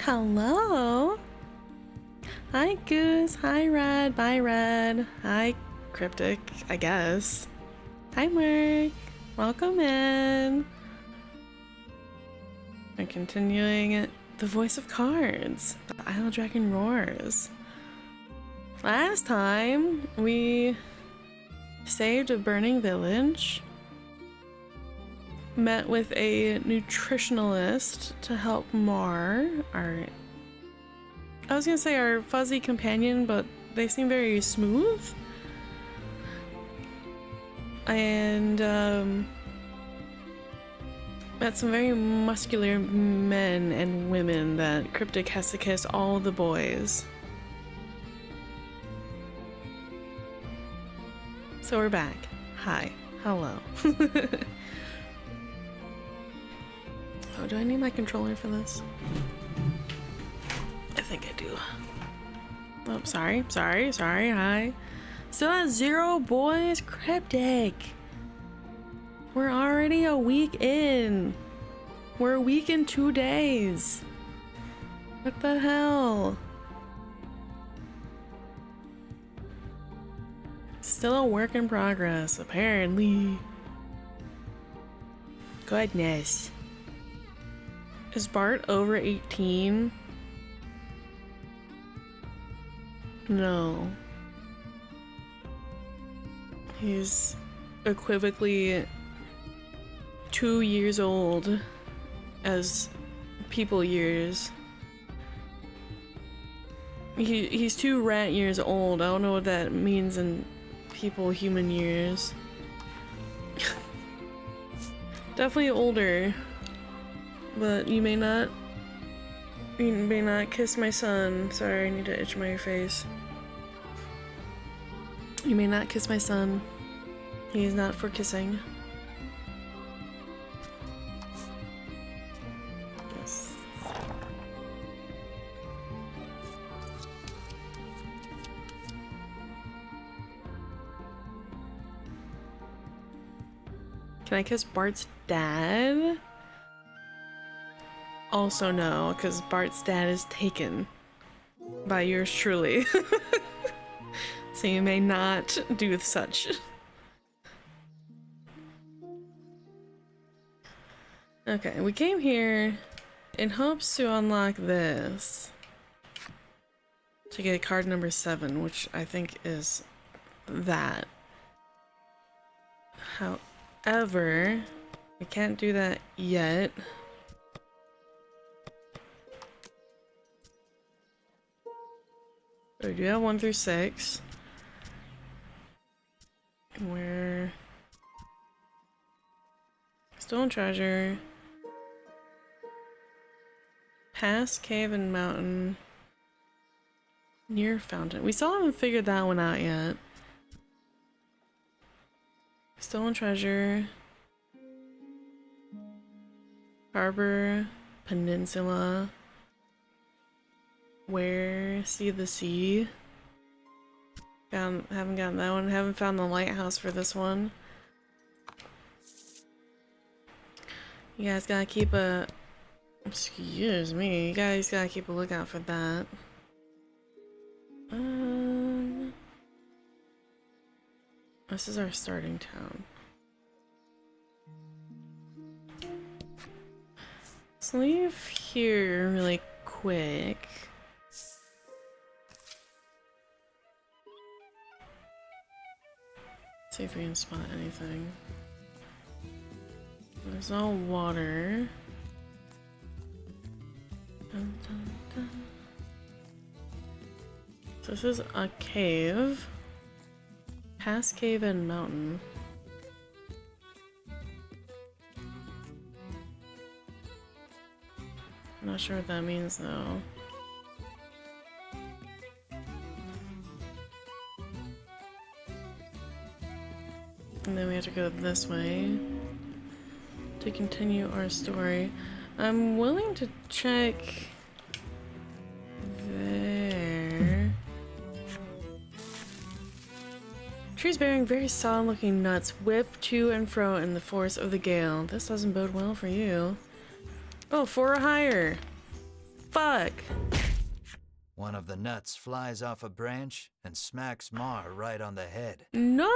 Hello? Hi Goose, hi Red, bye Red, hi Cryptic, I guess. Hi Mark, welcome in. We're continuing the Voice of Cards, the Isle Dragon Roars. Last time we saved a burning village, met with a nutritionalist to help Mar, I was gonna say our fuzzy companion, but they seem very smooth. And met some very muscular men and women that Cryptic has to kiss all the boys. So we're back. Hi. Hello. Oh, do I need my controller for this? I think I do. Oh, sorry. Hi. Still at 0 boys, Cryptic. We're already a week in. We're a week and 2 days. What the hell? Still a work in progress, apparently. Goodness. Is Bart over 18? No. He's equivocally 2 years old as people years. He's 2 rat years old. I don't know what that means in people human years. Definitely older. But you may not kiss my son. Sorry, I need to itch my face. You may not kiss my son. He is not for kissing. Yes. Can I kiss Bart's dad? Also no, because Bart's dad is taken by yours truly. So you may not do such. Okay, we came here in hopes to unlock this. To get card number 7, which I think is that. However, we can't do that yet. We do have 1 through 6. Where Stone Treasure, past cave and mountain, near fountain. We still haven't figured that one out yet. Stolen Treasure, Harbor, Peninsula, where see the sea. Haven't gotten that one. Haven't found the lighthouse for this one. You guys gotta keep a... Excuse me. You guys gotta keep a lookout for that. This is our starting town. Let's leave here really quick. See if we can spot anything. There's all water. Dun, dun, dun. So this is a cave. Past cave and mountain. I'm not sure what that means though. And then we have to go this way to continue our story. I'm willing to check there. Trees bearing very solid looking nuts whip to and fro in the force of the gale. This doesn't bode well for you. Oh, for a hire. fuck? One of the nuts flies off a branch and smacks Mar right on the head. No!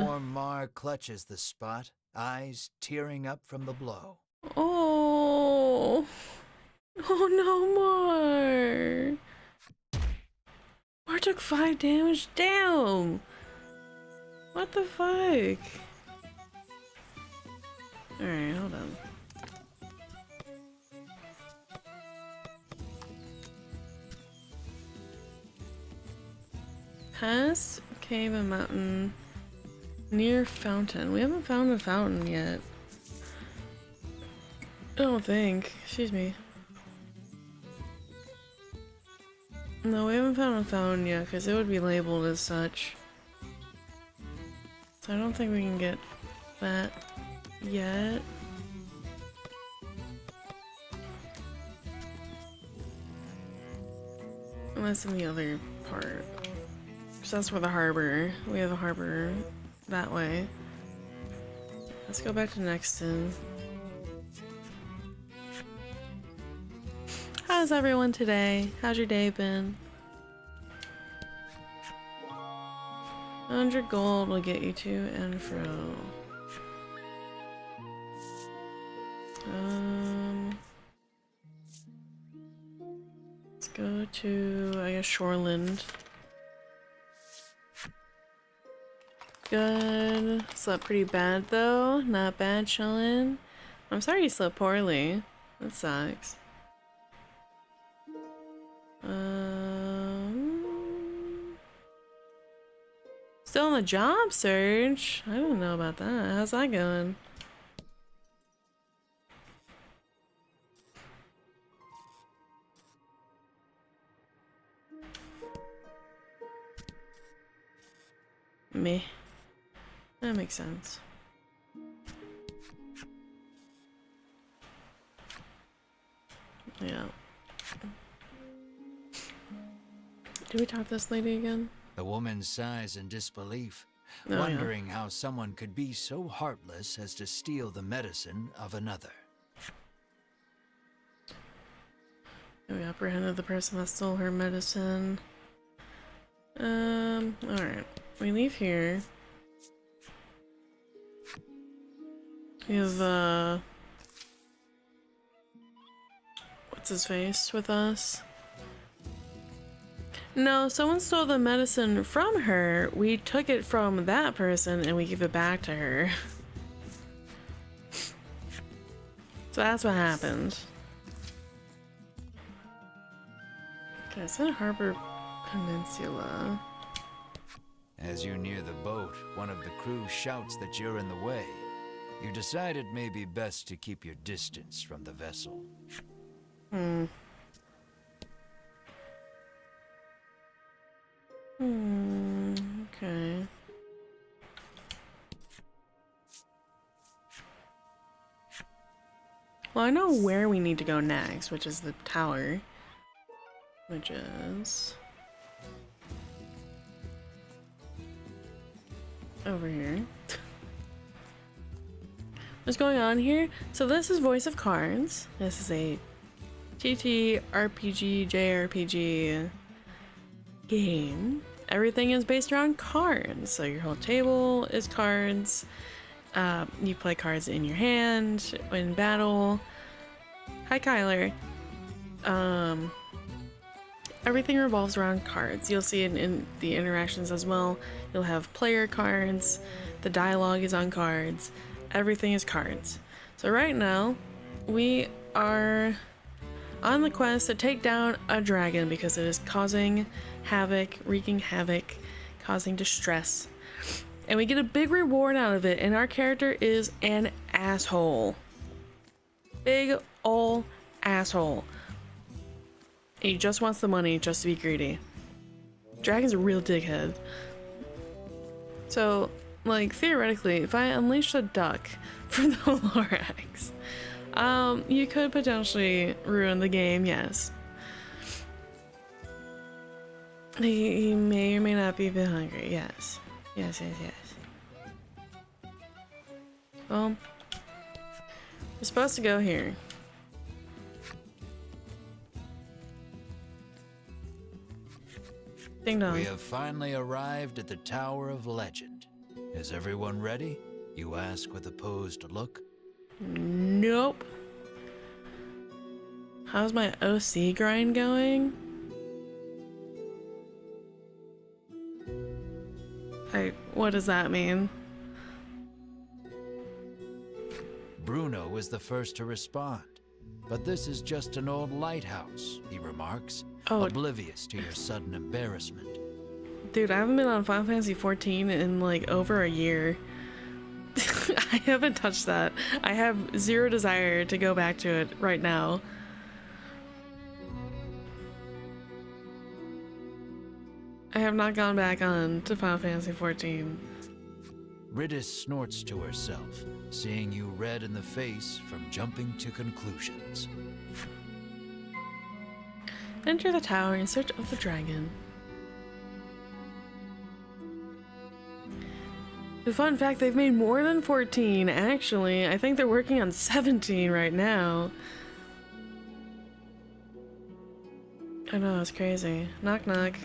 Poor Mar clutches the spot, eyes tearing up from the blow. Oh. Oh no, Mar. Mar took 5 damage. Damn. What the fuck? Alright, hold on. Past cave and mountain near fountain. We haven't found a fountain yet. I don't think. Excuse me. No, we haven't found a fountain yet because it would be labeled as such. So I don't think we can get that yet. Unless in the other part. So that's where the harbor. We have a harbor that way. Let's go back to Nexton. How's everyone today? How's your day been? 100 gold will get you to and fro. Let's go to, I guess, Shoreland. Good. Slept pretty bad though. Not bad, chillin'. I'm sorry you slept poorly. That sucks. Still on the job search? I don't know about that. How's that going? Me. That makes sense. Yeah. Did we talk to this lady again? The woman sighs in disbelief, Oh, wondering how someone could be so heartless as to steal the medicine of another. We apprehended the person that stole her medicine. Alright. We leave here. We have, what's his face with us? No, someone stole the medicine from her. We took it from that person and we give it back to her. So that's what happened. Okay, it's in Harbor Peninsula. As you near the boat, one of the crew shouts that you're in the way. You decide it may be best to keep your distance from the vessel. Okay. Well, I know where we need to go next, which is the tower. Which is over here. What's going on here? So this is Voice of Cards. This is a TTRPG, JRPG game. Everything is based around cards. So your whole table is cards. You play cards in your hand in battle. Hi, Kyler. Everything revolves around cards. You'll see it in the interactions as well. You'll have player cards. The dialogue is on cards. Everything is cards. So right now, we are on the quest to take down a dragon because it is causing havoc, wreaking havoc, causing distress. And we get a big reward out of it, and our character is an asshole. Big ol' asshole. He just wants the money just to be greedy. Dragon's a real dickhead. So, like, theoretically, if I unleash a duck for the Lorax, you could potentially ruin the game, yes. He may or may not be a bit hungry, yes. Yes. Well, we're supposed to go here. Ding dong. We have finally arrived at the Tower of Legend. Is everyone ready? You ask with a posed look. Nope. How's my OC grind going? What does that mean? Bruno was the first to respond. But this is just an old lighthouse, he remarks, oblivious to your sudden embarrassment. Dude, I haven't been on Final Fantasy 14 in like over a year. I haven't touched that. I have zero desire to go back to it right now. I have not gone back on to Final Fantasy 14. Riddis snorts to herself, seeing you red in the face from jumping to conclusions. Enter the tower in search of the dragon. The fun fact, they've made more than 14, actually. I think they're working on 17 right now. I know, it's crazy. Knock knock.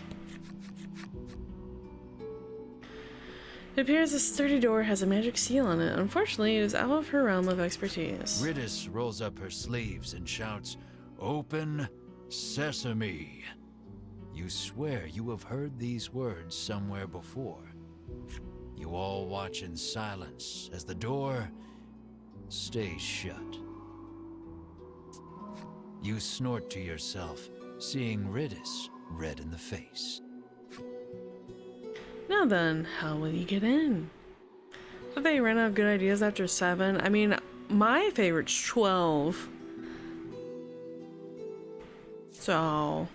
It appears this sturdy door has a magic seal on it. Unfortunately, it is out of her realm of expertise. Riddis rolls up her sleeves and shouts, "Open Sesame." You swear you have heard these words somewhere before. You all watch in silence as the door stays shut. You snort to yourself, seeing Riddis red in the face. Now then, how will you get in? Did they run out of good ideas after 7? I mean, my favorite's 12. So...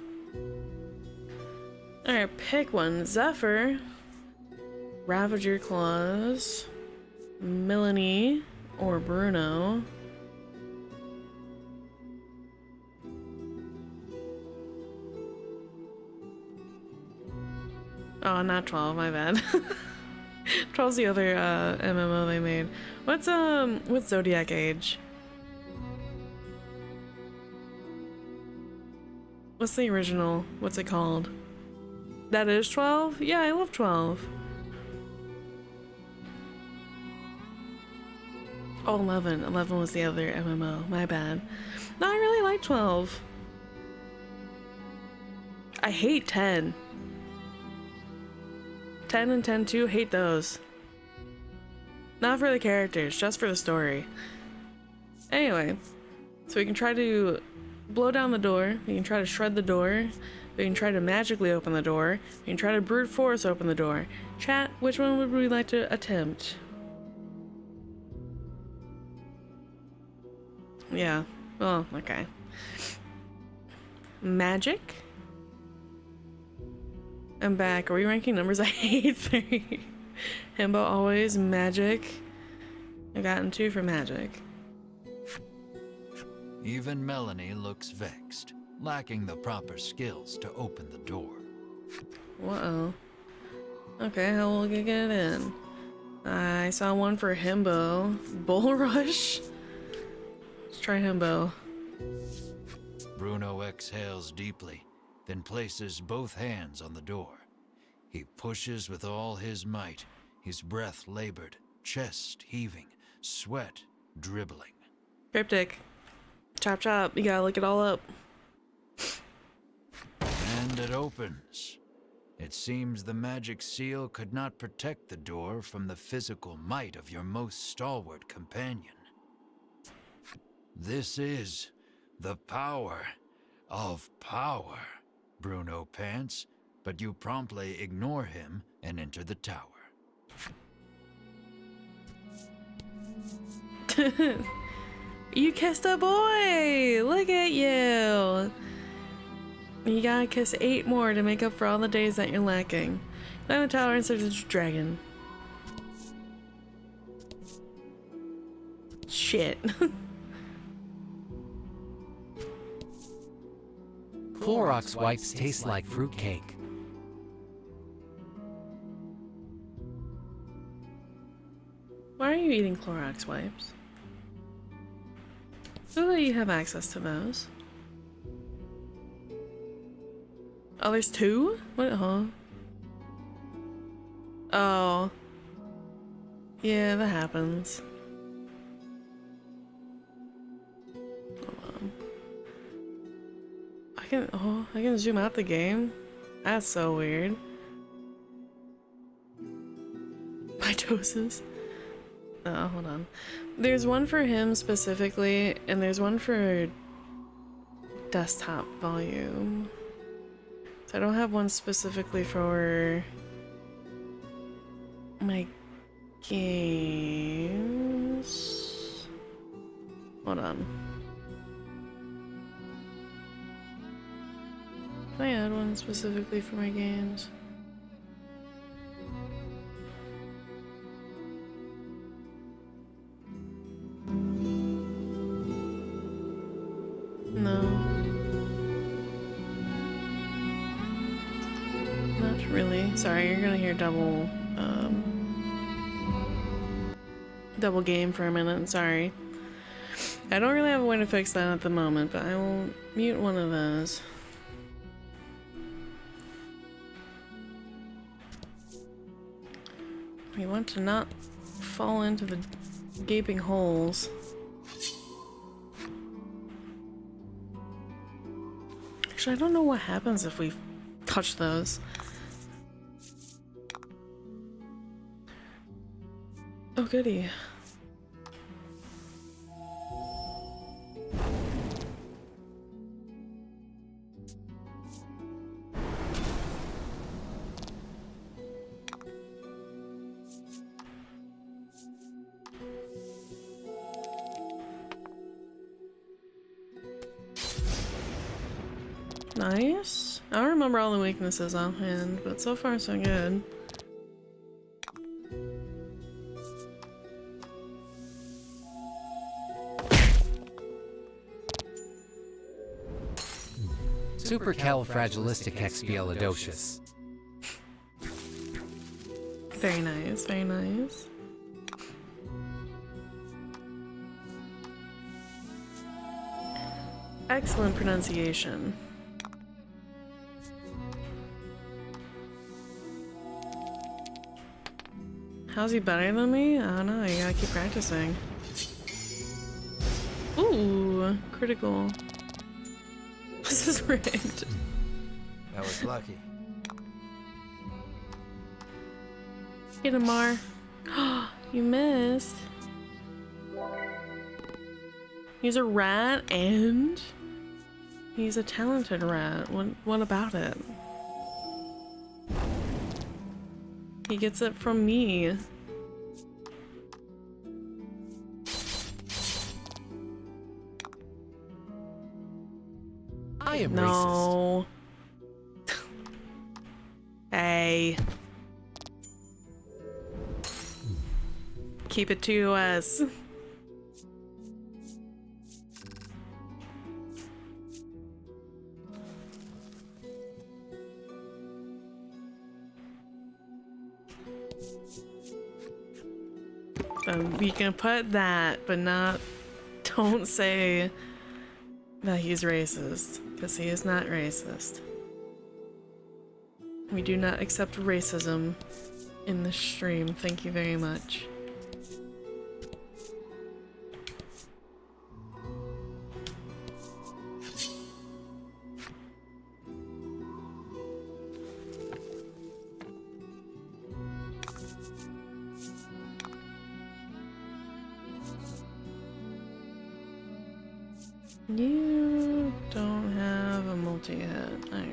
Alright, pick one. Zephyr. Ravager Claws. Melanie. Or Bruno. Oh, not 12, my bad. 12's the other MMO they made. What's Zodiac Age? What's the original? What's it called? That is 12? Yeah, I love 12. Oh, 11. 11 was the other MMO. My bad. No, I really like 12. I hate 10. 10 and 10-2, hate those. Not for the characters, just for the story. Anyway, so we can try to blow down the door, we can try to shred the door, we can try to magically open the door, we can try to brute force open the door. Chat, which one would we like to attempt? Yeah, well, okay. Magic? I'm back. Are we ranking numbers? I hate 3. Himbo always. Magic. I gotten 2 for magic. Even Melanie looks vexed, lacking the proper skills to open the door. Uh-oh. Okay, how will we get in? I saw one for Himbo. Bull Rush? Let's try Himbo. Bruno exhales deeply, then places both hands on the door. He pushes with all his might, his breath labored, chest heaving, sweat dribbling. Cryptic. Chop chop, you gotta look it all up. And it opens. It seems the magic seal could not protect the door from the physical might of your most stalwart companion. This is the power of power, Bruno pants, but you promptly ignore him and enter the tower. You kissed a boy! Look at you! You gotta kiss 8 more to make up for all the days that you're lacking. Climb the tower and search the dragon. Shit. Clorox wipes taste like fruitcake. Why are you eating Clorox wipes? Who let you have access to those? Oh, there's 2? What? Huh? Oh. Yeah, that happens. Hold on. I can zoom out the game? That's so weird. My doses. Oh, hold on. There's one for him specifically, and there's one for desktop volume. So I don't have one specifically for my games. Hold on. Can I add one specifically for my games? No. Not really. Sorry, you're gonna hear double game for a minute. Sorry. I don't really have a way to fix that at the moment, but I will mute one of those. We want to not fall into the gaping holes. Actually, I don't know what happens if we touch those. Oh, goody. Nice. I don't remember all the weaknesses offhand, but so far so good. Supercalifragilisticexpialidocious. Very nice, very nice. Excellent pronunciation. How's he better than me? I don't know, you gotta keep practicing. Ooh, critical. This is rigged. That was lucky. Get him, Mar. You missed. He's a rat and he's a talented rat. What about it? He gets it from me. I am racist. No. Hey. Keep it to us. We can put that, but not. Don't say that he's racist, because he is not racist. We do not accept racism in this stream. Thank you very much. You don't have a multi-hit. Alright.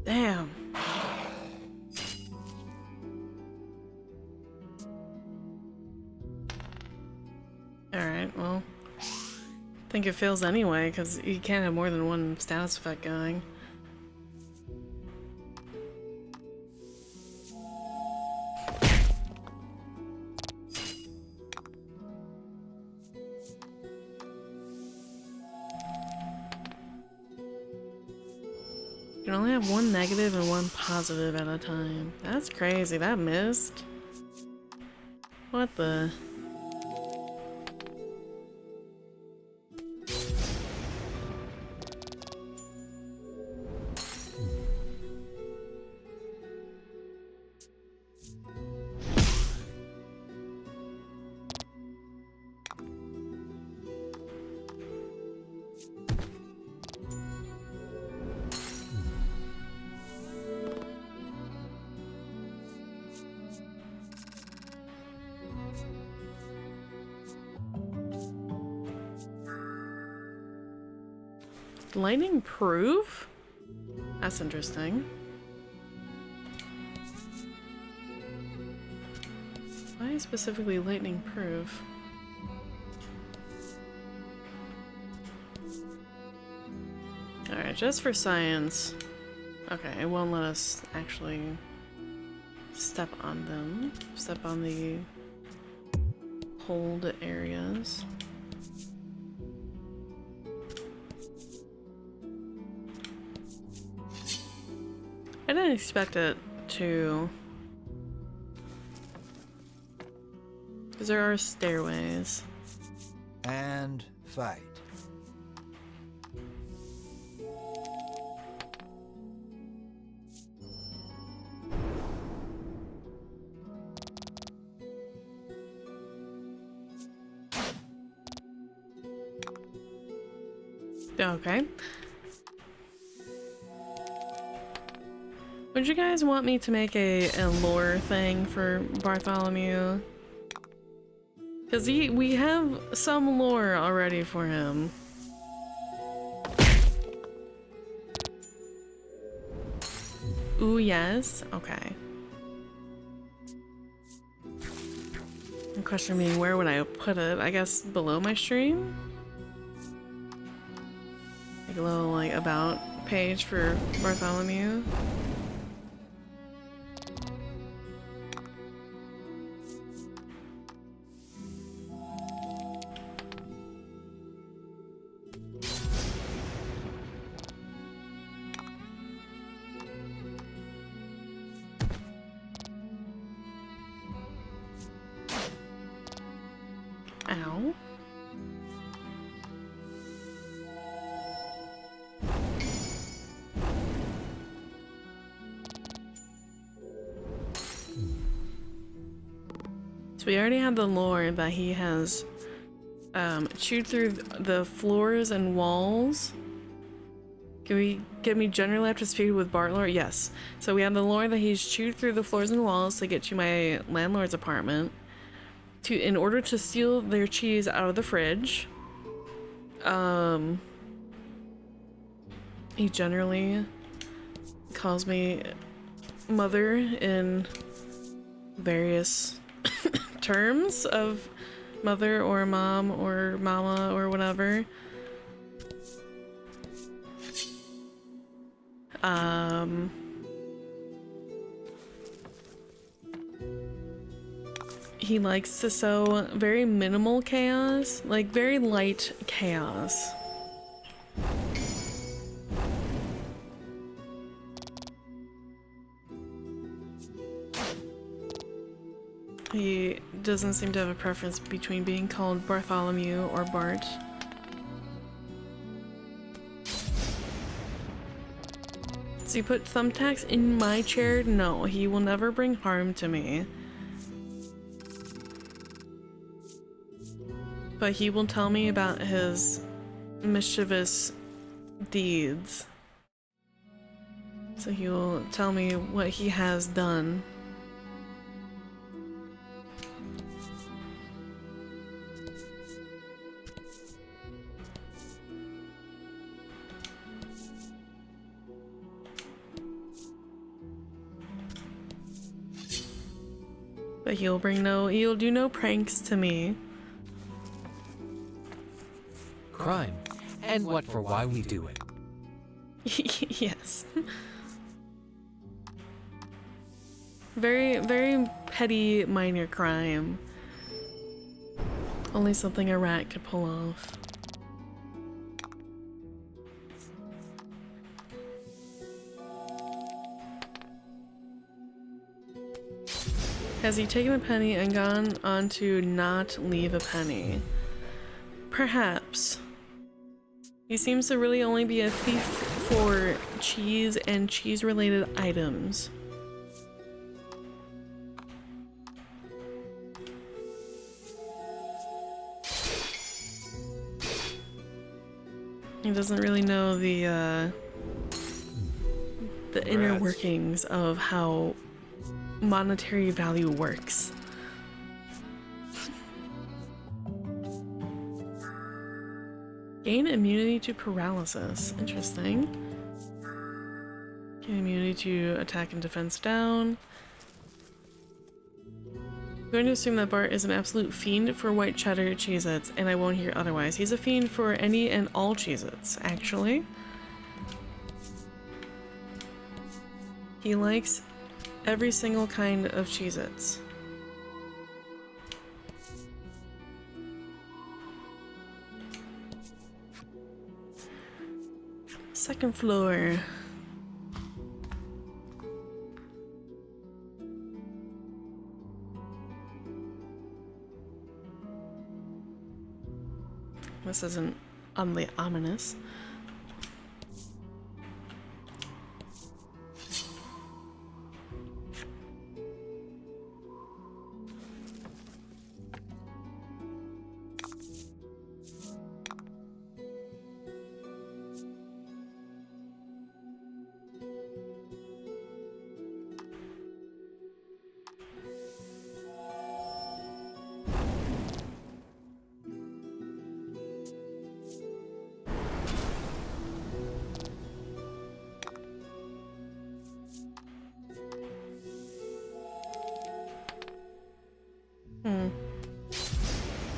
Damn. Alright, well. I think it fails anyway, because you can't have more than one status effect going. can only have one negative and one positive at a time. That's crazy. That missed. What the? Lightning proof? That's interesting. Why specifically lightning proof? Alright, just for science. Okay, it won't let us actually step on them. Step on the hold areas. I didn't expect it to, because there are stairways. And fight. Okay. Would you guys want me to make a lore thing for Bartholomew? Because we have some lore already for him. Ooh, yes. Okay. The question being, where would I put it? I guess below my stream? Like a little, like, about page for Bartholomew. Ow. So we already have the lore that he has chewed through the floors and walls. Can we get me generally up to speed with Bart lore? Yes. So we have the lore that he's chewed through the floors and walls to get to my landlord's apartment. In order to steal their cheese out of the fridge. He generally calls me mother in various terms of mother or mom or mama or whatever. He likes to sow very minimal chaos, like very light chaos. He doesn't seem to have a preference between being called Bartholomew or Bart. Does he put thumbtacks in my chair? No, he will never bring harm to me. But he will tell me about his mischievous deeds. So he will tell me what he has done. But he'll do no pranks to me. Crime. And what for why we do it. Yes. Very, very petty minor crime. Only something a rat could pull off. Has he taken a penny and gone on to not leave a penny? Perhaps. He seems to really only be a thief for cheese and cheese-related items. He doesn't really know the inner workings of how monetary value works. Gain immunity to paralysis. Interesting. Gain immunity to attack and defense down. I'm going to assume that Bart is an absolute fiend for white cheddar Cheez-Its, and I won't hear otherwise. He's a fiend for any and all Cheez-Its, actually. He likes every single kind of Cheez-Its. Second floor. This isn't oddly ominous.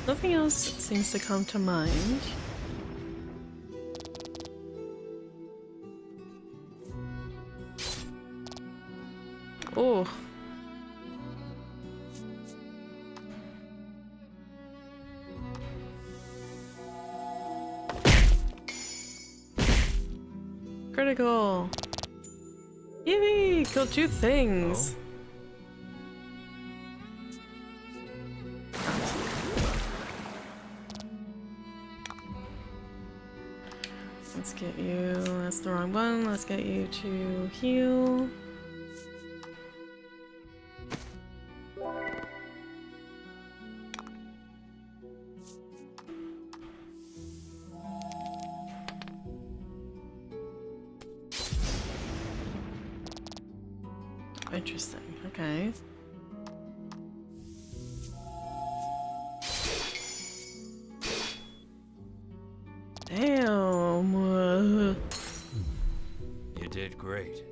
Nothing else seems to come to mind. Oh. Critical. Yippee! Killed 2 things. Let's get you, that's the wrong one, let's get you to heal. Interesting, okay. Damn. You did great.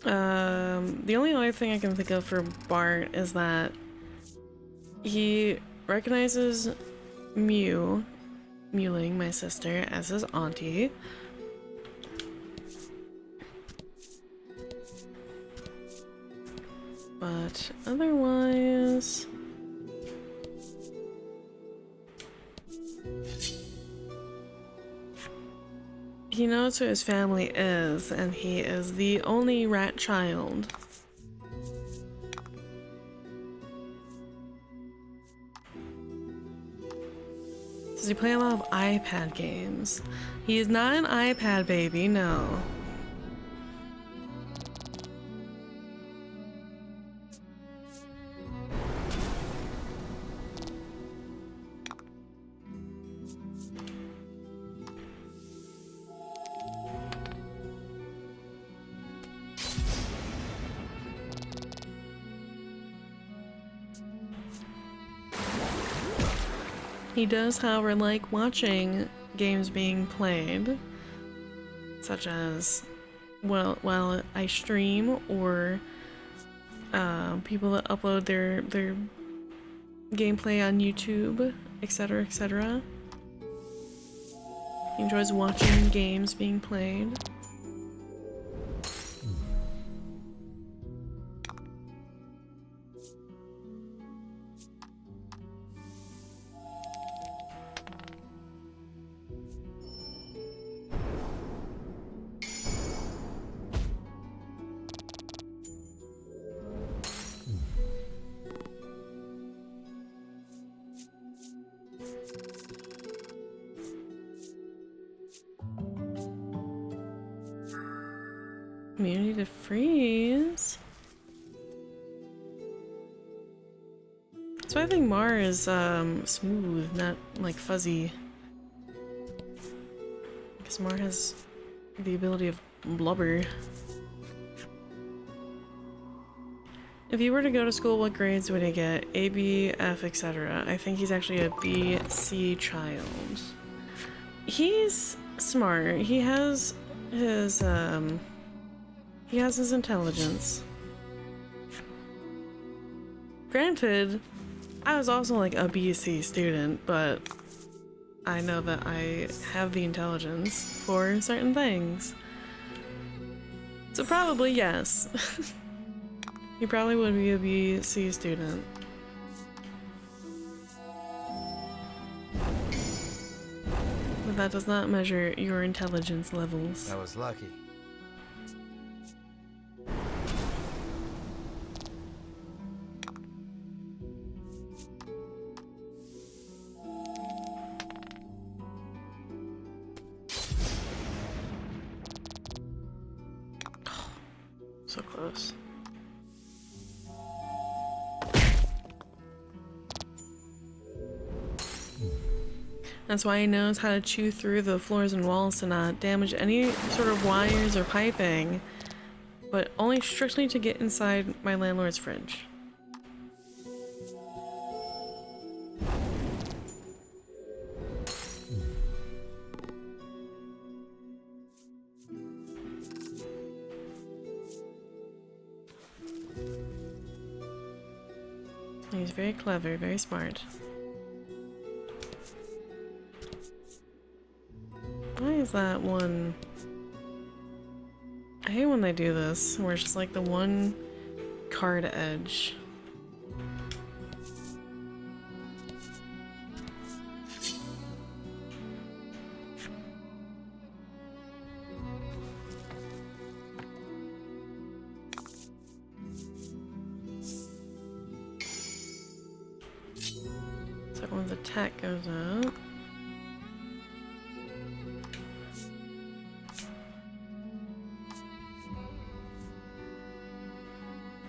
The only other thing I can think of for Bart is that he recognizes Mewling, my sister, as his auntie. But otherwise... he knows who his family is, and he is the only rat child. Does he play a lot of iPad games? He is not an iPad baby, no. He does, however, like watching games being played, such as while I stream, or people that upload their gameplay on YouTube, etc., etc. He enjoys watching games being played. Immunity to freeze. So I think Mar is smooth, not like fuzzy. Because Mar has the ability of blubber. If you were to go to school, what grades would he get? A, B, F, etc. I think he's actually a B, C child. He's smart. He has his intelligence. Granted, I was also like a B, C student, but I know that I have the intelligence for certain things. So probably yes. He probably would be a B, C student. But that does not measure your intelligence levels. I was lucky. So close. That's why he knows how to chew through the floors and walls to not damage any sort of wires or piping, but only strictly to get inside my landlord's fridge. He's very clever, very smart. Why is that one? I hate when they do this, where it's just like the one card edge. So once attack goes up.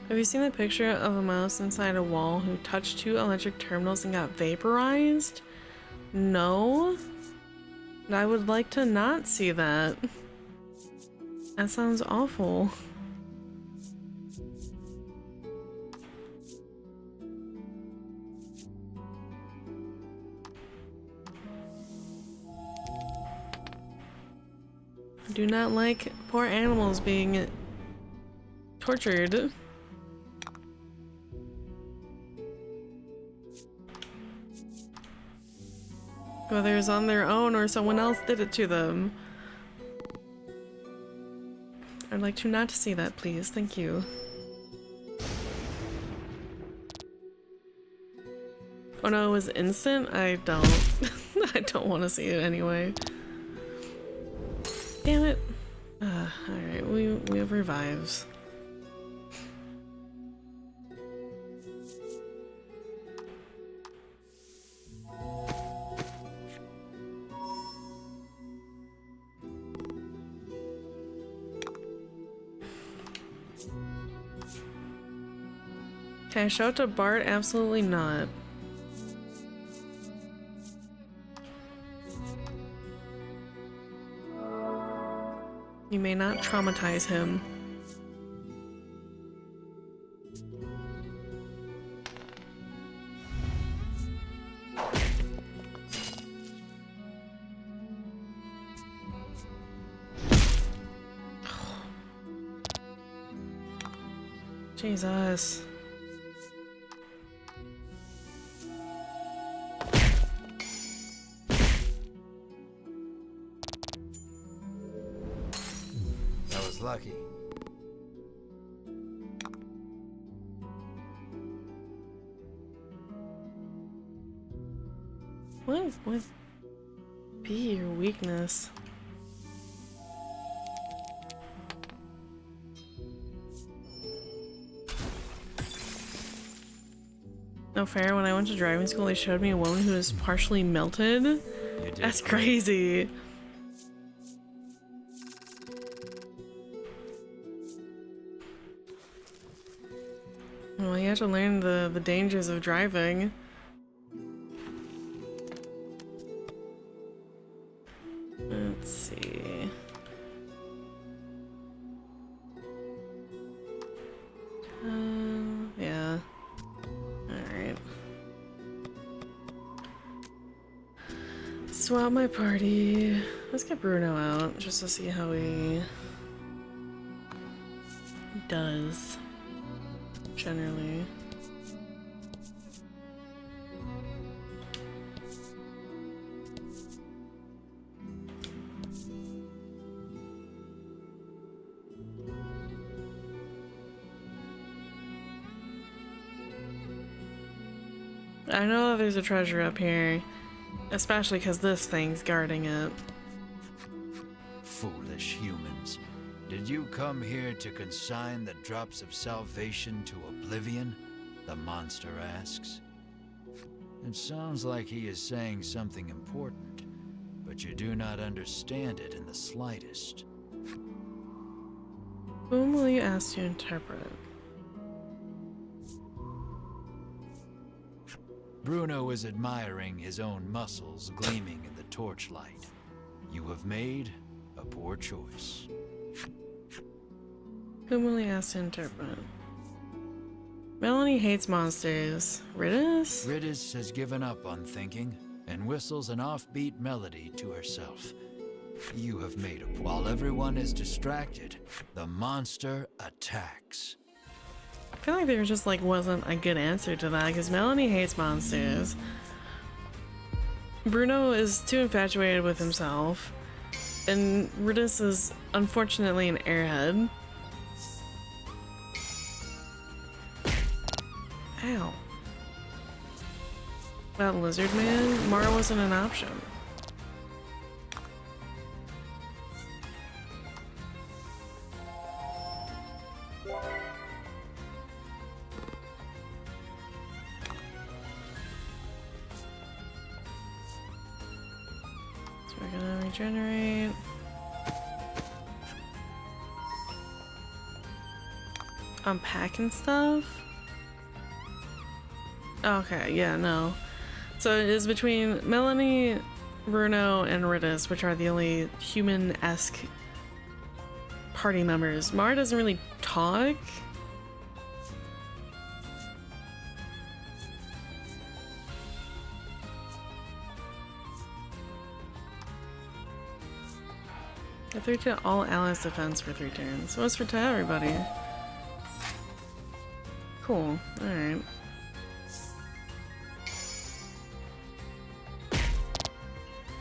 Have you seen the picture of a mouse inside a wall who touched 2 electric terminals and got vaporized? No. I would like to not see that. That sounds awful. I do not like poor animals being tortured. Whether it's on their own or someone else did it to them. I'd like to not see that, please. Thank you. Oh no, it was instant? I don't. I don't want to see it anyway. Damn it. Alright, we have revives. Can I show it to Bart? Absolutely not. You may not traumatize him. Jesus. Lucky. What would be your weakness? No fair, when I went to driving school, they showed me a woman who was partially melted. That's crazy. Well, you have to learn the dangers of driving. Let's see. Yeah. Alright. Swap my party. Let's get Bruno out just to see how he does generally. I know that there's a treasure up here, especially because this thing's guarding it. Foolish humans. Did you come here to consign the drops of salvation to oblivion? The monster asks. It sounds like he is saying something important, but you do not understand it in the slightest. Whom will you ask to interpret? Bruno is admiring his own muscles gleaming in the torchlight. You have made a poor choice. Whom will you ask to interpret? Melanie hates monsters. Riddis? Riddis has given up on thinking and whistles an offbeat melody to herself. You have made a while everyone is distracted, the monster attacks. I feel like there just like wasn't a good answer to that because Melanie hates monsters. Bruno is too infatuated with himself, and Riddis is unfortunately an airhead. Ow. That lizard man? Mara wasn't an option. So we're gonna regenerate. Unpacking stuff? Okay, yeah, no. So it is between Melanie, Bruno, and Riddis, which are the only human-esque party members. Mara doesn't really talk. A 3 to all allies defense for 3 turns. So what's for to everybody? Cool. Alright.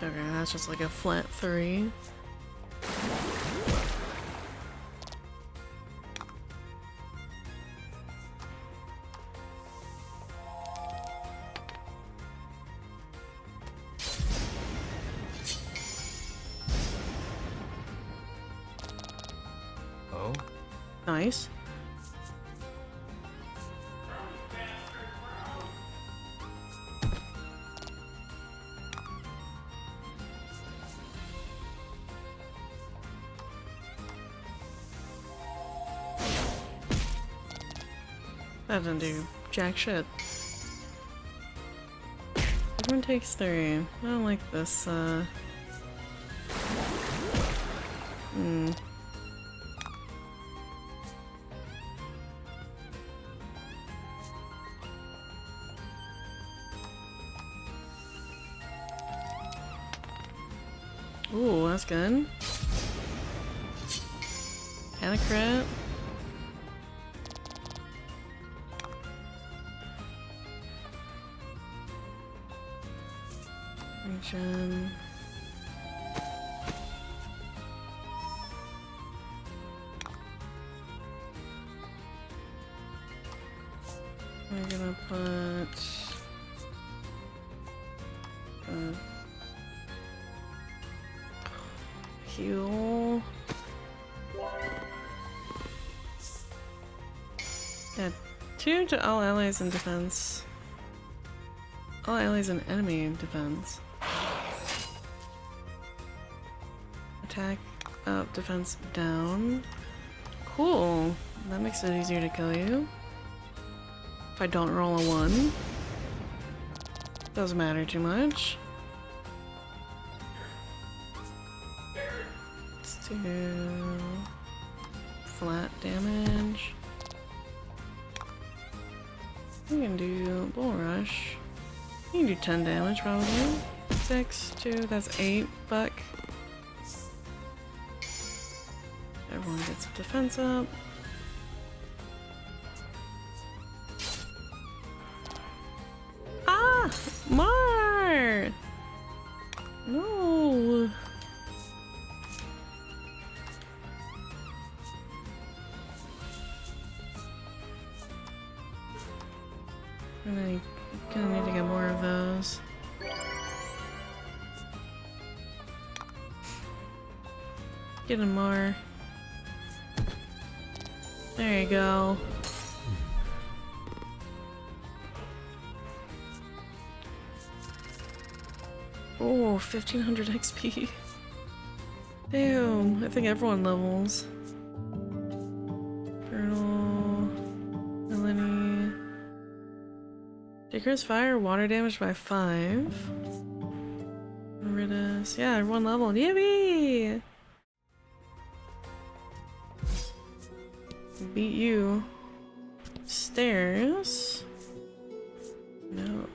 Okay, that's just like a flat 3. Oh? Nice. That didn't do jack shit. Everyone takes 3. I don't like this, Ooh, that's good. And a crit. Regen. We're gonna put heal. Yeah, 2 to all allies in defense. All allies in enemy defense. Attack up, defense down. Cool. That makes it easier to kill you. If I don't roll a 1. Doesn't matter too much. Let's do flat damage. We can do bull rush. You can do 10 damage probably. 6, 2, that's 8 buck. Everyone gets defense up. Ah! Mar! No! I'm gonna need to get more of those. Get him more. There you go. Oh, 1500 XP. Damn, I think everyone levels. Colonel, Melanie. Decrease fire, water damage by 5. Ritus. Yeah, everyone leveled. Yippee! Beat you. Stairs. No.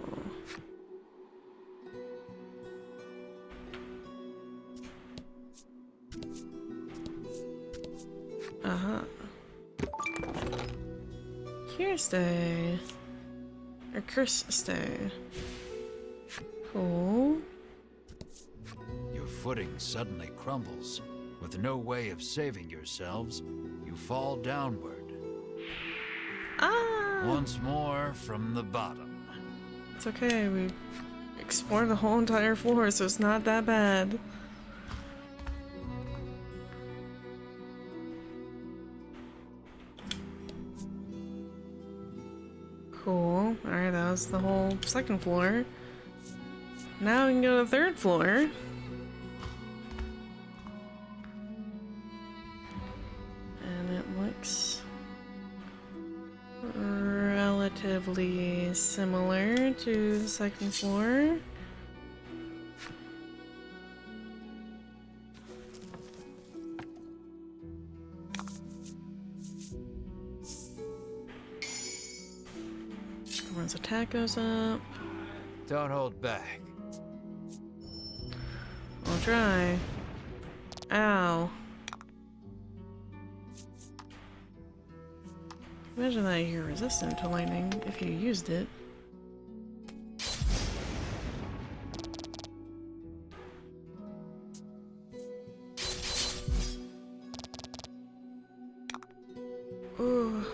Uh-huh. Here stay. Or curse stay. Cool. Your footing suddenly crumbles. With no way of saving yourselves, you fall downward. Ah! Once more from the bottom. It's okay, we explored the whole entire floor, so it's not that bad. Cool. Alright, that was the whole second floor. Now we can go to the third floor. And it looks relatively similar to the second floor. Everyone's attack goes up. Don't hold back. I'll try. Ow. Imagine that you're resistant to lightning if you used it. Ooh.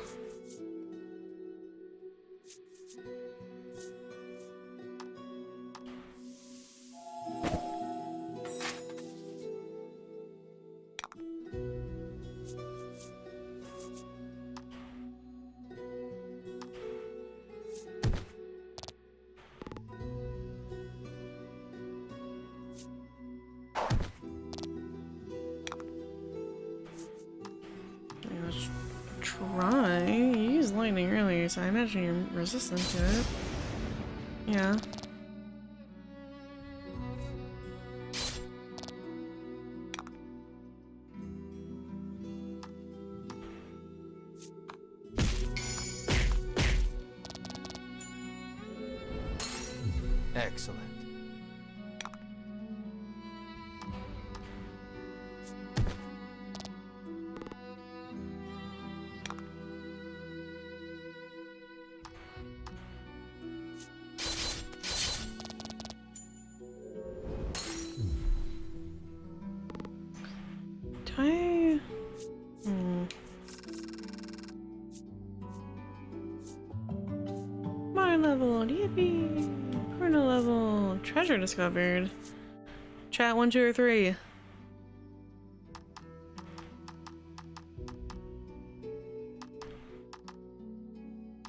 Let's try. You used lightning earlier, so I imagine you're resistant to it. Yeah. Excellent. Do I... Mine level, yippee! Chrono level, treasure discovered. Chat 1, 2, or 3.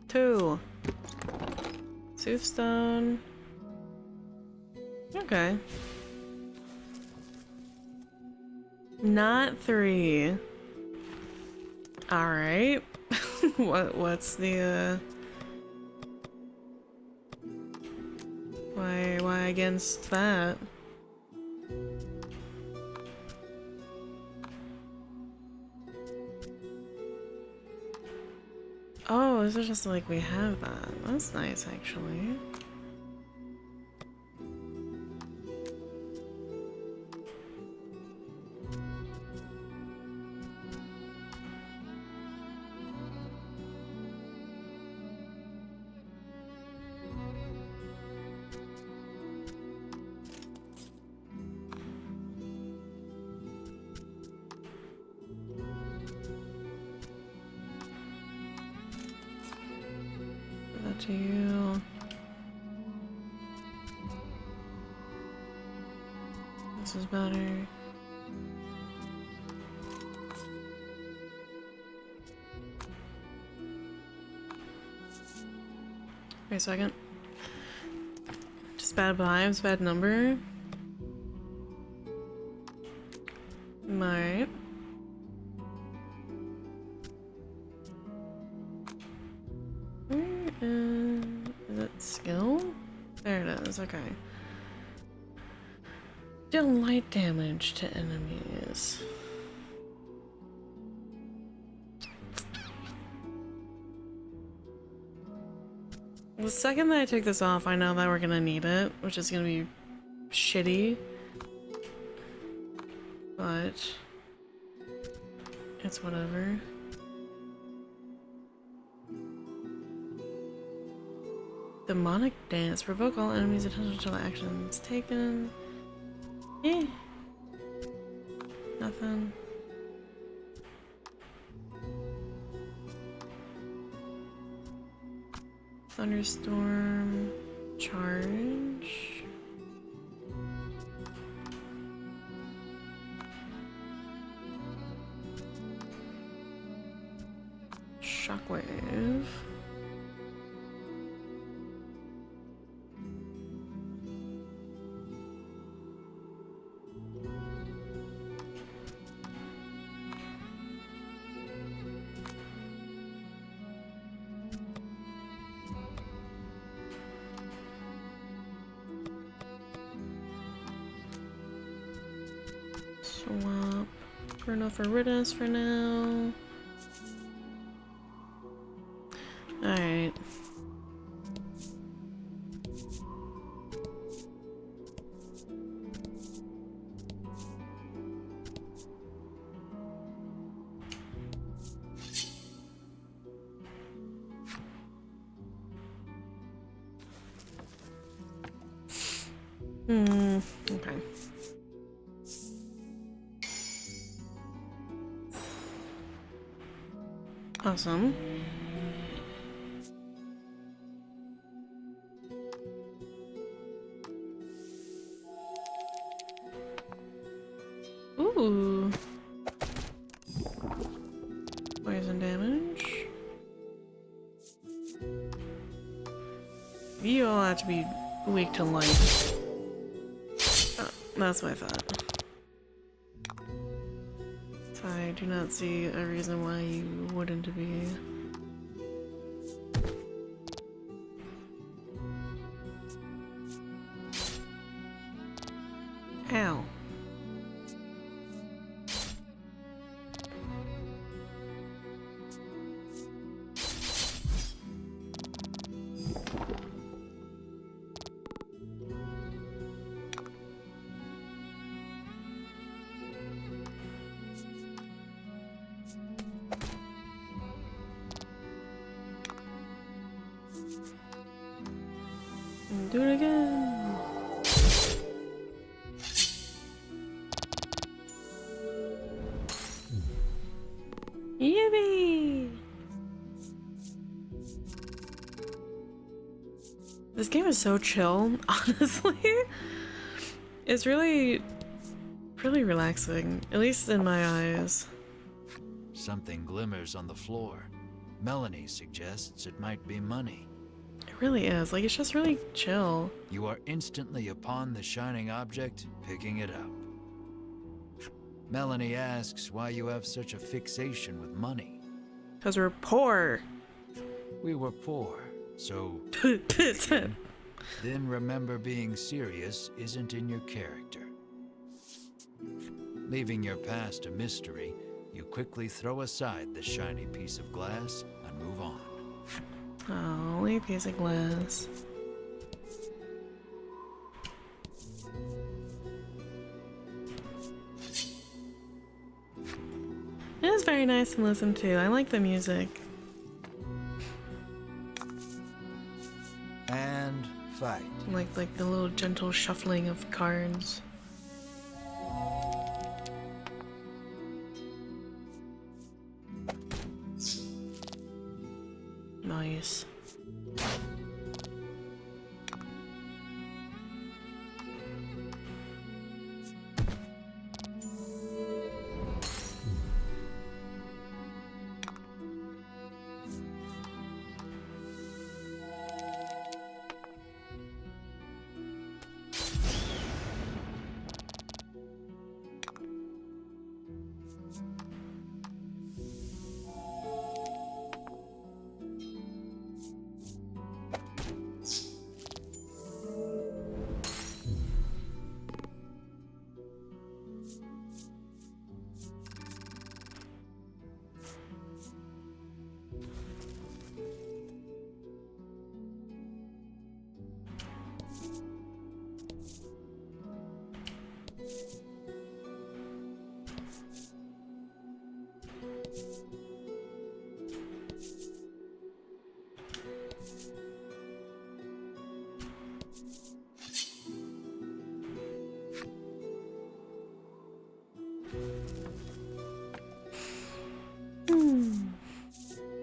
Two. Soothstone. Okay. Not 3. Alright. What's the Why against that? Oh, this is just like we have that. That's nice, actually. To you. This is better. Wait a second. Just bad vibes, bad number. Alright. Is it skill? There it is, okay. Deal light damage to enemies. The second that I take this off, I know that we're gonna need it, which is gonna be shitty. But it's whatever. Demonic dance. Provoke all enemies' attention until the action is taken. Eh. Nothing. Thunderstorm. Charge. Shockwave. Swap. Burn for Riddance for now. Alright. Okay. Awesome. Ooh. Poison damage. You all have to be weak to light. Oh, that's what I thought. So I do not see a reason why you wouldn't be. Ow. Do it again. Yippee! This game is so chill, honestly. It's really relaxing, at least in my eyes. Something glimmers on the floor. Melanie suggests it might be money. It really is. Like, it's just really chill. You are instantly upon the shining object, picking it up. Melanie asks why you have such a fixation with money. Because we're poor. We were poor, so then remember being serious isn't in your character. Leaving your past a mystery, you quickly throw aside the shiny piece of glass and move on. Oh, a piece of glass. It is very nice to listen to. I like the music. And fight. Like the little gentle shuffling of cards. Nice.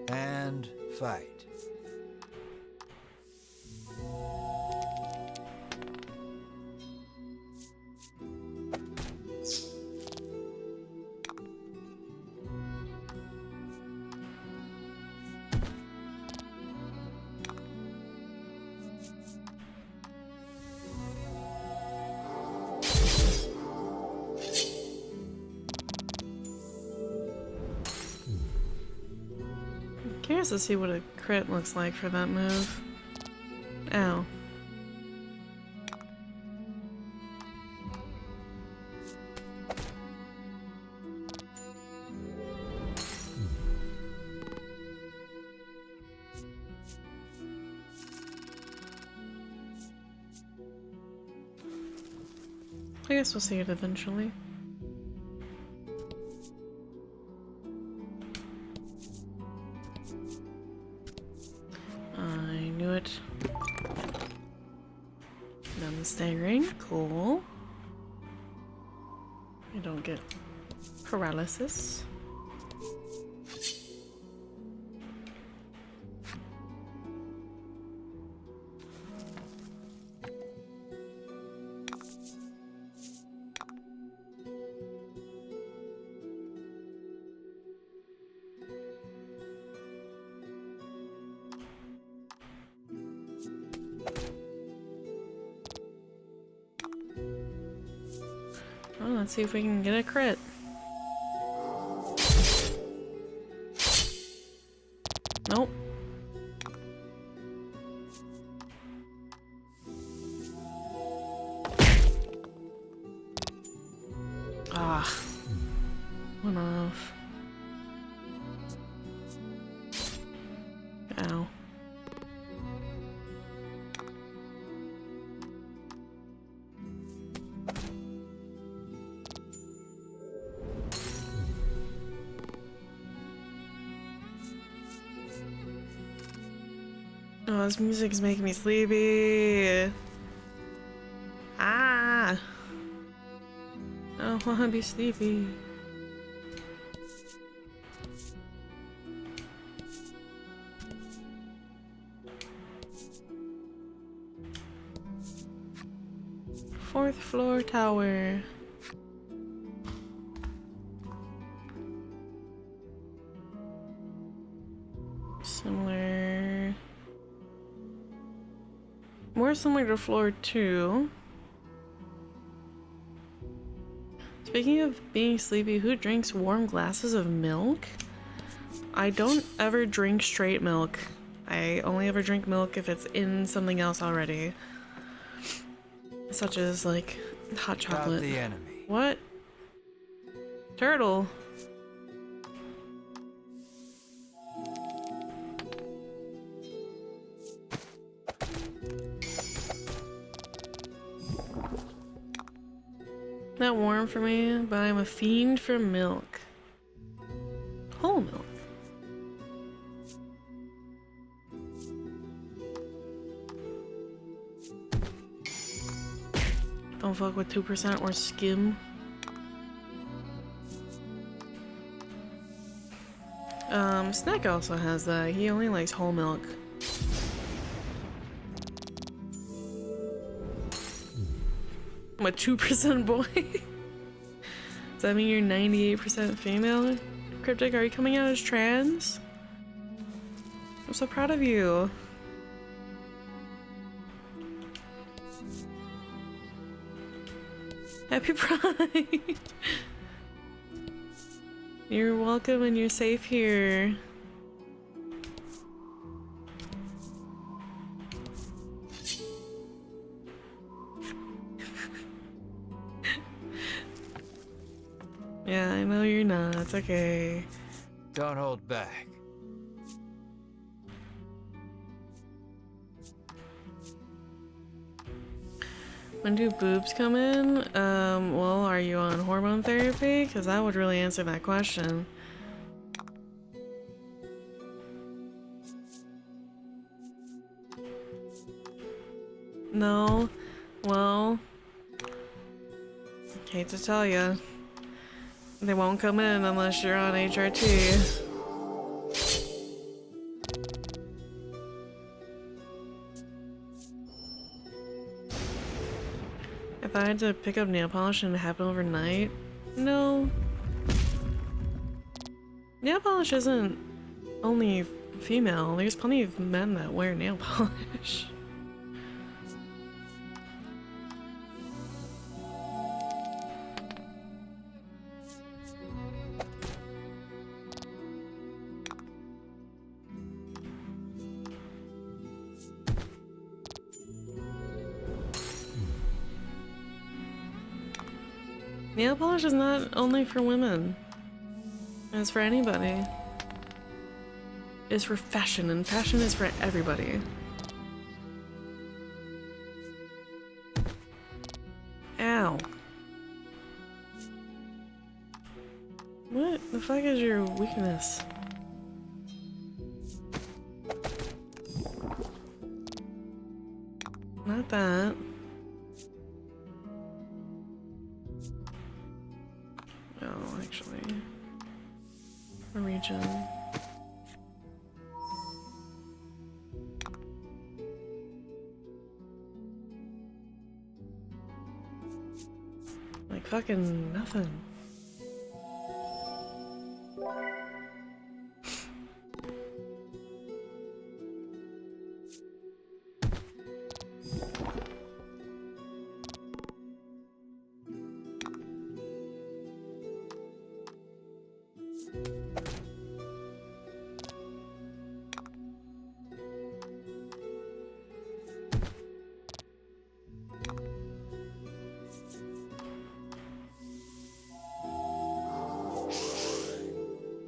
And fight. Curious to see what a crit looks like for that move. Ow. I guess we'll see it eventually. I knew it. Done the staggering. Cool. I don't get paralysis. Oh, let's see if we can get a crit. Nope. Ah. Went off. Ow. Oh, this music is making me sleepy. Ah! I don't want to be sleepy. Fourth floor tower. Similar. More similar to floor 2. Speaking of being sleepy, who drinks warm glasses of milk? I don't ever drink straight milk. I only ever drink milk if it's in something else already. Such as, like, hot Got chocolate. the enemy. What? Turtle. Not warm for me, but I'm a fiend for milk. Whole milk. Don't fuck with 2% or skim. Snack also has that. He only likes whole milk. I'm a 2% boy. Does that mean you're 98% female? Cryptic, are you coming out as trans? I'm so proud of you. Happy Pride! You're welcome and you're safe here. Yeah, I know you're not. It's okay. Don't hold back. When do boobs come in? Well, are you on hormone therapy? Because that would really answer that question. No. Well, hate to tell you. They won't come in unless you're on HRT. If I had to pick up nail polish and it happened overnight, no. Nail polish isn't only female. There's plenty of men that wear nail polish. Nail polish is not only for women. It's for anybody. It's for fashion, and fashion is for everybody. Ow. What the fuck is your weakness? Not that. Oh, actually. A region. Like fucking nothing.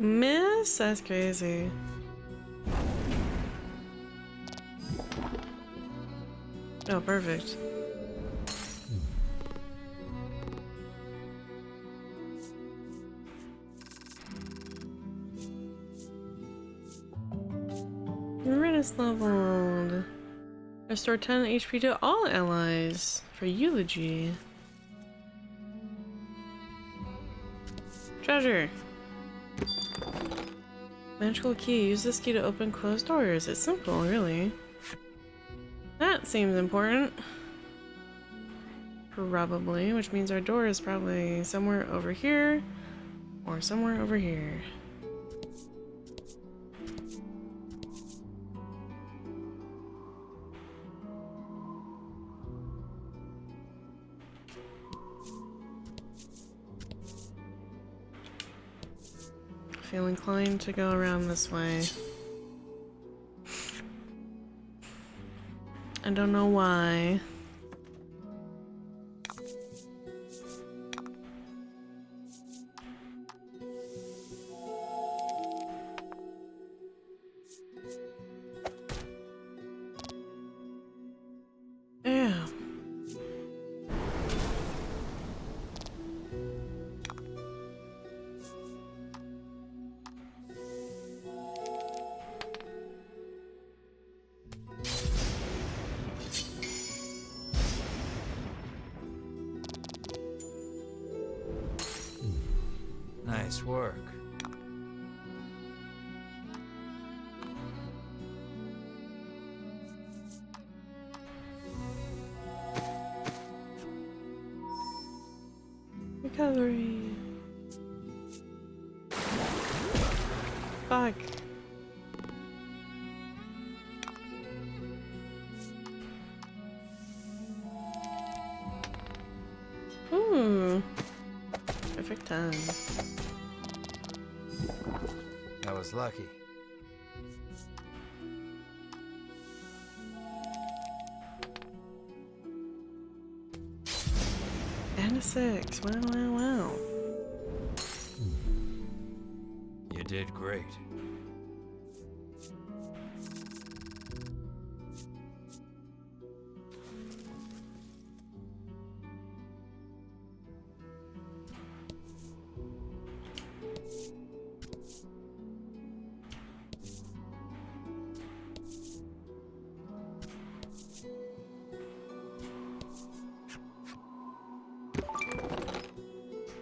Miss? That's crazy. Oh, perfect. Reddit's leveled. Restore 10 HP to all allies for eulogy. Treasure. Magical key. Use this key to open closed doors. It's simple, really. That seems important. Probably, which means our door is probably somewhere over here or somewhere over here. Feel inclined to go around this way. I don't know why. Yeah. Nice work. Recovery. Fuck. Ooh. Perfect time. That was lucky. And a 6. Wow, wow, wow. You did great.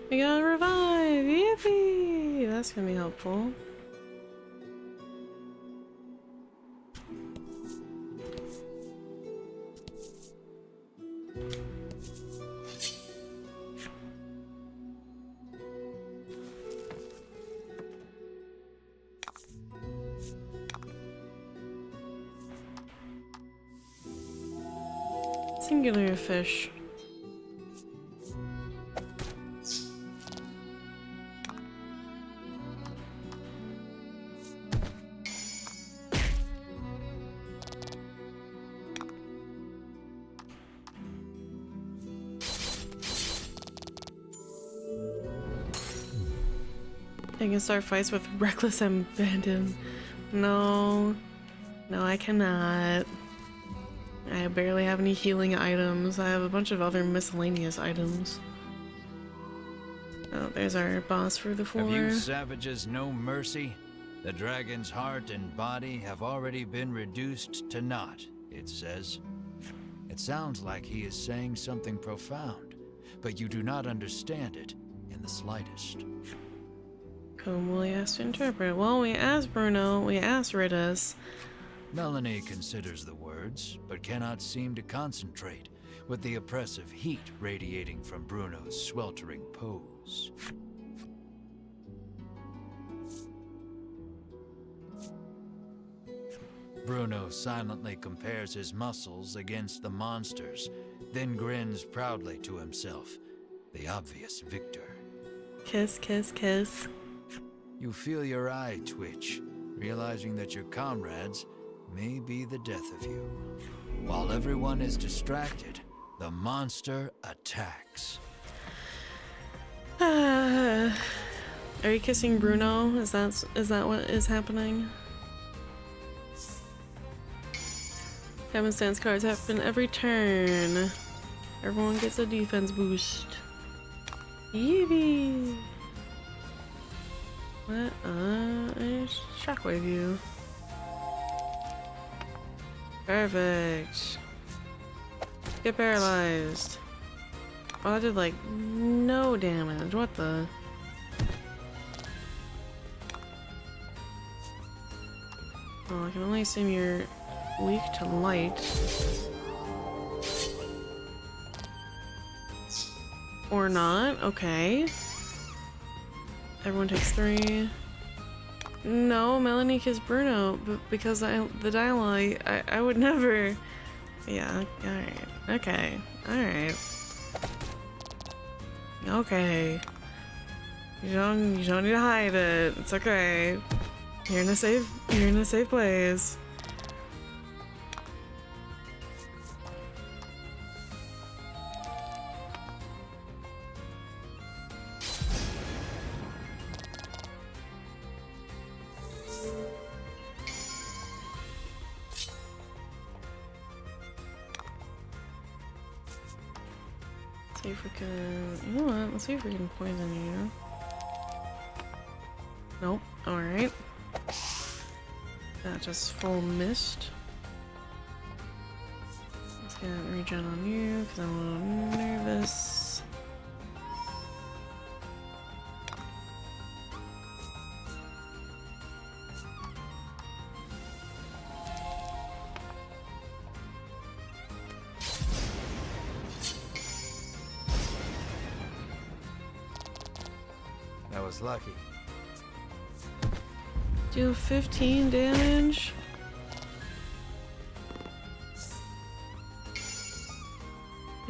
We got a revive! Yippee! That's gonna be helpful. Singular fish. I can start fights with reckless abandon. No. No, I cannot. I barely have any healing items. I have a bunch of other miscellaneous items. Oh, there's our boss for the floor. Have you savages no mercy? The dragon's heart and body have already been reduced to naught, it says. It sounds like he is saying something profound, but you do not understand it in the slightest. Whom will we ask to interpret? Well, we asked Bruno, we asked Ritas. Melanie considers the words, but cannot seem to concentrate, with the oppressive heat radiating from Bruno's sweltering pose. Bruno silently compares his muscles against the monster's, then grins proudly to himself, the obvious victor. Kiss, kiss, kiss. You feel your eye twitch, realizing that your comrades may be the death of you. While everyone is distracted, the monster attacks. Are you kissing Bruno? Is that what is happening? Heaven stance cards happen every turn. Everyone gets a defense boost. Yeevee! What? Shockwave you. Perfect. Get paralyzed. Oh, I did like no damage. What the? Well, I can only assume you're weak to light. Or not. Okay. Everyone takes 3. No, Melanie kissed Bruno, but because the dialogue, I would never. Yeah, alright. Okay. Alright. Okay. You don't need to hide it. It's okay. You're in a safe place. see if we can. You know what? Let's see if we can poison you. Nope. Alright. That just full missed. Let's get regen on you because I'm a little nervous. That was lucky. Do 15 damage.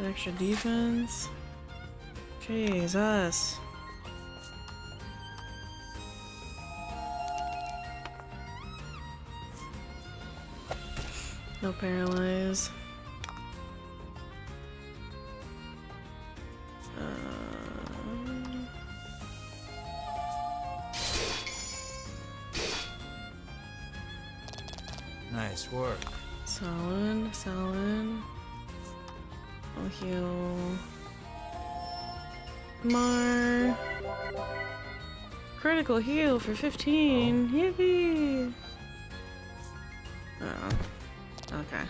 Extra defense. Jesus. No paralyze. Nice work. Solid, solid. I'll heal Mar. Critical heal for 15. Yippee! Oh. Okay.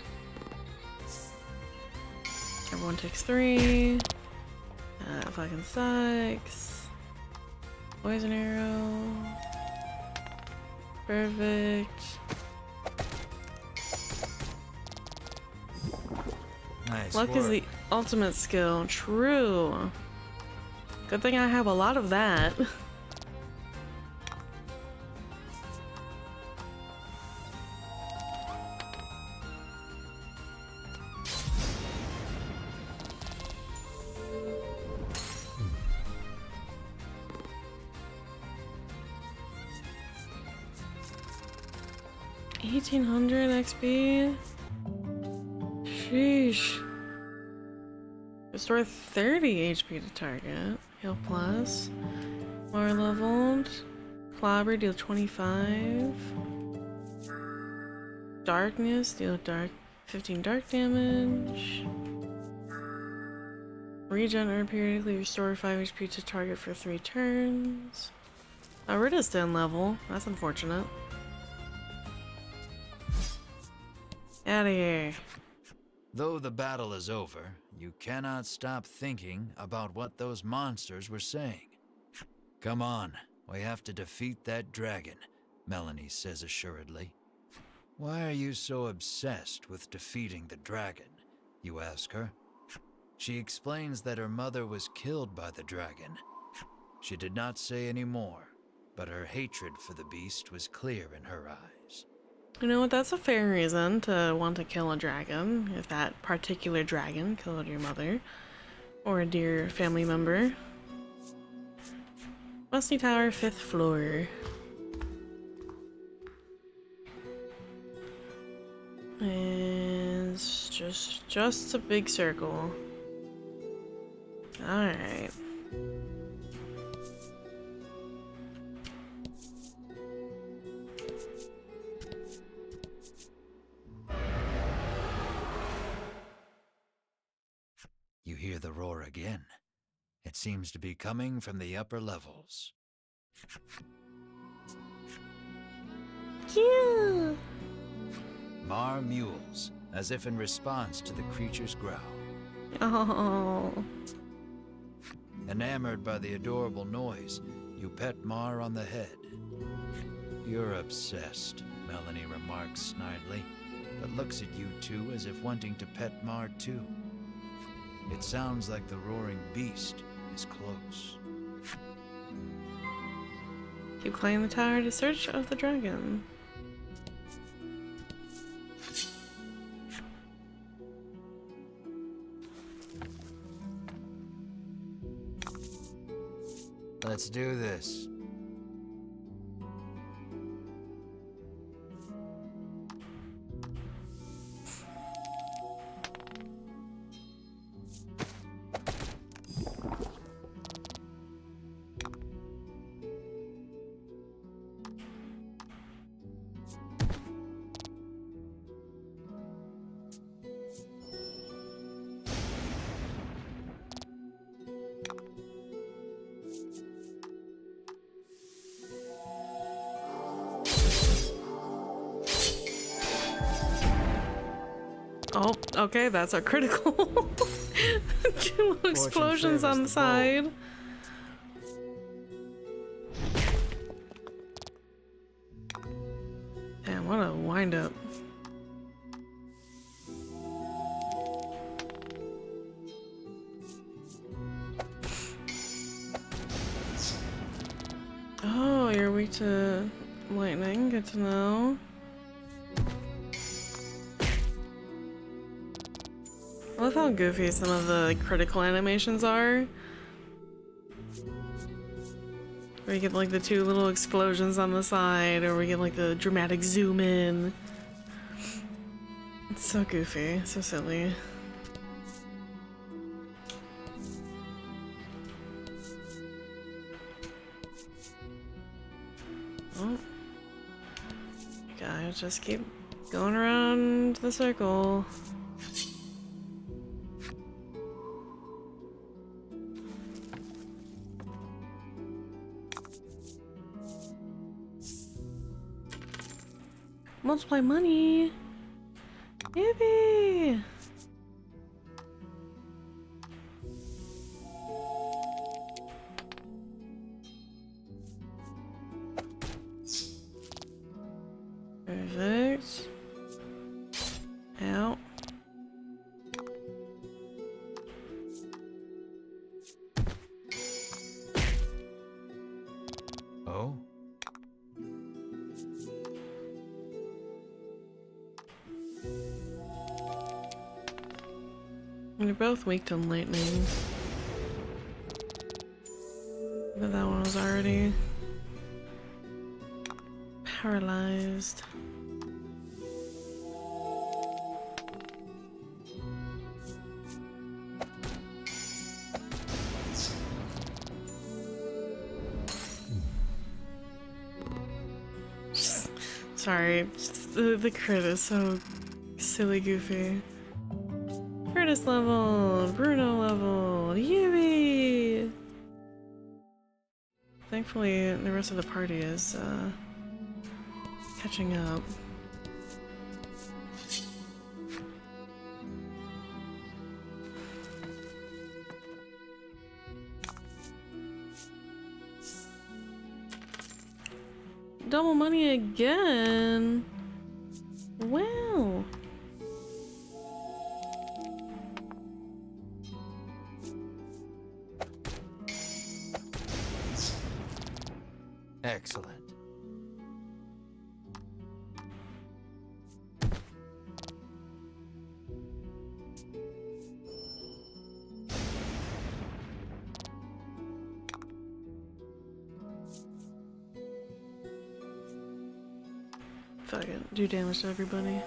Everyone takes 3. That fucking sucks. Poison arrow. Perfect. Nice Luck work. is the ultimate skill. True. Good thing I have a lot of that. $1,800 XP. Sheesh. Restore 30 HP to target. Heal plus. More leveled. Clobber, deal 25. Darkness, deal 15 dark damage. Regen periodically restore 5 HP to target for 3 turns. We're just 10 level. That's unfortunate. Outta here. Though the battle is over, you cannot stop thinking about what those monsters were saying. Come on, we have to defeat that dragon, Melanie says assuredly. Why are you so obsessed with defeating the dragon? You ask her. She explains that her mother was killed by the dragon. She did not say any more, but her hatred for the beast was clear in her eyes. You know what, that's a fair reason to want to kill a dragon, if that particular dragon killed your mother, or a dear family member. Musty Tower, 5th floor. And it's just a big circle. Alright. You hear the roar again. It seems to be coming from the upper levels. Cute! Mar mules, as if in response to the creature's growl. Oh. Enamored by the adorable noise, you pet Mar on the head. You're obsessed, Melanie remarks snidely, but looks at you two as if wanting to pet Mar too. It sounds like the roaring beast is close. Keep climbing the tower to search of the dragon. Let's do this. Okay, that's our critical. Two little explosions on the side. Damn, what a wind up. Oh, you're weak to lightning. Good to know. I love how goofy some of the critical animations are. Where you get like the two little explosions on the side, or we get like the dramatic zoom in. It's so goofy, so silly. Oh. Gotta just keep going around the circle. Multiply money. Yippee! Perfect. Out. Oh? They're both weak to lightning. But that one was already paralyzed. Sorry, just the crit is so silly goofy. Curtis level, Bruno level, yippee! Thankfully, the rest of the party is catching up. Double money again? Wow. Excellent. Fuck it, do damage to everybody.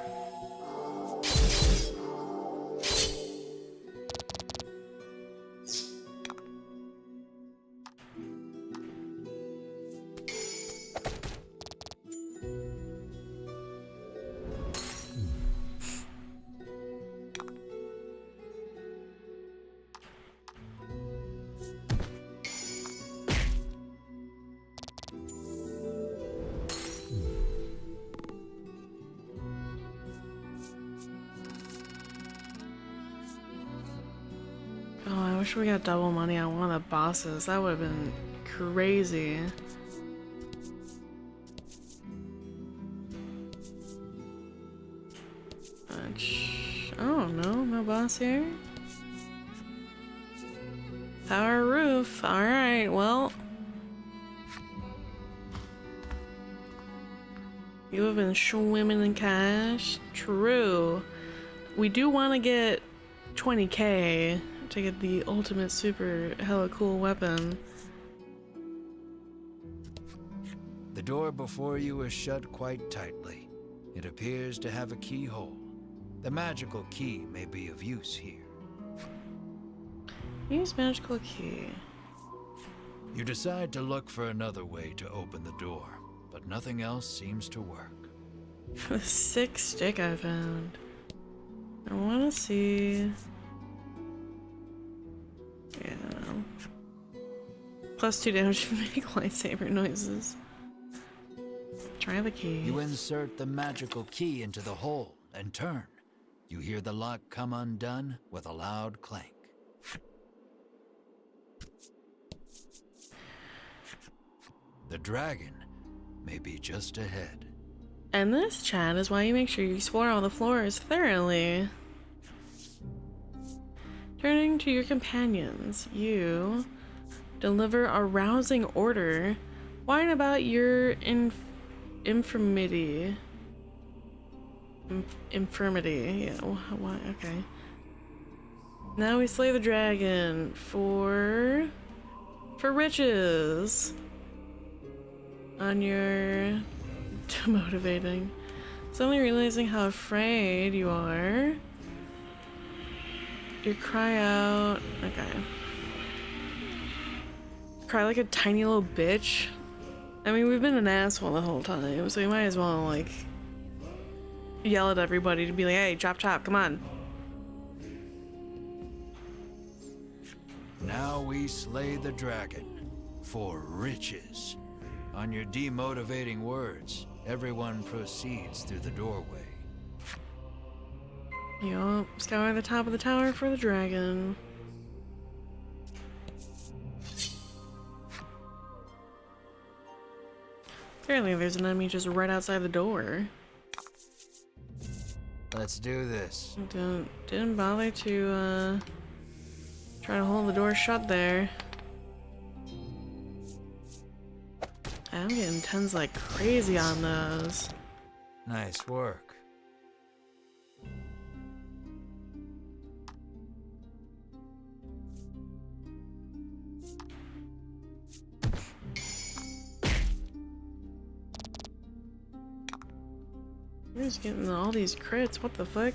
Oh, I wish we got double money on one of the bosses. That would have been crazy. Oh no, no boss here. Power roof. Alright, well. You have been swimming in cash. True. We do want to get 20k to get the ultimate super hella cool weapon. The door before you is shut quite tightly. It appears to have a keyhole. The magical key may be of use here. Use magical key. You decide to look for another way to open the door, but nothing else seems to work. The sick stick I found. I want to see. Yeah, no. +2 damage to make lightsaber noises. Try the key. You insert the magical key into the hole and turn. You hear the lock come undone with a loud clank. The dragon may be just ahead. And this, Chad, is why you make sure you explore all the floors thoroughly. Turning to your companions, you deliver a rousing order. Whine about your infirmity. Infirmity, yeah, why? Okay. Now we slay the dragon for riches. On your demotivating. Suddenly realizing how afraid you are. You cry out. Okay. Cry like a tiny little bitch. I mean, we've been an asshole the whole time, so we might as well, like, yell at everybody to be like, hey, chop chop, come on. Now we slay the dragon for riches. On your demotivating words, everyone proceeds through the doorway. Yup, scour the top of the tower for the dragon. Apparently there's an enemy just right outside the door. Let's do this. Didn't bother to try to hold the door shut there. I'm getting tens like crazy on those. Nice work. We're just getting all these crits, what the fuck?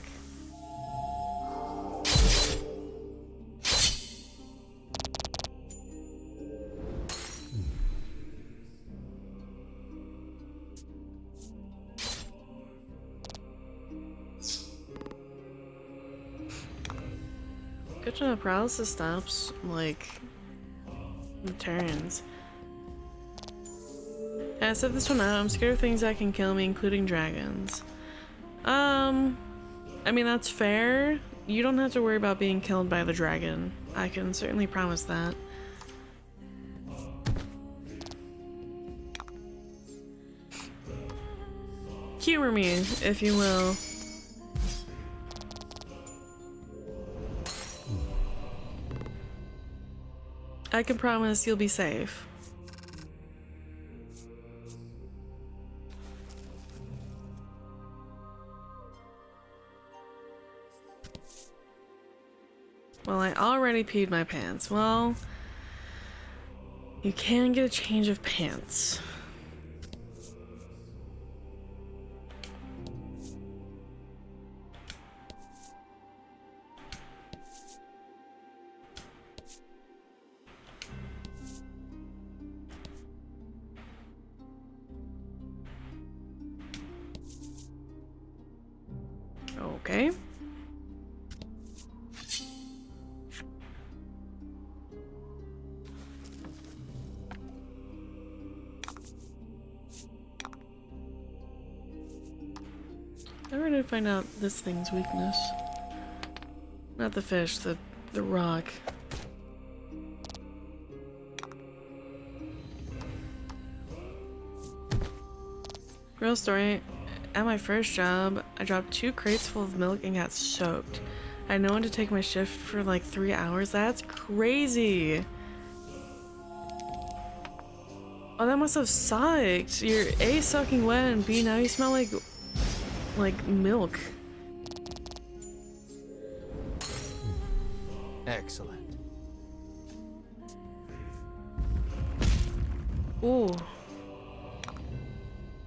Good job, paralysis stops, like, the turns. Yeah, I said this one out. I'm scared of things that can kill me, including dragons. I mean, that's fair. You don't have to worry about being killed by the dragon. I can certainly promise that. Humor me, if you will. I can promise you'll be safe. Well, I already peed my pants. Well, you can get a change of pants. Okay. Never did find out this thing's weakness. Not the fish, the rock. Real story. At my first job, I dropped 2 crates full of milk and got soaked. I had no one to take my shift for like 3 hours. That's crazy. Oh, that must have sucked. You're A, soaking wet, and B, now you smell like milk. Excellent. Ooh.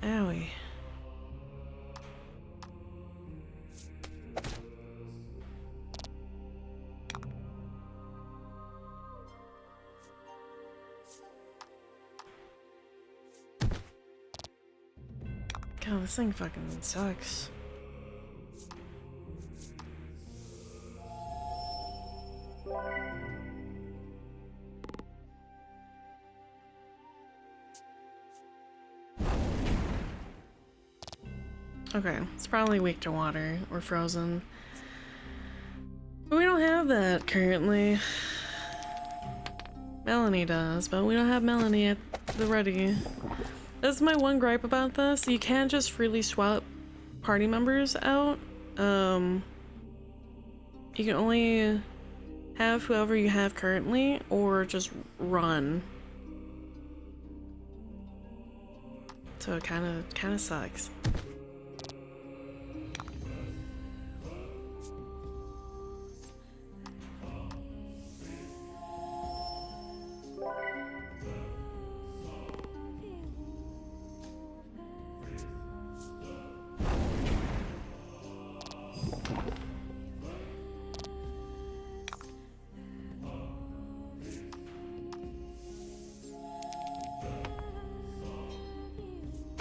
Owie. God, this thing fucking sucks. Okay, it's probably weak to water or frozen. don't have that currently. Melanie does, but we don't have Melanie at the ready. That's my one gripe about this. You can't just freely swap party members out. You can only have whoever you have currently, or just run. So it kind of sucks.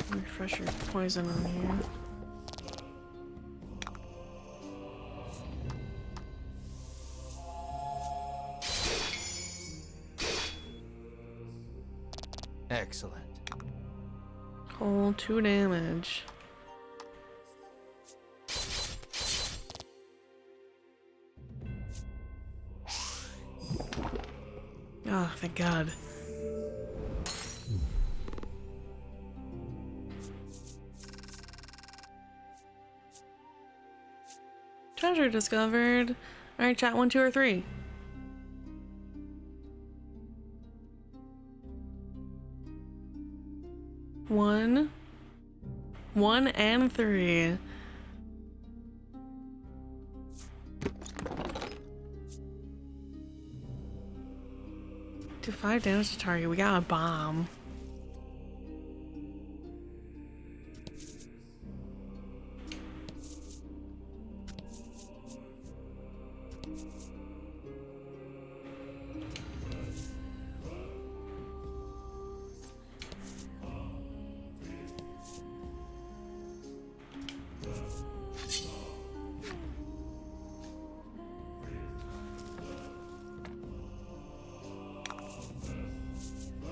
Refresh your poison on here. Excellent. Whole 2 damage. Oh, thank God. Treasure discovered. Alright, chat 1, 2, or 3. 1, 1, and 3. Do 5 damage to target. We got a bomb.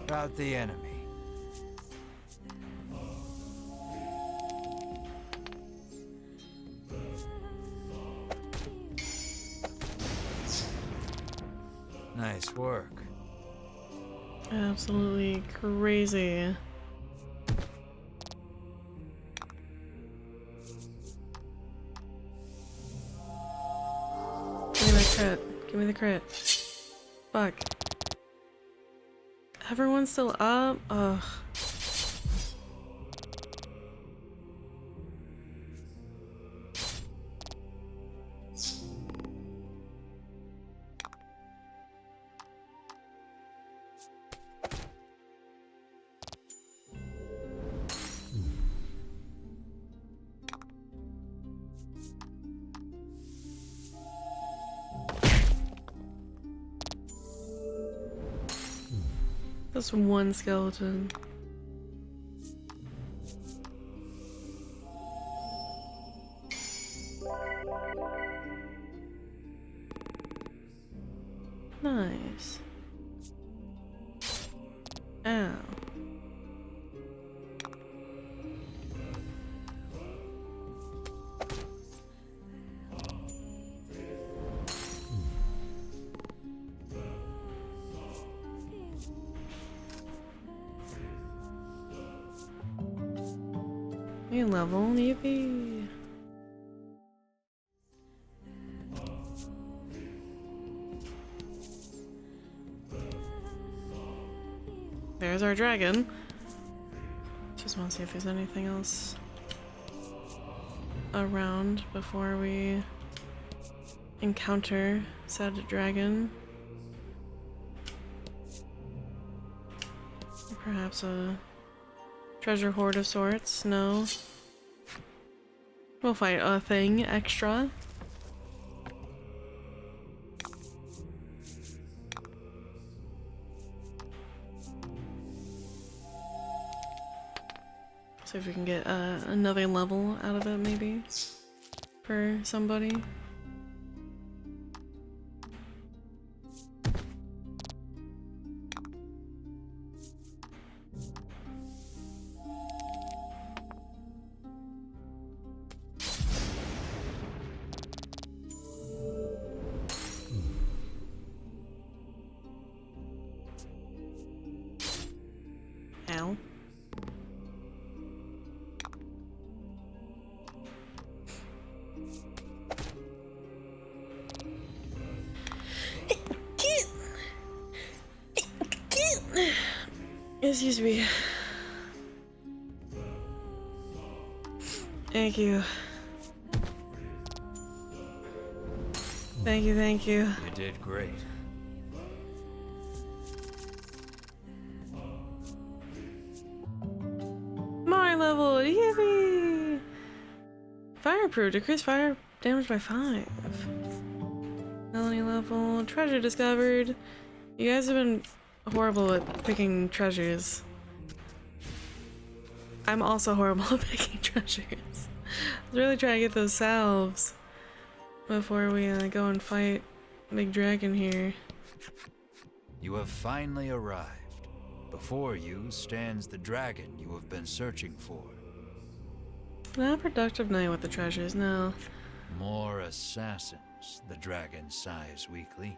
About the enemy. Nice work. Absolutely crazy. Give me that crit. Give me the crit. Fuck. Everyone's still up? Ugh. Just one skeleton. Nice. Ow. New level, yippee! There's our dragon. Just want to see if there's anything else around before we encounter said dragon. Perhaps a treasure hoard of sorts? No. We'll fight a thing extra. See if we can get another level out of it, maybe, for somebody. Ow. Excuse me. Thank you. Thank you, thank you. You did great. My level, yippee! Fireproof, decrease fire damage by 5. Melanie level, treasure discovered. You guys have been horrible at picking treasures. I'm also horrible at picking treasures. I was really trying to get those salves before we go and fight Big Dragon here. You have finally arrived. Before you stands the dragon you have been searching for. Not a productive night with the treasures, no. More assassins, the dragon sighs weakly.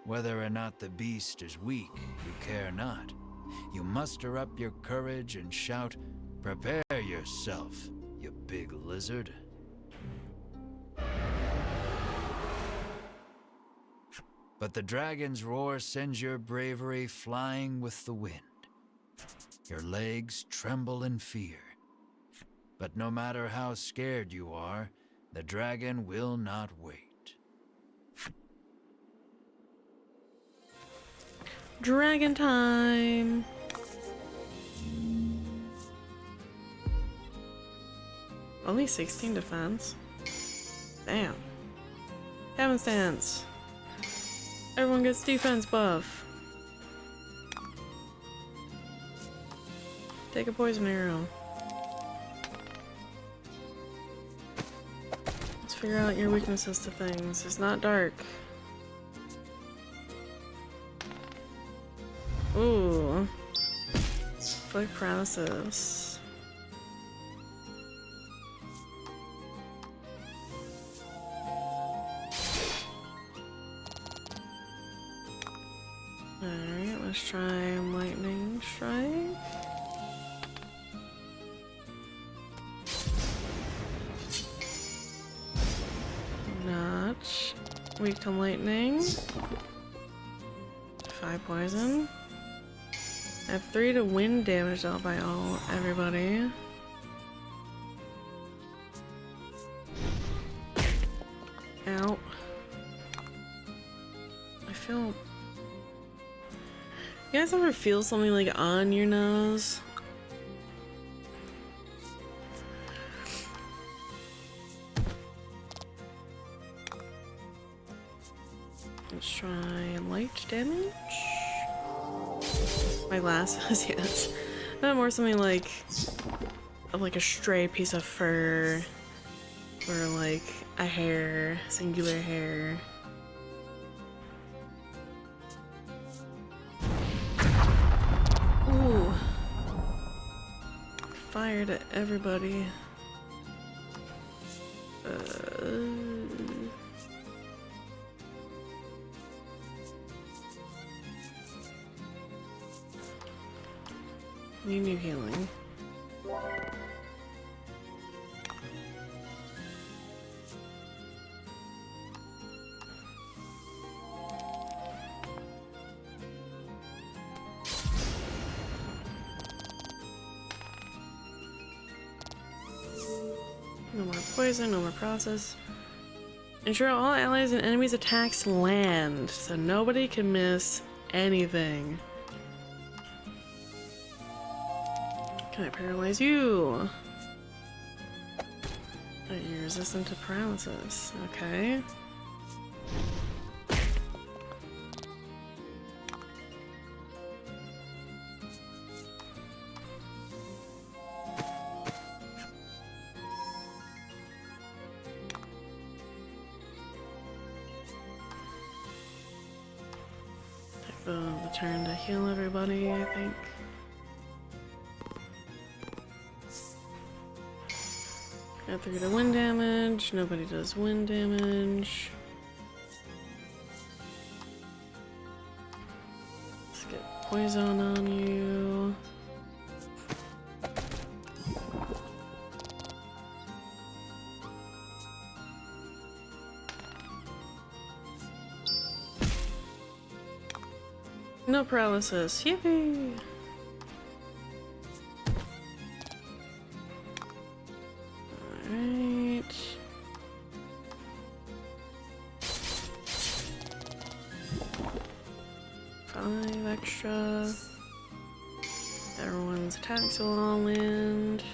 Whether or not the beast is weak, you care not. You muster up your courage and shout, "Prepare yourself, you big lizard." But the dragon's roar sends your bravery flying with the wind. Your legs tremble in fear. But no matter how scared you are, the dragon will not wait. Dragon time! Only 16 defense. Damn. Heaven stance. Everyone gets defense buff. Take a poison arrow. Let's figure out your weaknesses to things. It's not dark. Ooh. Flick paralysis. Alright, let's try lightning strike. Not weak to lightning. 5 poison. I have 3 to wind damage dealt by everybody. Ow. I feel... You guys ever feel something like on your nose? Let's try light damage. My glasses, yes. Not more something like a stray piece of fur, or like a hair, singular hair. Ooh. Fire to everybody. You need healing. No more poison, no more process. Ensure all allies and enemies' attacks land, so nobody can miss anything. Can I paralyze you? Oh, you're resistant to paralysis. Okay. Take the turn to heal everybody, I think. Got 3 to wind damage. Nobody does wind damage. Let's get poison on you. No paralysis. Yippee! Alright. Five extra. Everyone's attacks will all land.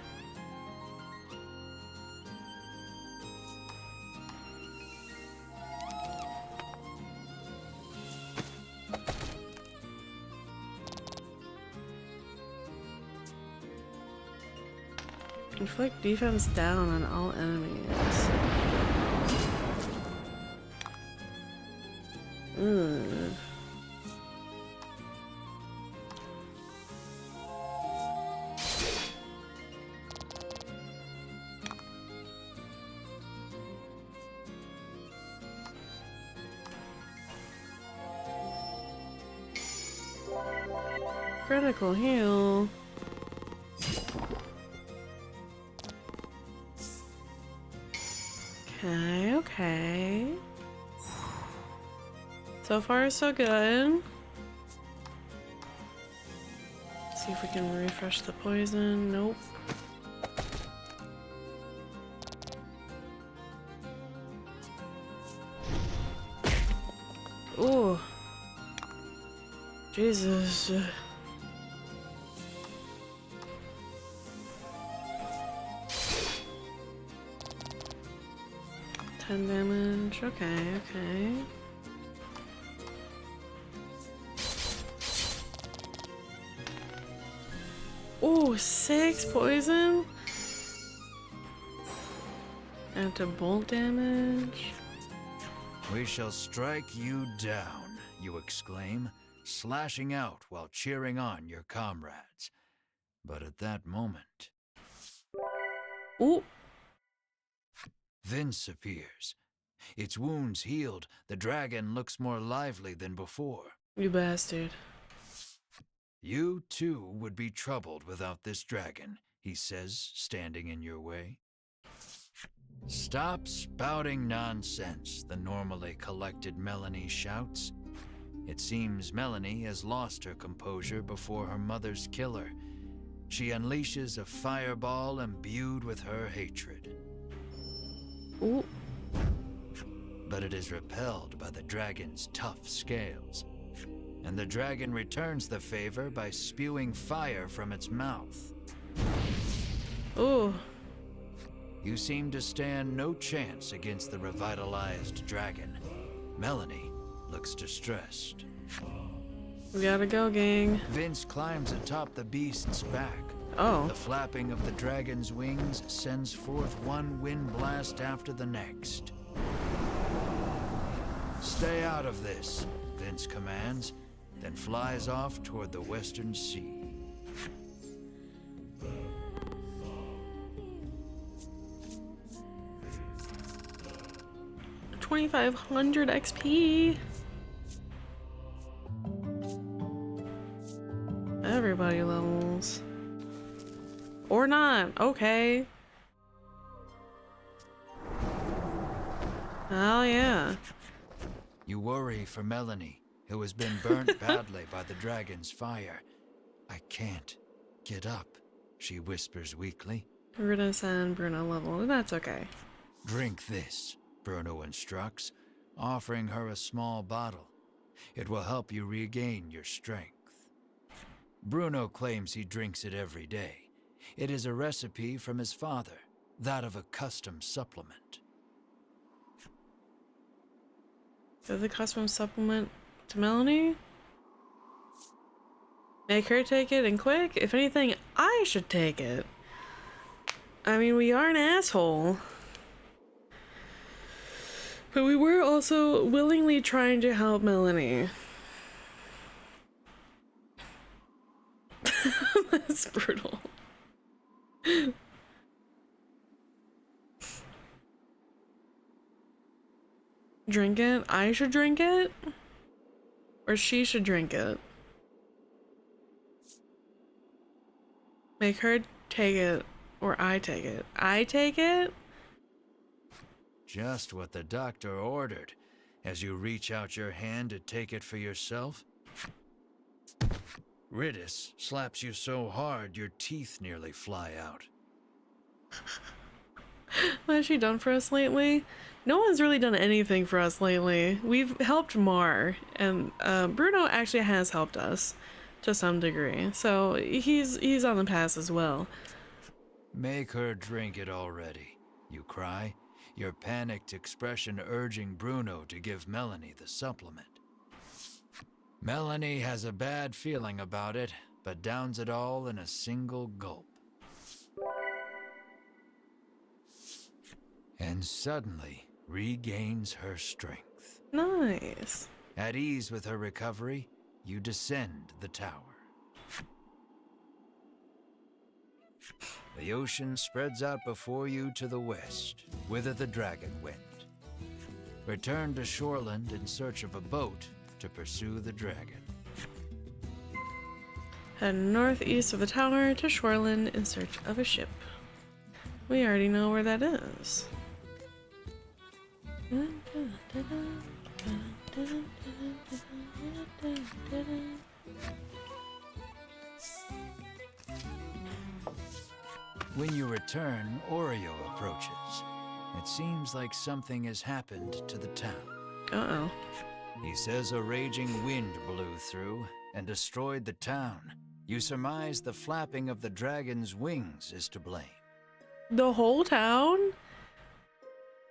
Inflict defense down on all enemies. Ugh. Critical heal. Okay, okay. So far, so good. See if we can refresh the poison. Nope. Ooh. Jesus. 10 damage. Okay, okay. Ooh, 6 poison? Add to bolt damage. We shall strike you down, you exclaim, slashing out while cheering on your comrades. But at that moment, Ooh. Vince appears. Its wounds healed, the dragon looks more lively than before. You bastard. You, too, would be troubled without this dragon, he says, standing in your way. Stop spouting nonsense, the normally collected Melanie shouts. It seems Melanie has lost her composure before her mother's killer. She unleashes a fireball imbued with her hatred. Ooh. But it is repelled by the dragon's tough scales. And the dragon returns the favor by spewing fire from its mouth. Ooh. You seem to stand no chance against the revitalized dragon. Melanie looks distressed. We gotta go, gang. Vince climbs atop the beast's back. Oh. The flapping of the dragon's wings sends forth one wind blast after the next. Stay out of this, Vince commands, then flies off toward the western sea. $2,500 XP. Everybody levels. Or not. Okay. Oh yeah. You worry for Melanie, who has been burnt badly by the dragon's fire. I can't get up, she whispers weakly. We're gonna send Bruno level. That's okay. Drink this, Bruno instructs, offering her a small bottle. It will help you regain your strength. Bruno claims he drinks it every day. It is a recipe from his father, that of a custom supplement. Give the custom supplement to Melanie? Make her take it and quick? If anything, I should take it. I mean, we are an asshole. But we were also willingly trying to help Melanie. That's brutal. Drink it? I should drink it? Or she should drink it? Make her take it, or I take it. I take it? Just what the doctor ordered. As you reach out your hand to take it for yourself, Ridis slaps you so hard your teeth nearly fly out. What has she done for us lately? No one's really done anything for us lately. We've helped Mar, and Bruno actually has helped us to some degree. So he's on the pass as well. Make her drink it already, you cry, your panicked expression urging Bruno to give Melanie the supplement. Melanie has a bad feeling about it, but downs it all in a single gulp. And suddenly regains her strength. Nice. At ease with her recovery, you descend the tower. The ocean spreads out before you to the west, whither the dragon went. Return to shoreland in search of a boat to pursue the dragon. Head northeast of the tower to shoreline in search of a ship. We already know where that is. When you return, Oreo approaches. It seems like something has happened to the town. Uh-oh. He says a raging wind blew through and destroyed the town. You surmise the flapping of the dragon's wings is to blame. The whole town?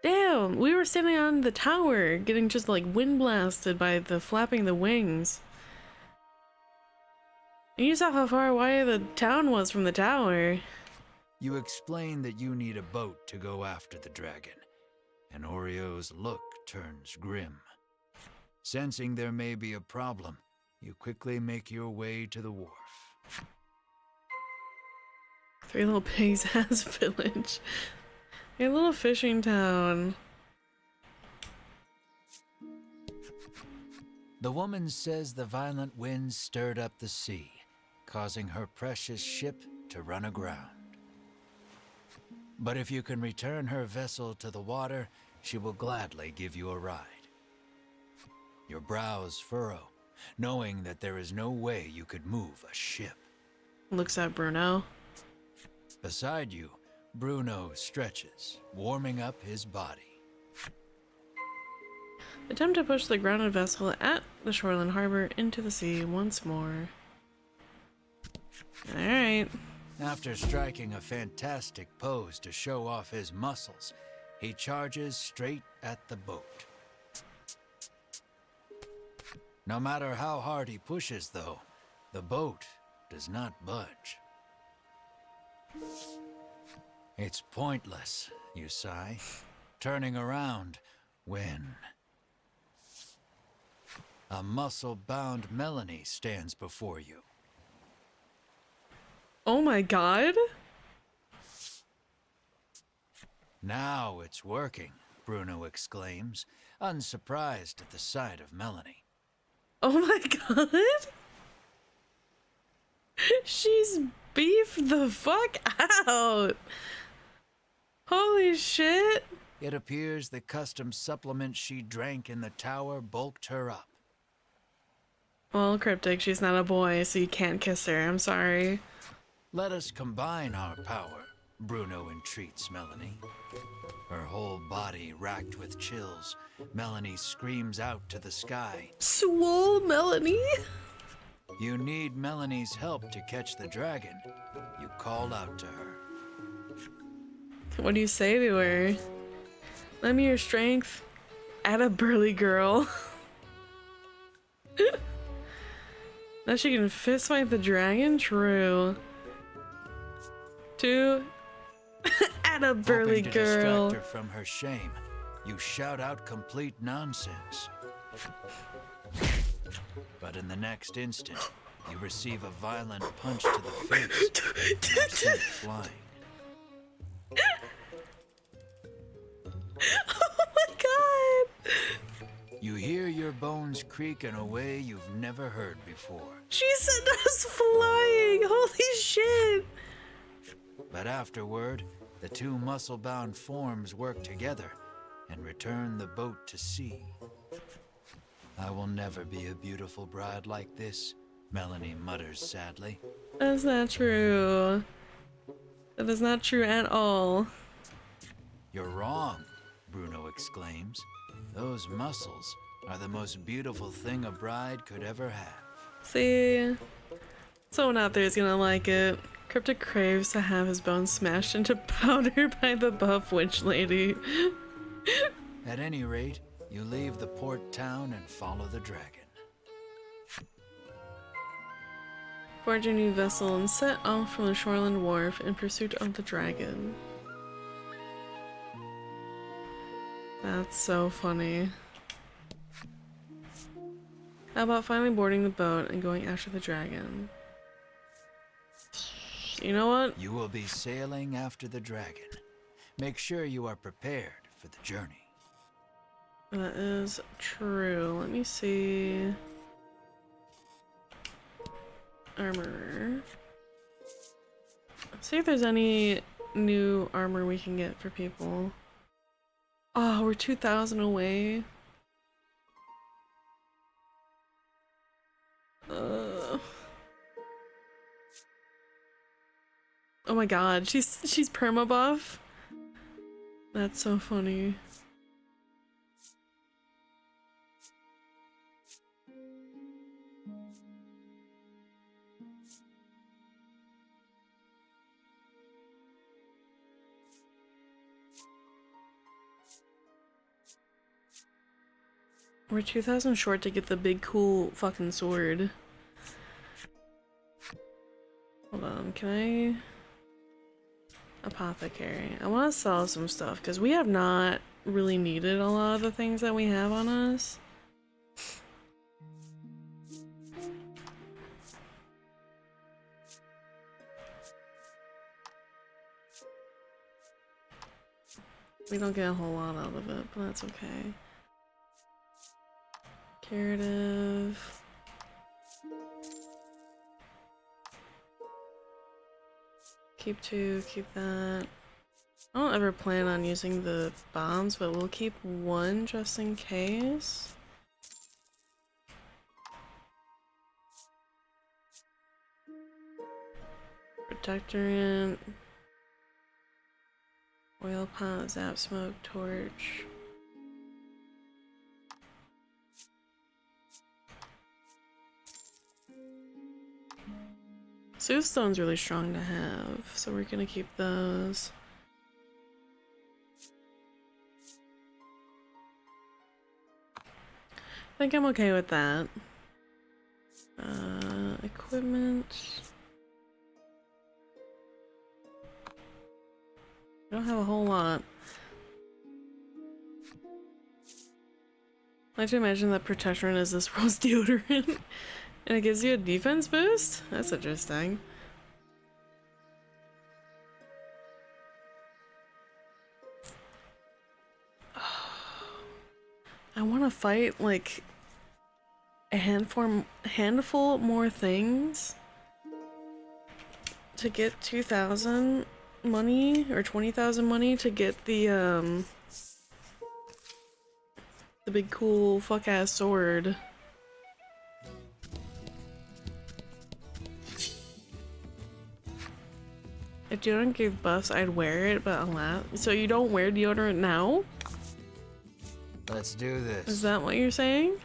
Damn, we were standing on the tower, getting just like wind blasted by the flapping of the wings. And you saw how far away the town was from the tower. You explain that you need a boat to go after the dragon, and Oreo's look turns grim. Sensing there may be a problem, you quickly make your way to the wharf. Three Little Pigs has village. A little fishing town. The woman says the violent winds stirred up the sea, causing her precious ship to run aground. But if you can return her vessel to the water, she will gladly give you a ride. Your brows furrow, knowing that there is no way you could move a ship. Looks at Bruno. Beside you, Bruno stretches, warming up his body. Attempt to push the grounded vessel at the shoreline harbor into the sea once more. Alright. After striking a fantastic pose to show off his muscles, he charges straight at the boat. No matter how hard he pushes, though, the boat does not budge. It's pointless, you sigh, turning around when a muscle-bound Melanie stands before you. Oh my god! Now it's working, Bruno exclaims, unsurprised at the sight of Melanie. Oh my god! She's beefed the fuck out! Holy shit! It appears the custom supplement she drank in the tower bulked her up. Well, Cryptic, she's not a boy, so you can't kiss her. I'm sorry. Let us combine our power, Bruno entreats Melanie. Her whole body racked with chills, Melanie screams out to the sky. Swole Melanie? You need Melanie's help to catch the dragon. You call out to her. What do you say to her? Lend me your strength. Add a burly girl. Now she can fist fight the dragon? True. Two. Add a burly Hoping to girl. distract her from her shame, you shout out complete nonsense. But in the next instant, you receive a violent punch to the face. You are sent flying. Oh my god! You hear your bones creak in a way you've never heard before. She sent us flying! Holy shit! But afterward, the two muscle-bound forms work together and return the boat to sea. I will never be a beautiful bride like this, Melanie mutters sadly. That's not true. That is not true at all. You're wrong, Bruno exclaims. Those muscles are the most beautiful thing a bride could ever have. See? Someone out there is gonna like it. Cryptic craves to have his bones smashed into powder by the buff witch lady. At any rate, you leave the port town and follow the dragon. Forge a new vessel and set off from the shoreland wharf in pursuit of the dragon. That's so funny. How about finally boarding the boat and going after the dragon? You know what? You will be sailing after the dragon. Make sure you are prepared for the journey. That is true. Let me see. Armor. Let's see if there's any new armor we can get for people. Oh, we're 2,000 away. Oh my god, she's perma buff. That's so funny. We're 2,000 short to get the big cool fucking sword. Hold on, can I? Apothecary. I want to sell some stuff because we have not really needed a lot of the things that we have on us. We don't get a whole lot out of it, but that's okay. Curative. Keep 2, keep that. I don't ever plan on using the bombs, but we'll keep 1 just in case. Protectorant. Oil pot, zap smoke, torch. Soothstone's really strong to have, so we're gonna keep those. I think I'm okay with that. Equipment. I don't have a whole lot. I like to imagine that Protection is this world's deodorant. And it gives you a defense boost? That's interesting. I want to fight like a handful more things to get 2,000 money or 20,000 money to get the big cool fuck ass sword. If deodorant gave buffs, I'd wear it, but alas. So you don't wear deodorant now? Let's do this. Is that what you're saying?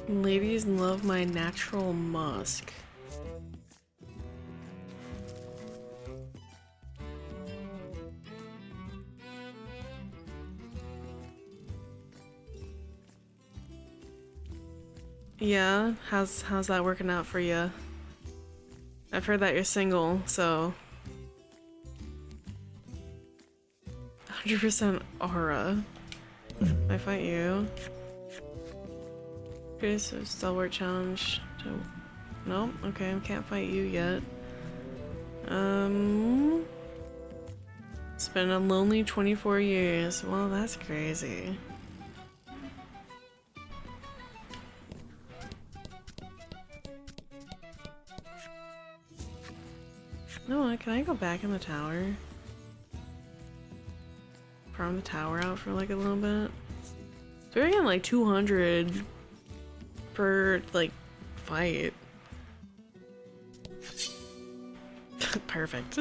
Ladies love my natural musk. Yeah, how's that working out for you? I've heard that you're single, so 100% aura. I fight you. Okay, so stalwart challenge. Nope. Okay, I can't fight you yet. Spend a lonely 24 years. Well, that's crazy. No, can I go back in the tower? Farm the tower out for like a little bit. So we're getting like 200 per like fight. Perfect.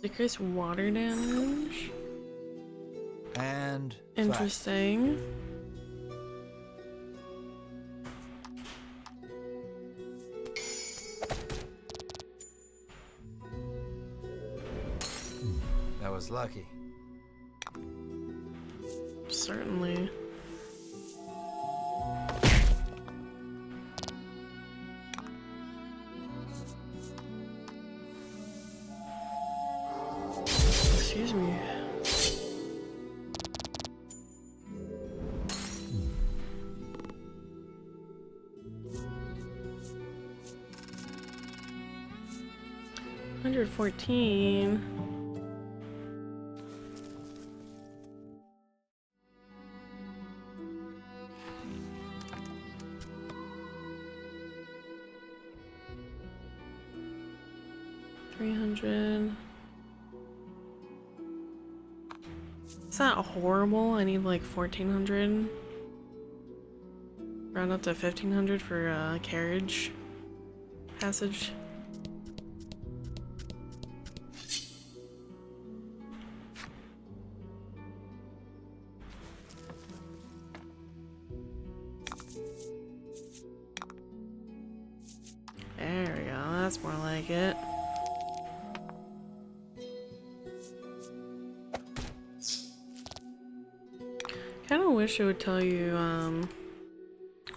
Decrease water damage. And Interesting. that was lucky. Certainly. Excuse me. $114. $300. It's not horrible. I need like 1,400. Round up to 1,500 for carriage passage. There we go. That's more like it. Kind of wish it would tell you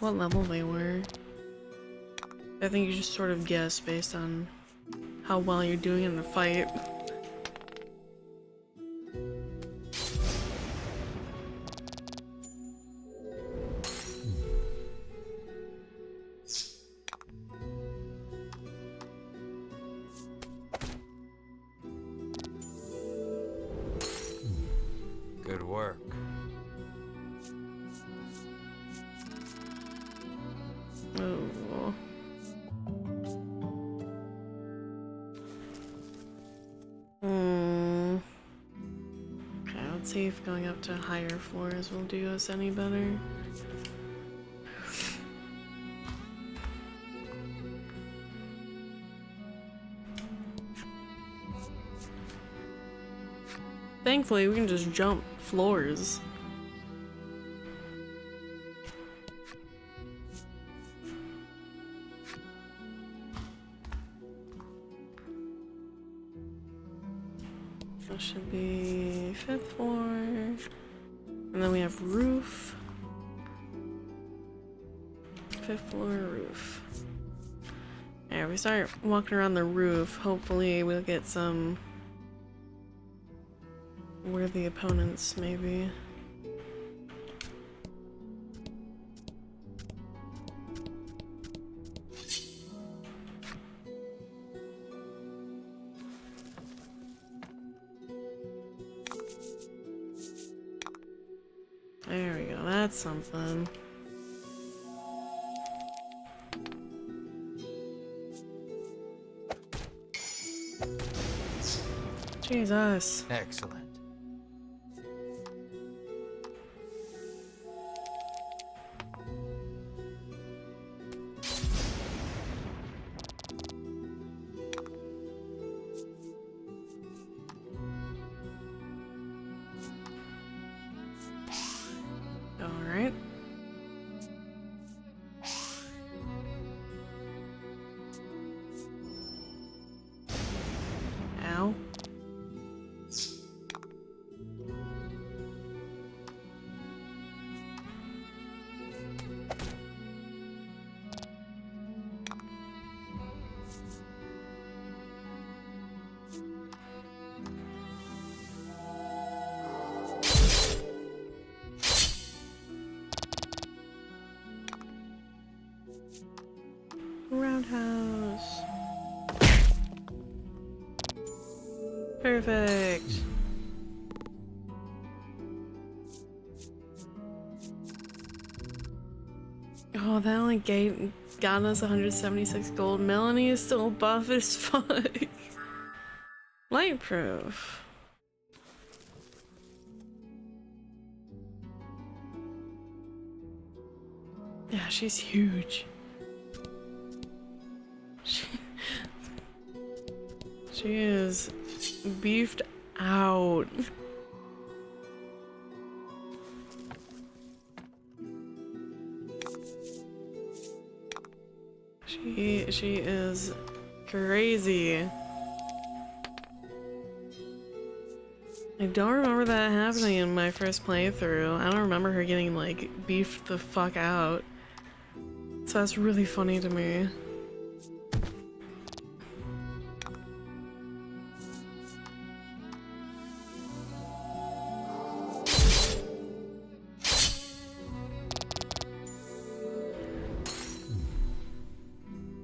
what level they were. I think you just sort of guess based on how well you're doing in the fight. Good work. Oh. Okay, let's see if going up to higher floors will do us any better. Thankfully, we can just jump floors. That should be 5th floor. And then we have roof. 5th floor roof. Yeah, we start walking around the roof. Hopefully we'll get some worthy opponents, maybe. There we go, that's something. Jesus. Excellent. All right. Ow. Roundhouse. Perfect. Oh, that only got us 176 gold. Melanie is still buff as fuck. Lightproof. Yeah, she's huge. She is beefed out. She is crazy. I don't remember that happening in my first playthrough. I don't remember her getting like beefed the fuck out. So that's really funny to me.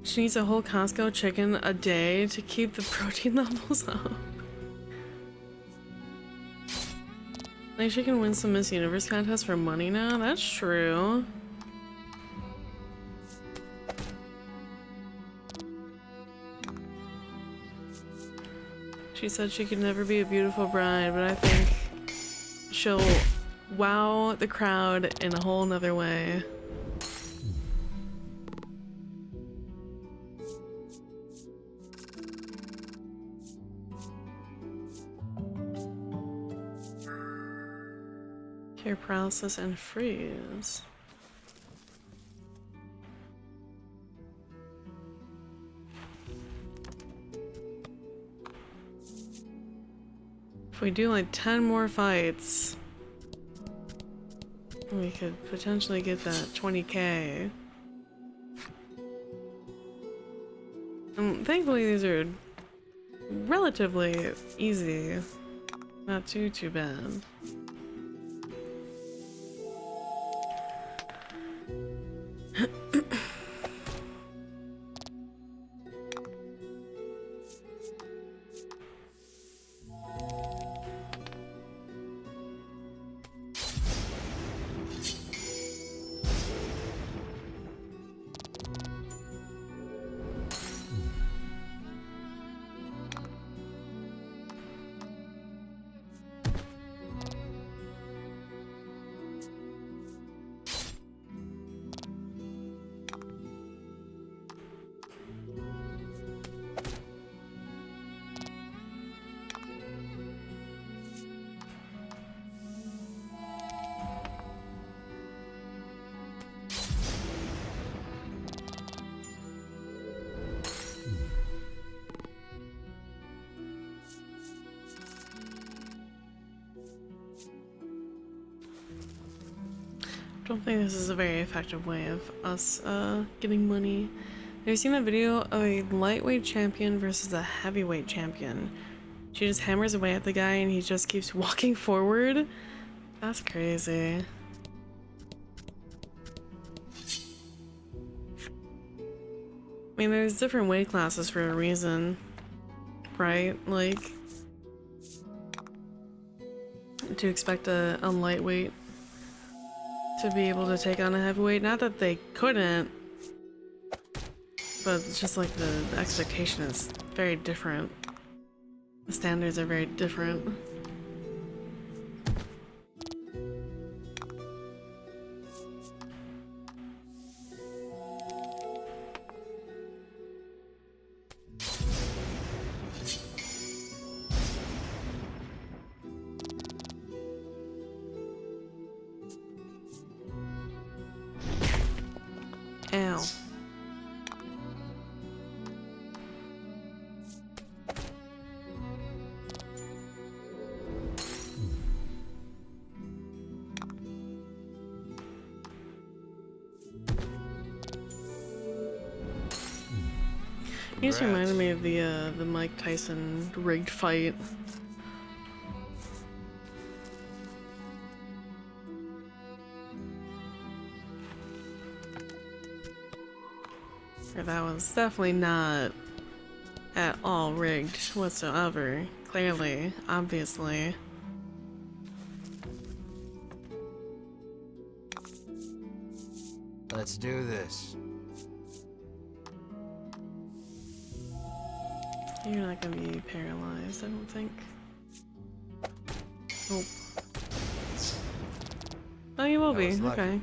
She needs a whole Costco chicken a day to keep the protein levels up. Like she can win some Miss Universe contests for money now? That's true. She said she could never be a beautiful bride, but I think she'll wow the crowd in a whole nother way. Cure paralysis and freeze. If we do like 10 more fights, we could potentially get that 20k. And thankfully these are relatively easy. Not too bad. I don't think this is a very effective way of us getting money. Have you seen a video of a lightweight champion versus a heavyweight champion? She just hammers away at the guy and he just keeps walking forward? That's crazy. I mean, there's different weight classes for a reason, right? Like, to expect a lightweight to be able to take on a heavyweight. Not that they couldn't, but it's just like the expectation is very different. The standards are very different. Ow. You just reminded me of the Mike Tyson rigged fight. That was definitely not at all rigged whatsoever. Clearly, obviously. Let's do this. You're not gonna be paralyzed, I don't think. Nope. Oh, you will That be. was lucky. Okay.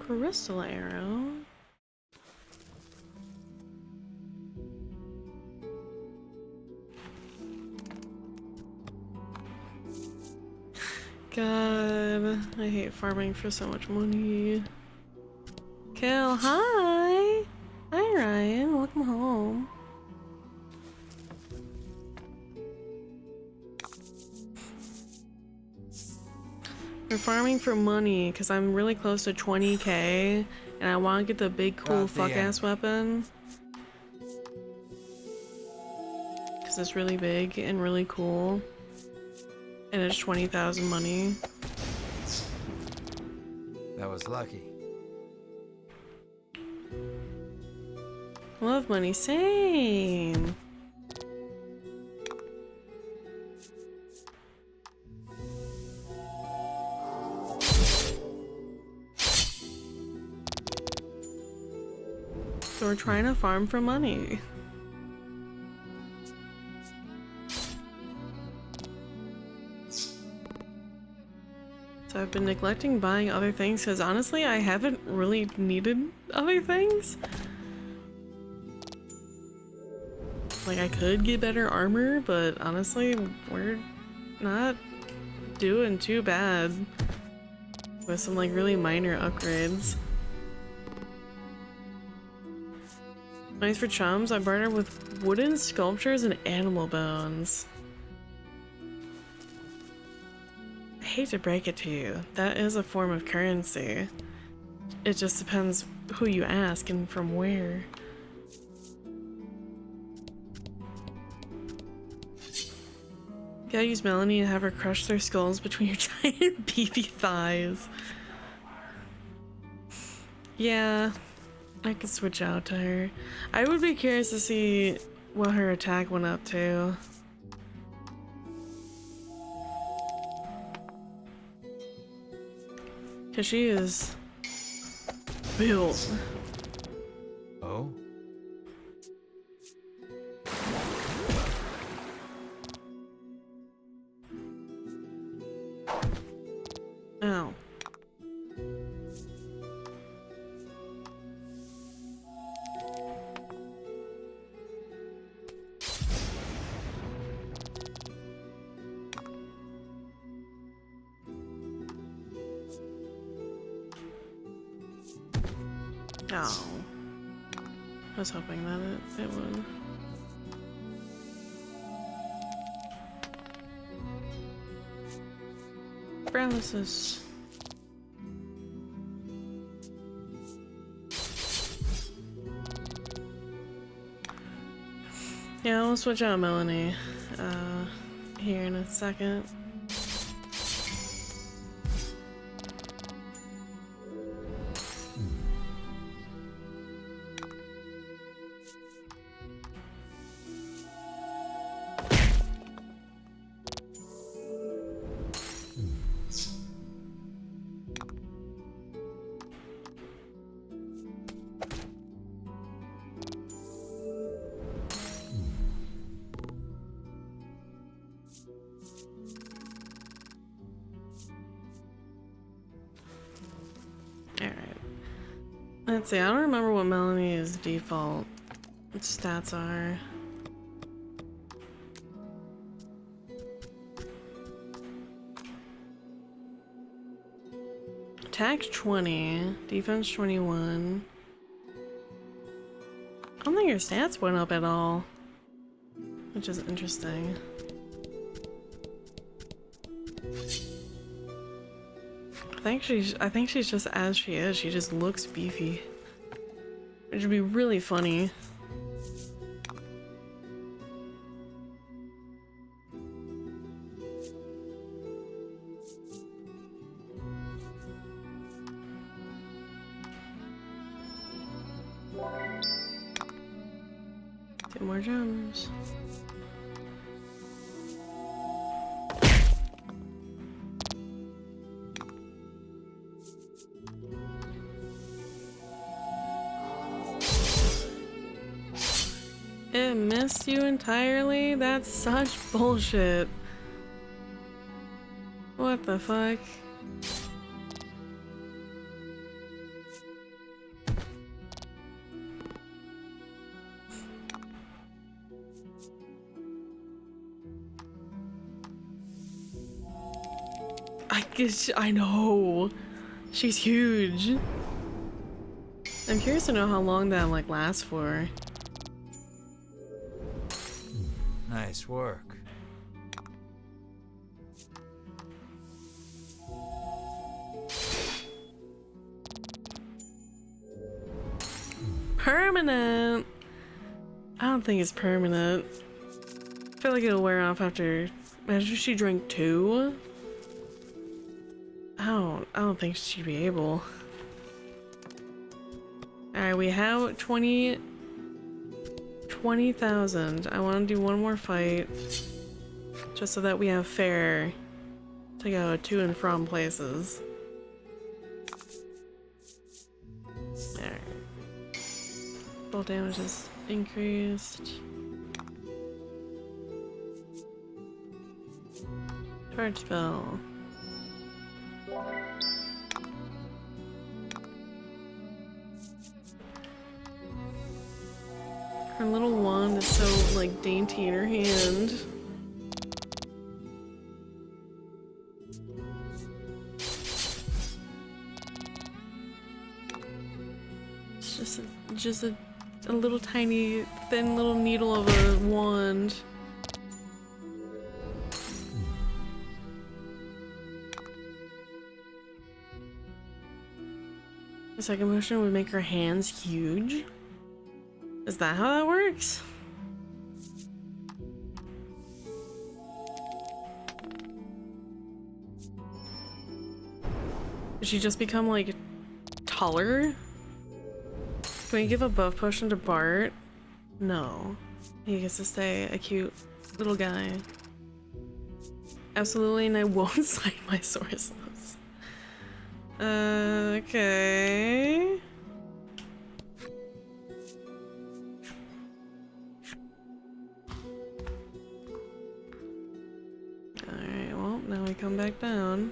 Crystal arrow. God, I hate farming for so much money. Kel, hi! Hi Ryan, welcome home. We're farming for money because I'm really close to 20k and I want to get the big cool fuck ass weapon. Because it's really big and really cool. And it's 20,000 money. That was lucky. Love money, same. So we're trying to farm for money. So I've been neglecting buying other things because honestly I haven't really needed other things. Like I could get better armor, but honestly we're not doing too bad with some like really minor upgrades. Nice for chums, I barter with wooden sculptures and animal bones. I hate to break it to you, that is a form of currency. It just depends who you ask and from where. You gotta use Melanie and have her crush their skulls between your giant beefy thighs. Yeah, I could switch out to her. I would be curious to see what her attack went up to. Cause she is built. Oh? Ow. Oh. I was hoping that it would. Paralysis. Yeah, I'll switch out Melanie here in a second. Let's see, I don't remember what Melanie's default stats are. Attack 20, defense 21. I don't think your stats went up at all, which is interesting. I think she's just as she is. She just looks beefy, which would be really funny. Two more gems. It missed you entirely? That's such bullshit. What the fuck? I know. She's huge. I'm curious to know how long that like lasts for. Nice work. Permanent? I don't think it's permanent. I feel like it'll wear off after she drank 2. I don't think she'd be able. Alright, we have 20,000. I want to do one more fight. Just so that we have fare to go to and from places. Alright. Full damage is increased. Charge spell. Her little wand is so, like, dainty in her hand. It's just a little tiny, thin little needle of a wand. The second motion would make her hands huge. Is that how that works? Did she just become like taller? Can we give a buff potion to Bart? No. He gets to stay a cute little guy. Absolutely, and I won't cite my sources. Okay. Alright, well, now we come back down.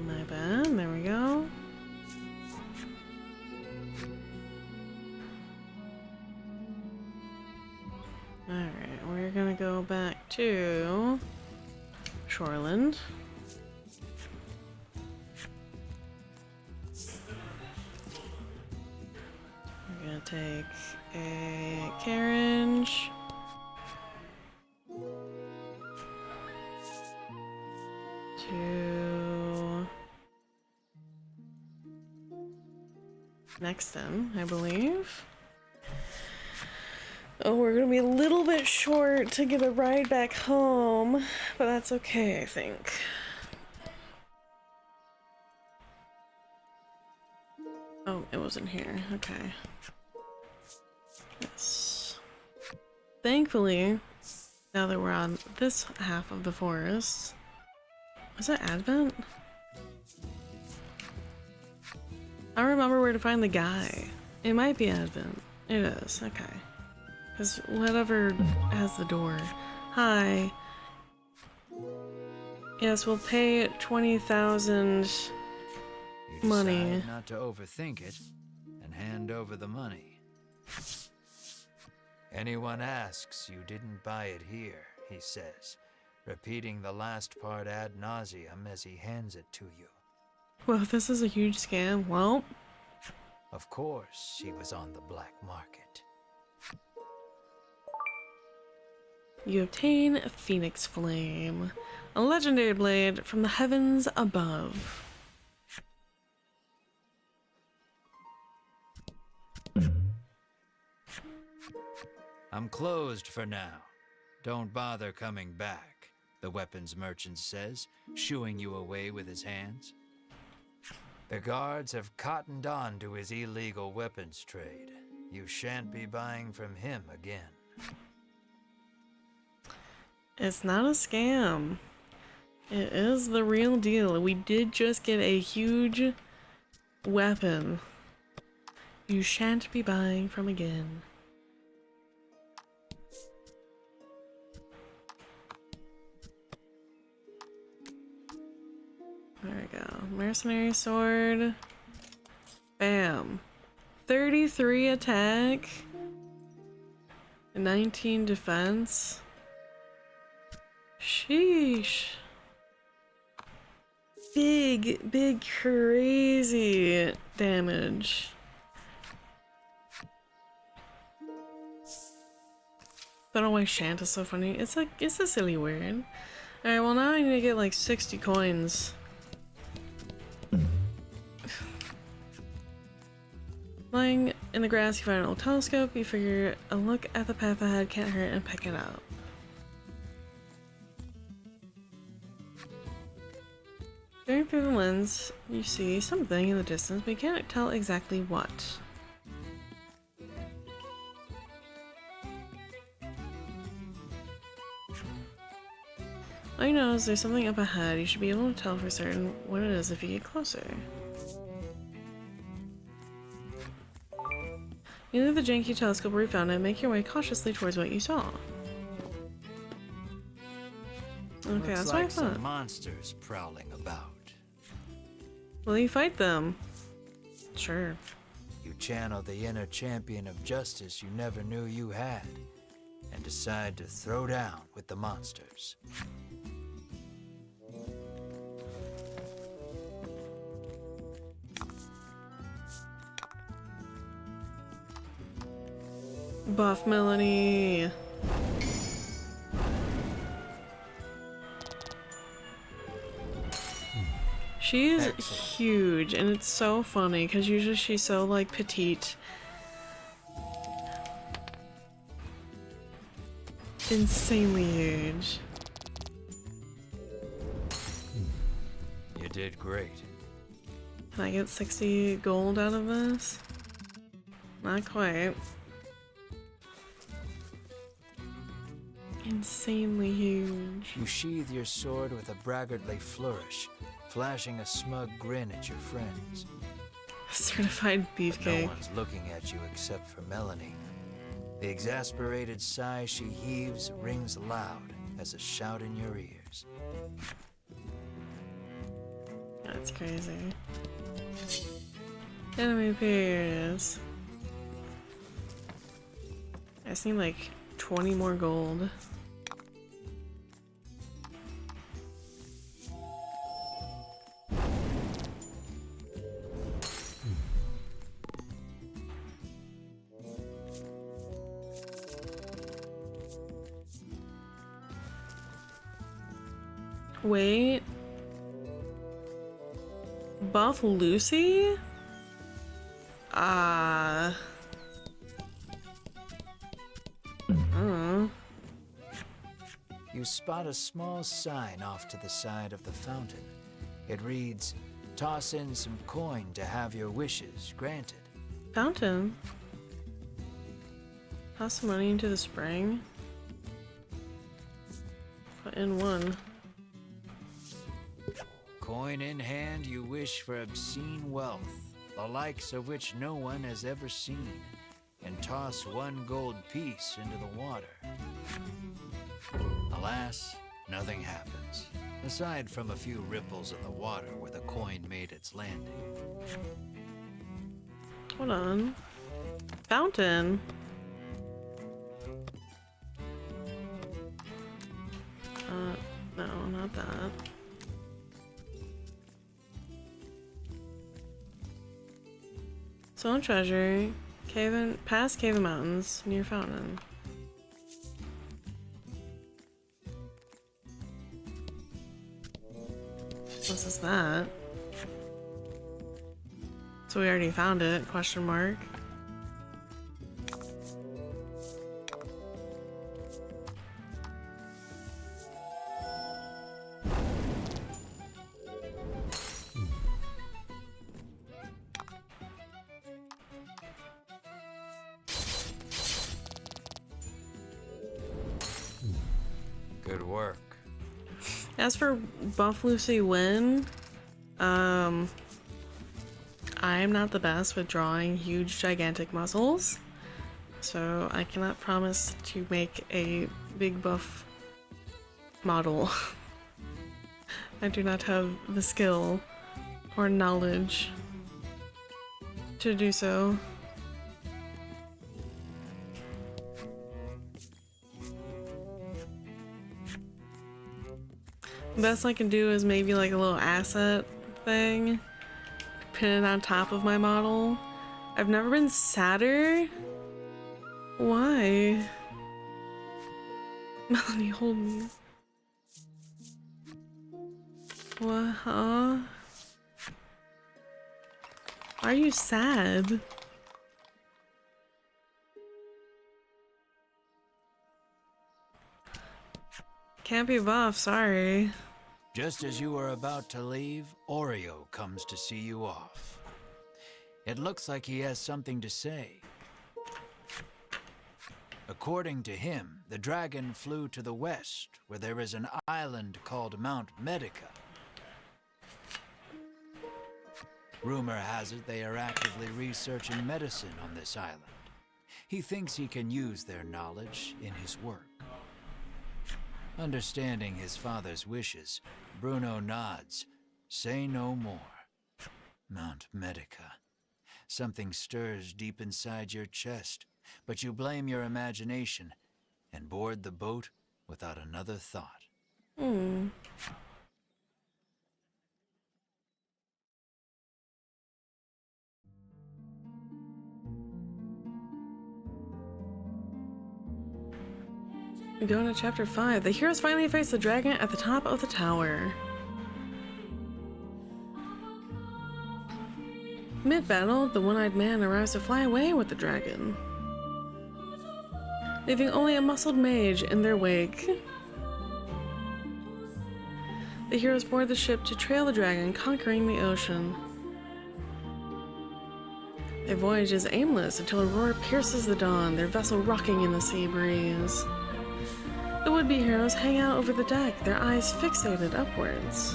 My bad, there we go. Alright, we're gonna go back to Shoreland. We're gonna take a carriage. To Nexton, I believe. Oh, we're gonna be a little bit short to get a ride back home, but that's okay, I think. Oh, it wasn't here. Okay. Yes. Thankfully, now that we're on this half of the forest, was that Advent? I don't remember where to find the guy. It might be Advent. It is, okay. Because whatever has the door. Hi. Yes, we'll pay 20,000 You money. decide not to overthink it and hand over the money. Anyone asks, you didn't buy it here, he says, repeating the last part ad nauseum as he hands it to you. Well, if this is a huge scam, well, Of course, she was on the black market. you obtain a Phoenix Flame, a legendary blade from the heavens above. I'm closed for now. Don't bother coming back, the weapons merchant says, shooing you away with his hands. The guards have cottoned on to his illegal weapons trade. You shan't be buying from him again. It's not a scam. It is the real deal. We did just get a huge weapon you shan't be buying from again. There we go. Mercenary sword. Bam. 33 attack. 19 defense. Sheesh. Big, crazy damage. I don't know why Shant is so funny. It's a silly word. Alright, well now I need to get like 60 coins. Lying in the grass, you find an old telescope. You figure a look at the path ahead can't hurt and pick it up. Staring through the lens, you see something in the distance, but you can't tell exactly what. All you know is there's something up ahead. You should be able to tell for certain what it is if you get closer. You leave the janky telescope where you found it and make your way cautiously towards what you saw. Okay, Looks that's like what I thought. some monsters prowling about. Will you fight them? Sure. You channel the inner champion of justice you never knew you had, and decide to throw down with the monsters. Buff Melanie. She's Excellent. huge, and it's so funny because usually she's so like petite. Insanely huge. You did great. Can I get 60 gold out of this? Not quite. Insanely huge. You sheathe your sword with a braggartly flourish, flashing a smug grin at your friends. Certified No beefcake. one's looking at you except for Melanie. The exasperated sigh she heaves rings loud as a shout in your ears. That's crazy. Enemy appears. I just need like 20 more gold. Wait. Buff Lucy? you spot a small sign off to the side of the fountain. It reads, "Toss in some coin to have your wishes granted." Fountain. Toss some money into the spring. Put in one. Coin in hand, you wish for obscene wealth, the likes of which no one has ever seen, and toss 1 gold piece into the water. Alas, nothing happens, aside from a few ripples in the water where the coin made its landing. Hold on. Fountain. No, not that. Stolen treasure. Past Cave and Mountains, near fountain. What is that? So we already found it, question mark. Good work. As for Buff Lucy Win, I am not the best with drawing huge, gigantic muscles, so I cannot promise to make a big buff model. I do not have the skill or knowledge to do so. The best I can do is maybe like a little asset thing, pin it on top of my model. I've never been sadder. Why? Melanie, hold me. What, huh? Why are you sad? Can't be buff, sorry. Just as you are about to leave, Oreo comes to see you off. It looks like he has something to say. According to him, the dragon flew to the west, where there is an island called Mt Medica. Rumor has it they are actively researching medicine on this island. He thinks he can use their knowledge in his work. Understanding his father's wishes, Bruno nods. Say no more. Mt Medica. Something stirs deep inside your chest, but you blame your imagination and board the boat without another thought. Going to chapter 5. The heroes finally face the dragon at the top of the tower. Mid-battle, the one-eyed man arrives to fly away with the dragon, leaving only a muscled mage in their wake. The heroes board the ship to trail the dragon, conquering the ocean. Their voyage is aimless until a roar pierces the dawn, their vessel rocking in the sea breeze. The would-be heroes hang out over the deck, their eyes fixated upwards.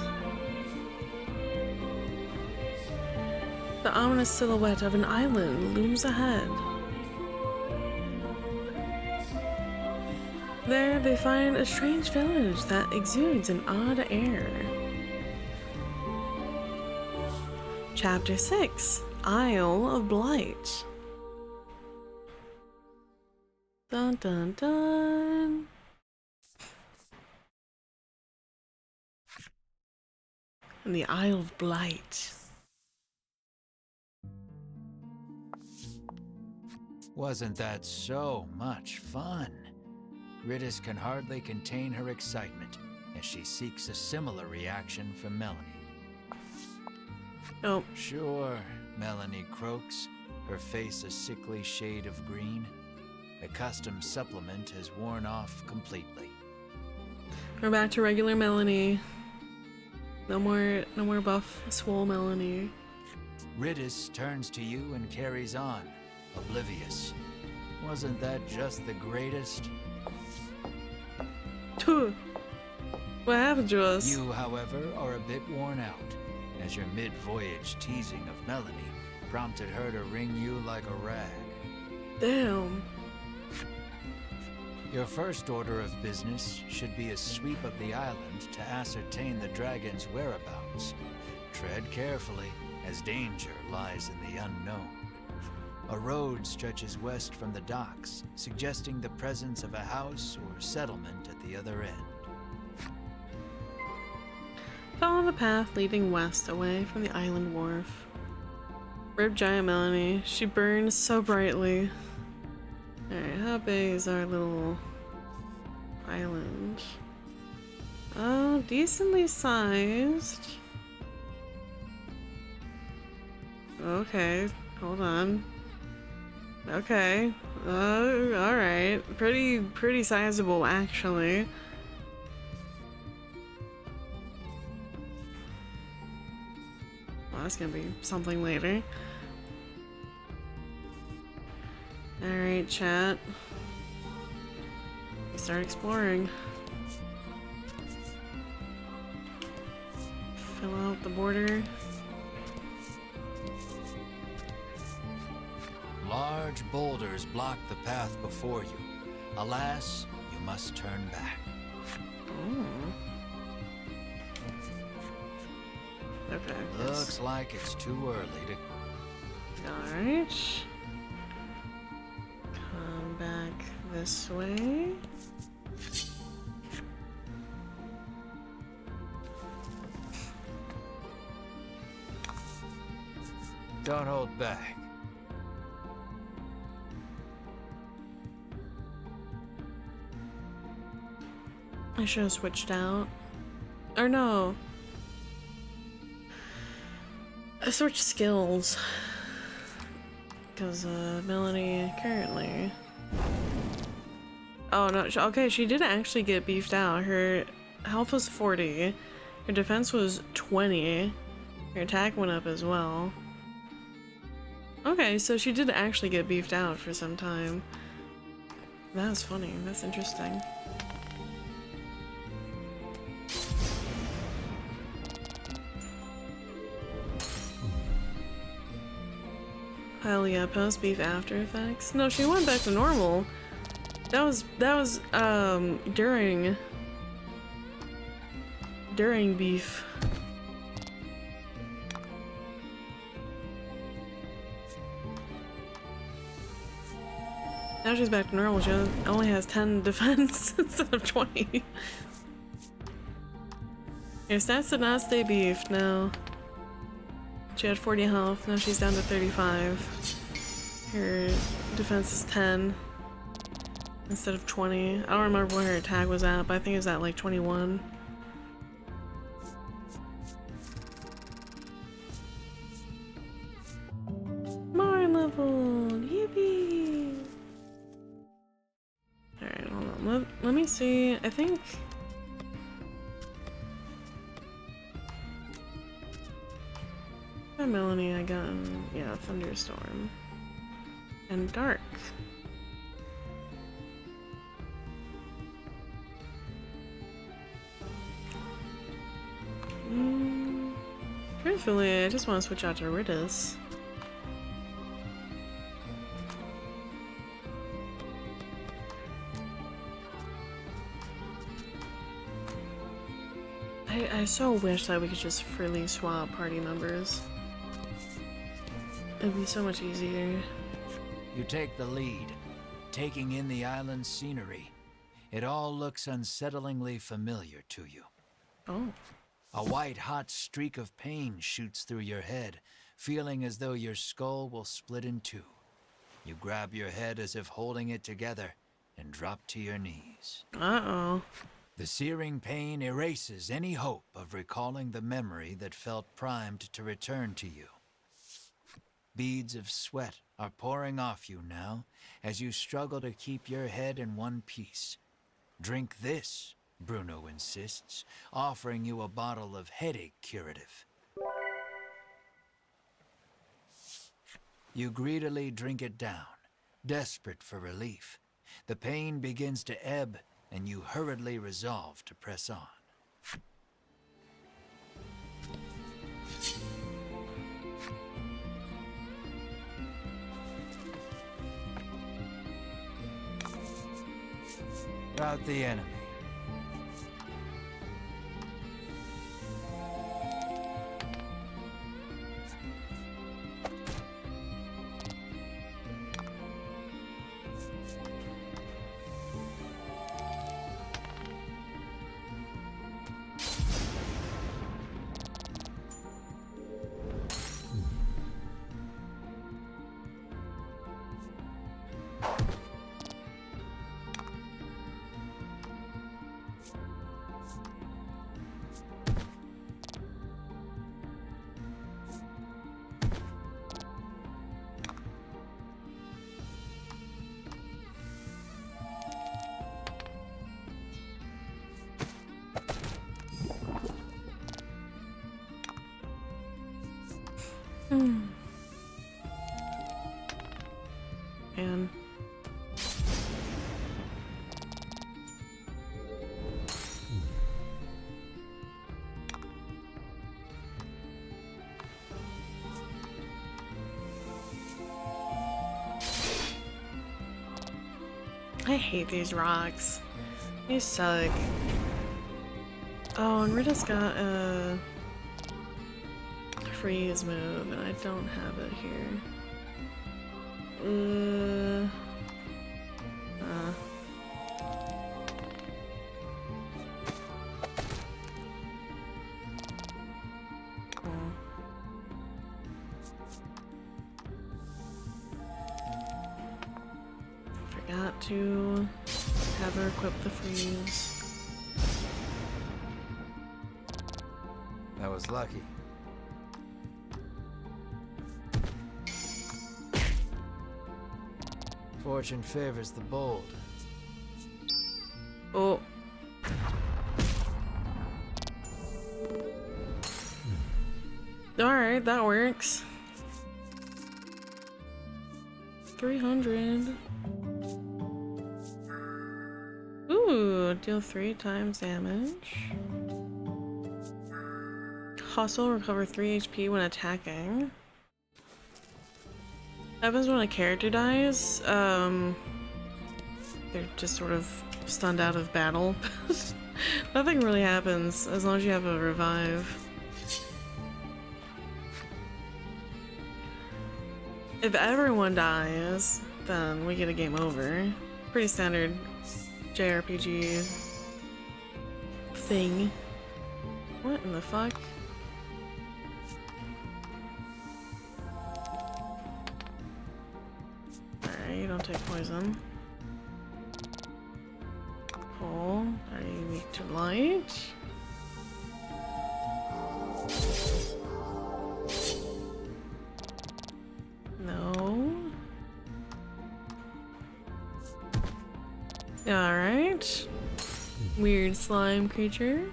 The ominous silhouette of an island looms ahead. There, they find a strange village that exudes an odd air. Chapter 6, Isle of Blight. Dun dun dun. And the Isle of Blight. Wasn't that so much fun? Ritis can hardly contain her excitement as she seeks a similar reaction from Melanie. Oh, Sure, Melanie croaks, her face a sickly shade of green. The custom supplement has worn off completely. We're back to regular Melanie. No more buff, swole Melanie. Riddis turns to you and carries on, oblivious. Wasn't that just the greatest? What happened to us? You, however, are a bit worn out, as your mid-voyage teasing of Melanie prompted her to wring you like a rag. Damn. Your first order of business should be a sweep of the island to ascertain the dragon's whereabouts. Tread carefully, as danger lies in the unknown. A road stretches west from the docks, suggesting the presence of a house or settlement at the other end. Follow the path leading west away from the island wharf. Rip giant Melanie. She burns so brightly. Alright, how big is our little island? Oh, decently sized. Okay, hold on. Okay. Alright. Pretty sizable, actually. Well, that's gonna be something later. Alright, chat. We start exploring. Fill out the border. Large boulders block the path before you. Alas, you must turn back. Oh. Okay. Looks like it's too early to... Alright. Come back this way. Don't hold back. I should have switched out. Or no. I switched skills. Because, Melanie currently... Oh, no. Okay, she did actually get beefed out. Her health was 40. Her defense was 20. Her attack went up as well. Okay, so she did actually get beefed out for some time. That's funny. That's interesting. Hell yeah, post beef after effects. No, she went back to normal. That was during beef. Now she's back to normal. She only has 10 defense instead of 20. Your stats did not stay beefed, no. She had 40 health, now she's down to 35. Her defense is 10 instead of 20. I don't remember where her attack was at, but I think it was at like 21. More leveled! Yippee! Alright, hold on. Let me see. I think... By Melanie, I got, yeah, Thunderstorm. And Dark. Truthfully, I just want to switch out to Riddis. I so wish that we could just freely swap party members. It'd be so much easier. You take the lead, taking in the island's scenery. It all looks unsettlingly familiar to you. Oh. A white-hot streak of pain shoots through your head, feeling as though your skull will split in two. You grab your head as if holding it together and drop to your knees. Uh-oh. The searing pain erases any hope of recalling the memory that felt primed to return to you. Beads of sweat are pouring off you now as you struggle to keep your head in one piece. Drink this, Bruno insists, offering you a bottle of headache curative. You greedily drink it down, desperate for relief. The pain begins to ebb, and you hurriedly resolve to press on. Rout the enemy. And I hate these rocks. These suck. Oh, and Rita's got a freeze move, and I don't have it here. Forgot to have her equip the freeze. That was lucky. Fortune favors the bold. Oh. Alright, that works. 300. Ooh, deal 3 times damage. Hustle, recover 3 HP when attacking. Happens when a character dies. They're just sort of stunned out of battle. Nothing really happens as long as you have a revive. If everyone dies, then we get a game over. Pretty standard JRPG thing. What in the fuck? Alright, you don't take poison. Pull. Are you weak to light? No. Alright. Weird slime creature.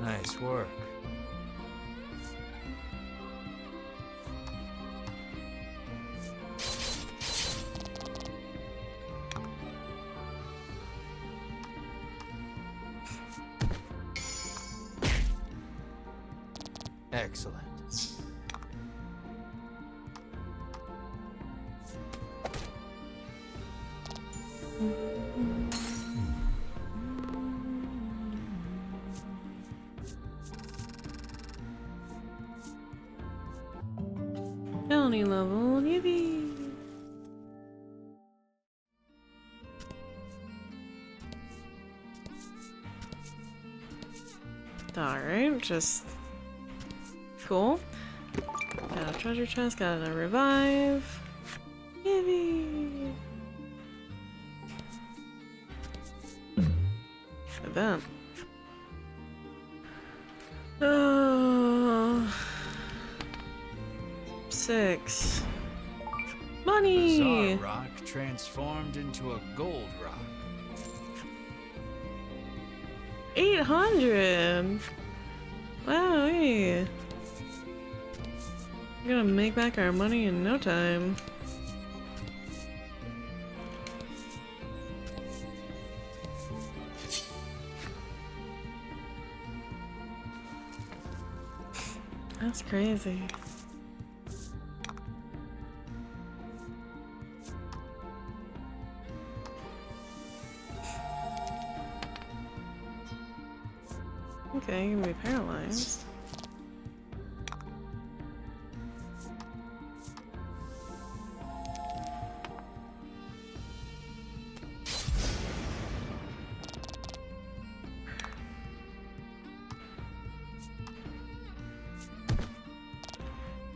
Nice work. Excellent. Oh, bounty level. Yippee! Alright, just cool. Got a treasure chest, got a revive. Yippee! Event. Oh, 6. Money! Bizarre rock transformed into a gold rock. 800! Wow, hey. We're gonna make back our money in no time. That's crazy. Okay, you can be paralyzed.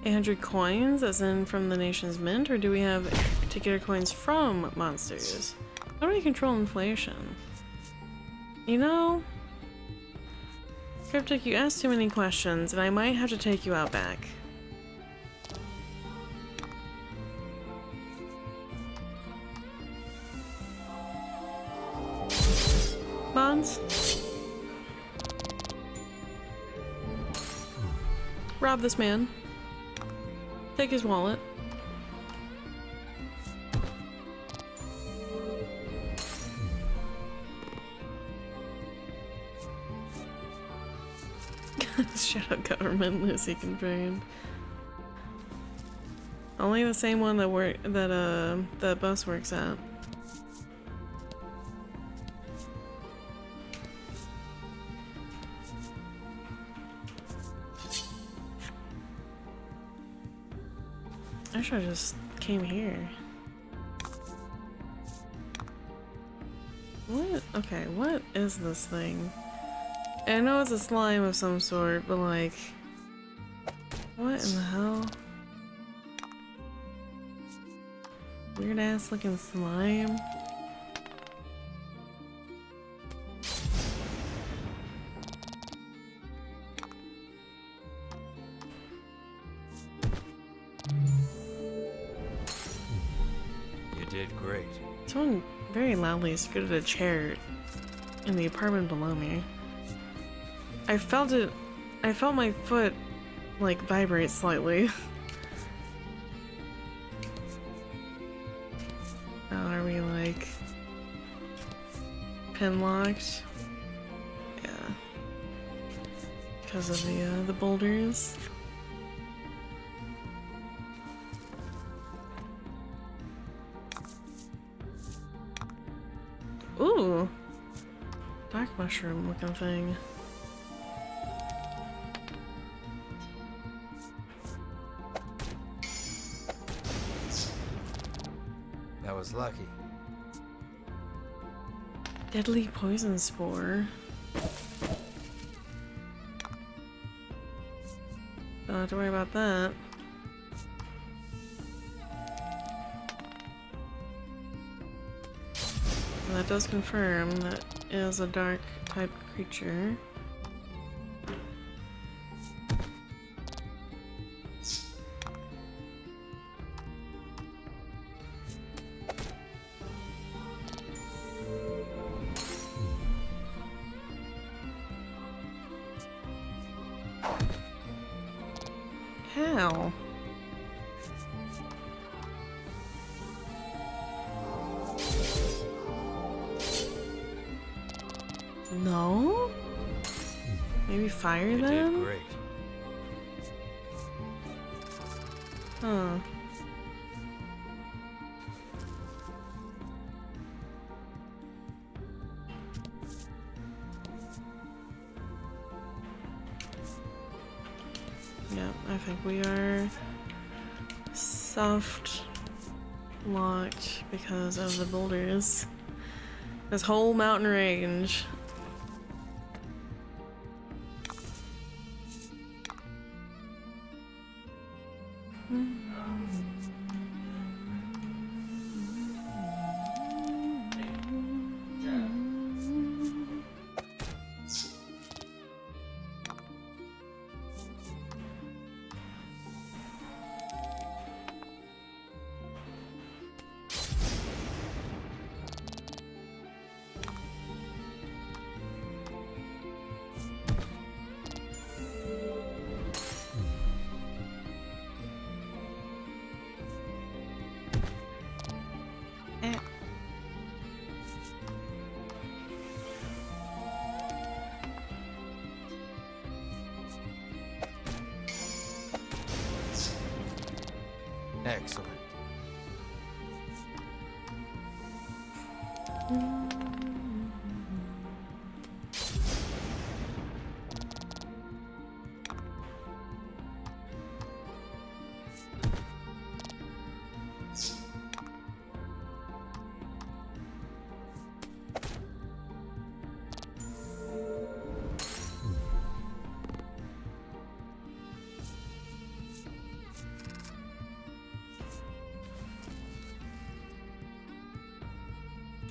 $800 coins, as in from the nation's mint, or do we have particular coins from monsters? How do we control inflation? You know, Cryptic, you asked too many questions, and I might have to take you out back. Bonds? Rob this man. Take his wallet. Shut up, government, Lucy confirmed. Only the same one that the bus works at. I should have just came here. What? Okay, what is this thing? I know it's a slime of some sort, but like, what in the hell? Weird ass looking slime. You did great. Someone very loudly scooted a chair in the apartment below me. I felt it. I felt my foot like vibrate slightly. Oh, are we like pin locked? Yeah, because of the boulders. Ooh, dark mushroom looking thing. That was lucky. Deadly poison spore. Don't have to worry about that. And that does confirm that it is a dark type creature. How? No? Maybe fire You them? did great. Huh. Yeah, I think we are soft locked because of the boulders. This whole mountain range. Excellent.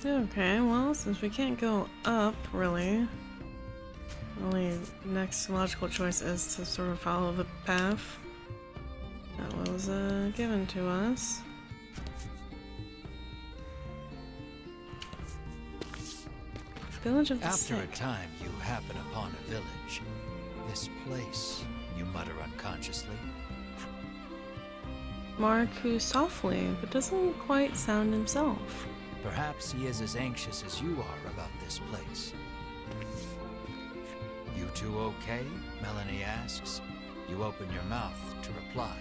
Okay, well, since we can't go up, really, the only next logical choice is to sort of follow the path that was given to us. Village of the After a Sick. time, you happen upon a village. This place, you mutter unconsciously. Mark, who softly, but doesn't quite sound himself. Perhaps he is as anxious as you are about this place. You two okay? Melanie asks. You open your mouth to reply.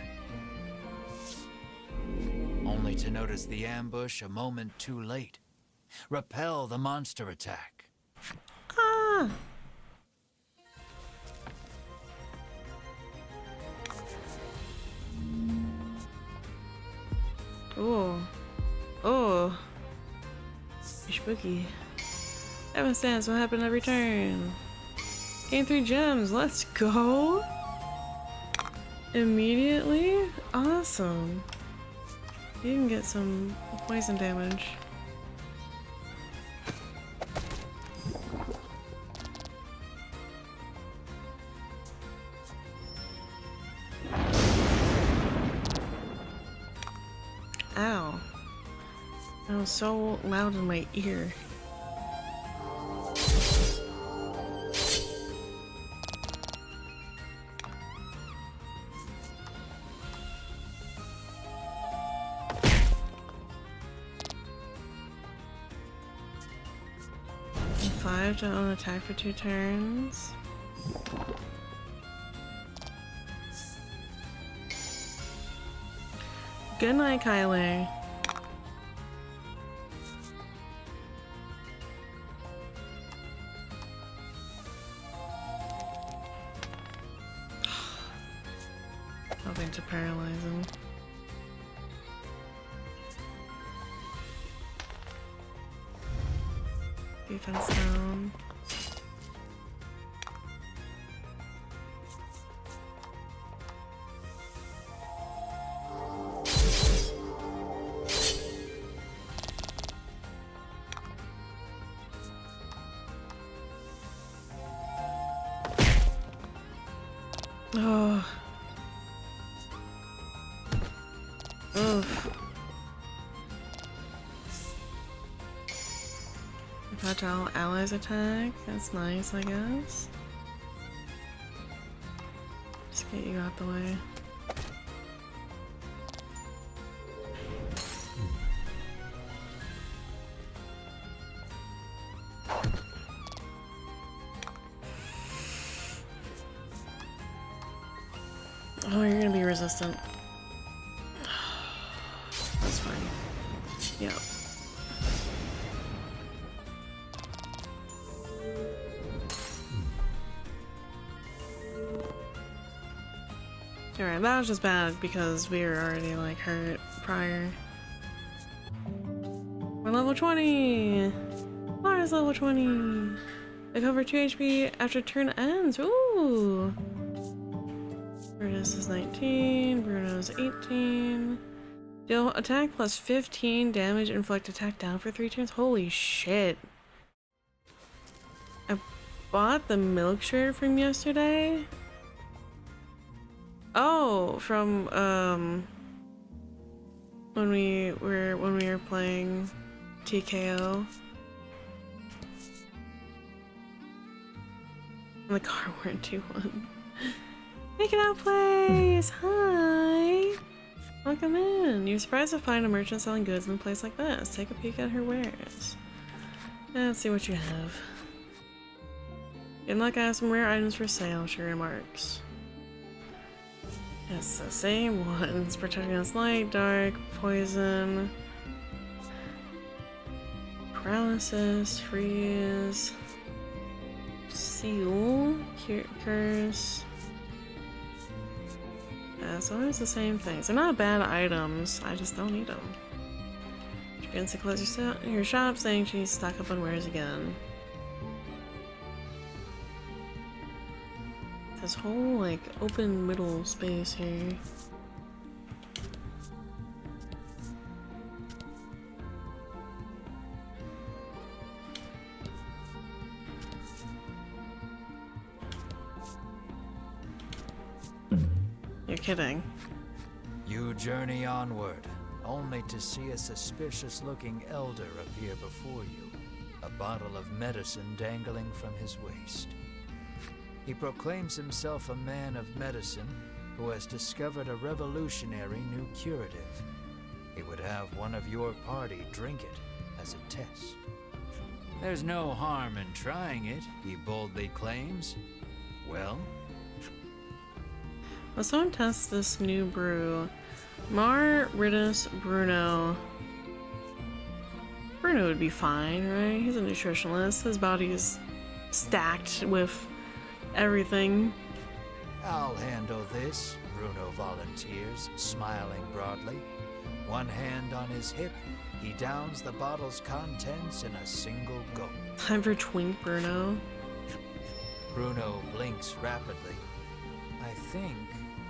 Only to notice the ambush a moment too late. Repel the monster attack. Ah! Oh. Oh. Spooky. Evan stands what happened every turn. Gain 3 gems. Let's go. Immediately? Awesome. You can get some poison damage. Ow. That was so loud in my ear. Five to own attack for 2 turns. Good night, Kyler. Hoping to paralyze him. Defense down. Oh. Oof. Watch all allies attack. That's nice, I guess. Just get you out the way. Oh, you're gonna be resistant. That's fine. Yeah. Alright, that was just bad because we were already like hurt prior. We're level 20! Lara's level 20! Recover 2 HP after turn ends. Ooh! Brutus is 19, Bruno's 18. Deal attack plus 15 damage, inflict attack down for 3 turns. Holy shit. I bought the milk shirt from yesterday. Oh, from when we were playing TKO. And the car weren't 2-1. Make it out, place! Hi! Welcome in. You're surprised to find a merchant selling goods in a place like this. Take a peek at her wares. Let's see what you have. Good luck, I have some rare items for sale, she remarks. It's the same ones. Protect against light, dark, poison, paralysis, freeze, seal, curse. Yeah, it's always the same things. They're not bad items, I just don't need them. She begins to close your shop, saying she's stock up on wares again. This whole, like, open middle space here. You're kidding. You journey onward, only to see a suspicious-looking elder appear before you, a bottle of medicine dangling from his waist. He proclaims himself a man of medicine who has discovered a revolutionary new curative. He would have one of your party drink it as a test. There's no harm in trying it, he boldly claims. Well? Well, someone test this new brew. Mar, Ridus, Bruno. Bruno would be fine, right? He's a nutritionalist. His body's stacked with everything. I'll handle this, Bruno volunteers, smiling broadly. One hand on his hip, he downs the bottle's contents in a single gulp. Time for Twink Bruno. Bruno blinks rapidly. I think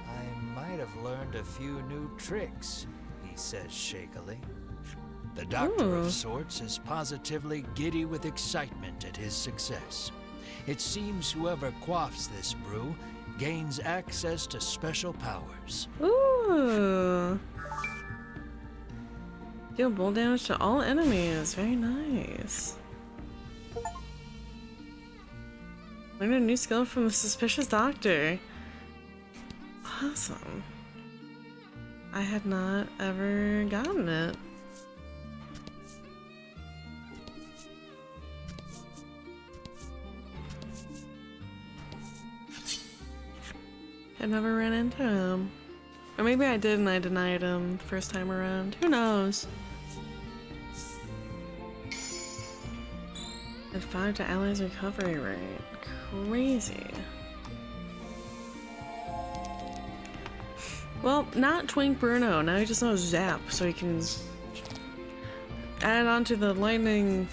I might have learned a few new tricks, he says shakily. The doctor Ooh. of sorts is positively giddy with excitement at his success. It seems whoever quaffs this brew gains access to special powers. Ooh. Deal bull damage to all enemies. Very nice. Learn a new skill from the suspicious doctor. Awesome. I had not ever gotten it. I never ran into him. Or maybe I did and I denied him the first time around. Who knows? And 5 to allies recovery rate. Crazy. Well, not Twink Bruno. Now he just knows Zap, so he can add on to the lightning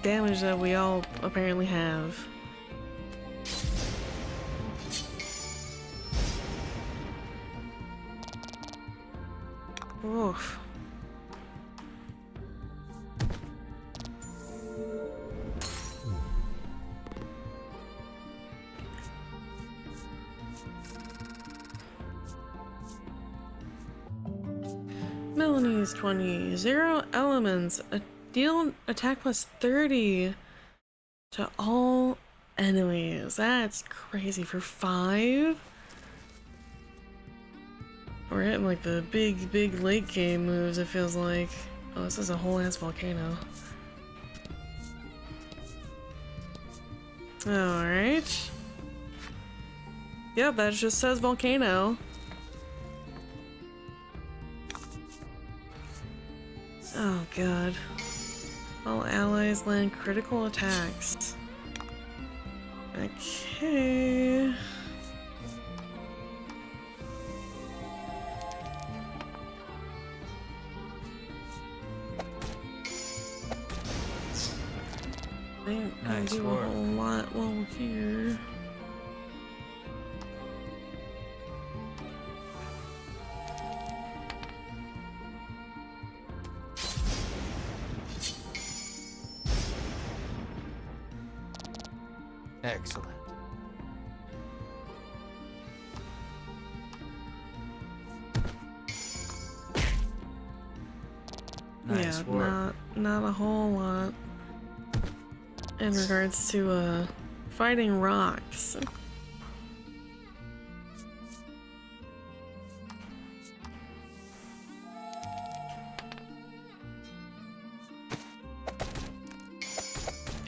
damage that we all apparently have. Oof. Melanie's 20. 0 elements. Deal attack plus 30 to all enemies. That's crazy for 5. We're hitting like the big late game moves, it feels like. Oh, this is a whole ass volcano. Alright. Yep, that just says volcano. Oh god. All allies land critical attacks. Okay. ain't gonna Nice do work. a whole lot while we're here. Excellent. Nice Yeah, work. not a whole lot in regards to fighting rocks.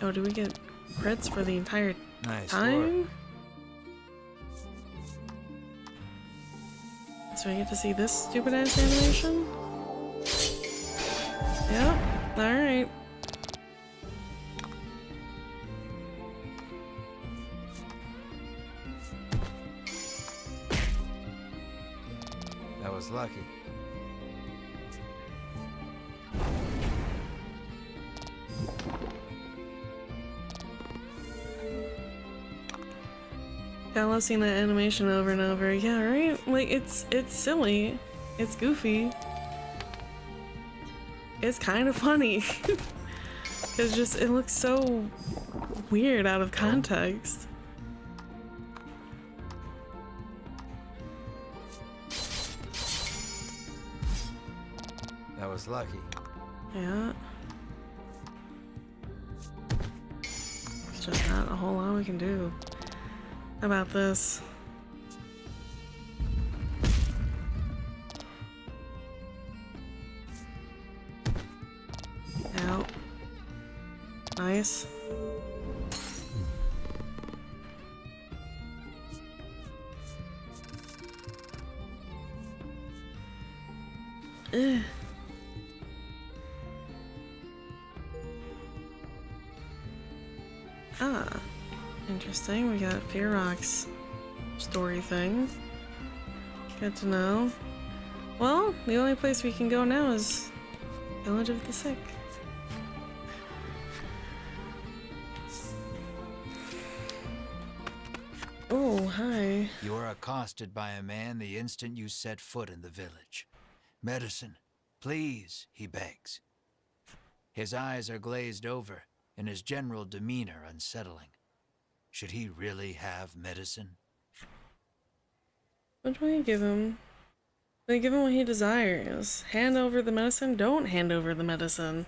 Oh, do we get crits for the entire Nice time? work. So I get to see this stupid ass animation? Yep, alright. That was lucky. I love seeing that animation over and over. Yeah, right? Like, it's silly. It's goofy. It's kind of funny. Because just, it looks so weird out of context. That was lucky. Yeah. There's just not a whole lot we can do about this. Out. Nice. Ugh. Ah, interesting. We got Fear Rock's story thing. Good to know. Well, the only place we can go now is Village of the Sick. Oh, hi. You are accosted by a man the instant you set foot in the village. Medicine, please, he begs. His eyes are glazed over, and his general demeanor unsettling. Should he really have medicine? What do I give him? They give him what he desires. Hand over the medicine? Don't hand over the medicine.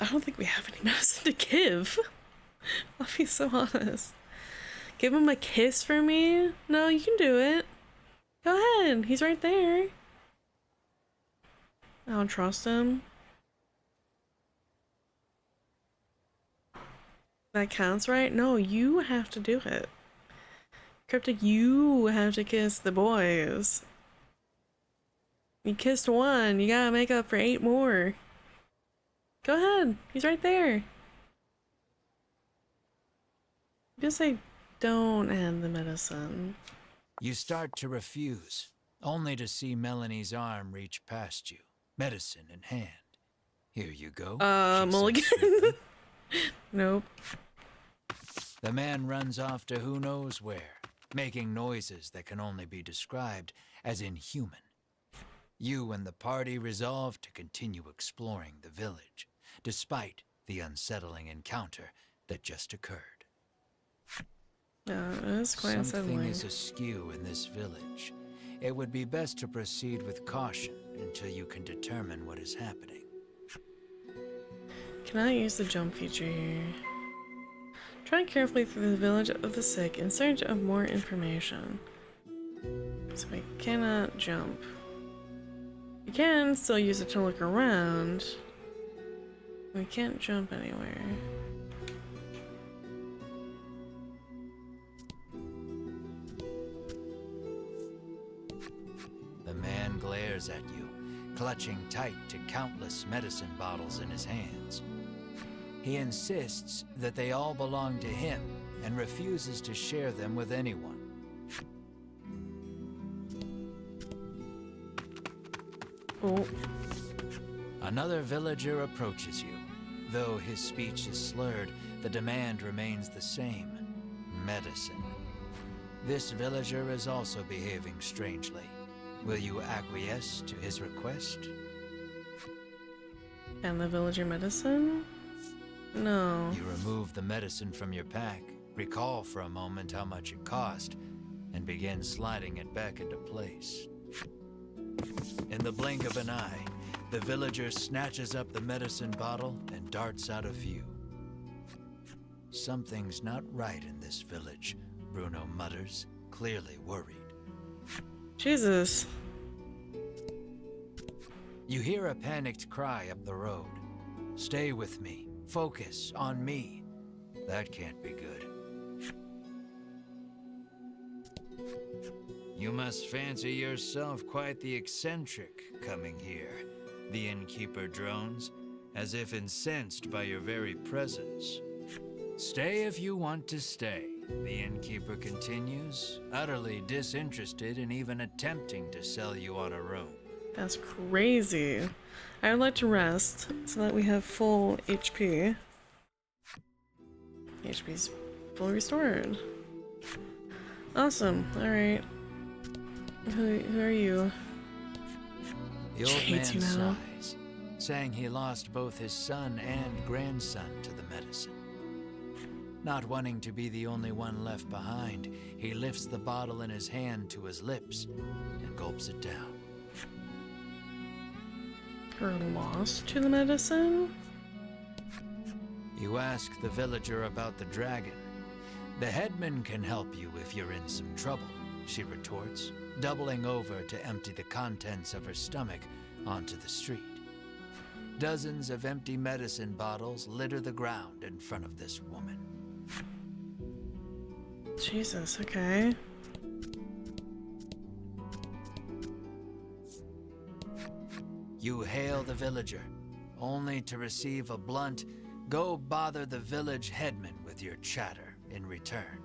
I don't think we have any medicine to give. I'll be so honest. Give him a kiss for me? No, you can do it. Go ahead. He's right there. I don't trust him. That counts, right? No, you have to do it. Cryptic, you have to kiss the boys. You kissed one, you gotta make up for 8 more. Go ahead, he's right there. Just say, don't hand the medicine. You start to refuse, only to see Melanie's arm reach past you, medicine in hand. Here you go. she says Mulligan. sweetly. Nope. The man runs off to who knows where, making noises that can only be described as inhuman. You and the party resolve to continue exploring the village, despite the unsettling encounter that just occurred. It's quite Something unsettling. is askew in this village. It would be best to proceed with caution until you can determine what is happening. Can I use the jump feature here? Try carefully through the village of the sick in search of more information. So we cannot jump. We can still use it to look around. We can't jump anywhere. The man glares at you, clutching tight to countless medicine bottles in his hands. He insists that they all belong to him and refuses to share them with anyone. Oh. Another villager approaches you. Though his speech is slurred, the demand remains the same. Medicine. This villager is also behaving strangely. Will you acquiesce to his request? And the villager medicine? No. You remove the medicine from your pack, recall for a moment how much it cost, and begin sliding it back into place. In the blink of an eye, the villager snatches up the medicine bottle and darts out of view. Something's not right in this village, Bruno mutters, clearly worried. Jesus. You hear a panicked cry up the road. Stay with me. Focus on me. That can't be good. You must fancy yourself quite the eccentric coming here. The innkeeper drones, as if incensed by your very presence. Stay if you want to stay, the innkeeper continues, utterly disinterested in even attempting to sell you on a room. That's crazy. I would like to rest so that we have full HP. HP's fully restored. Awesome. Alright. Who are you? The old man You know. sighs, saying he lost both his son and grandson to the medicine. Not wanting to be the only one left behind, he lifts the bottle in his hand to his lips and gulps it down. Her loss to the medicine? You ask the villager about the dragon. The headman can help you if you're in some trouble, she retorts, doubling over to empty the contents of her stomach onto the street. Dozens of empty medicine bottles litter the ground in front of this woman. Jesus, okay. You hail the villager, only to receive a blunt, "Go bother the village headman with your chatter," in return.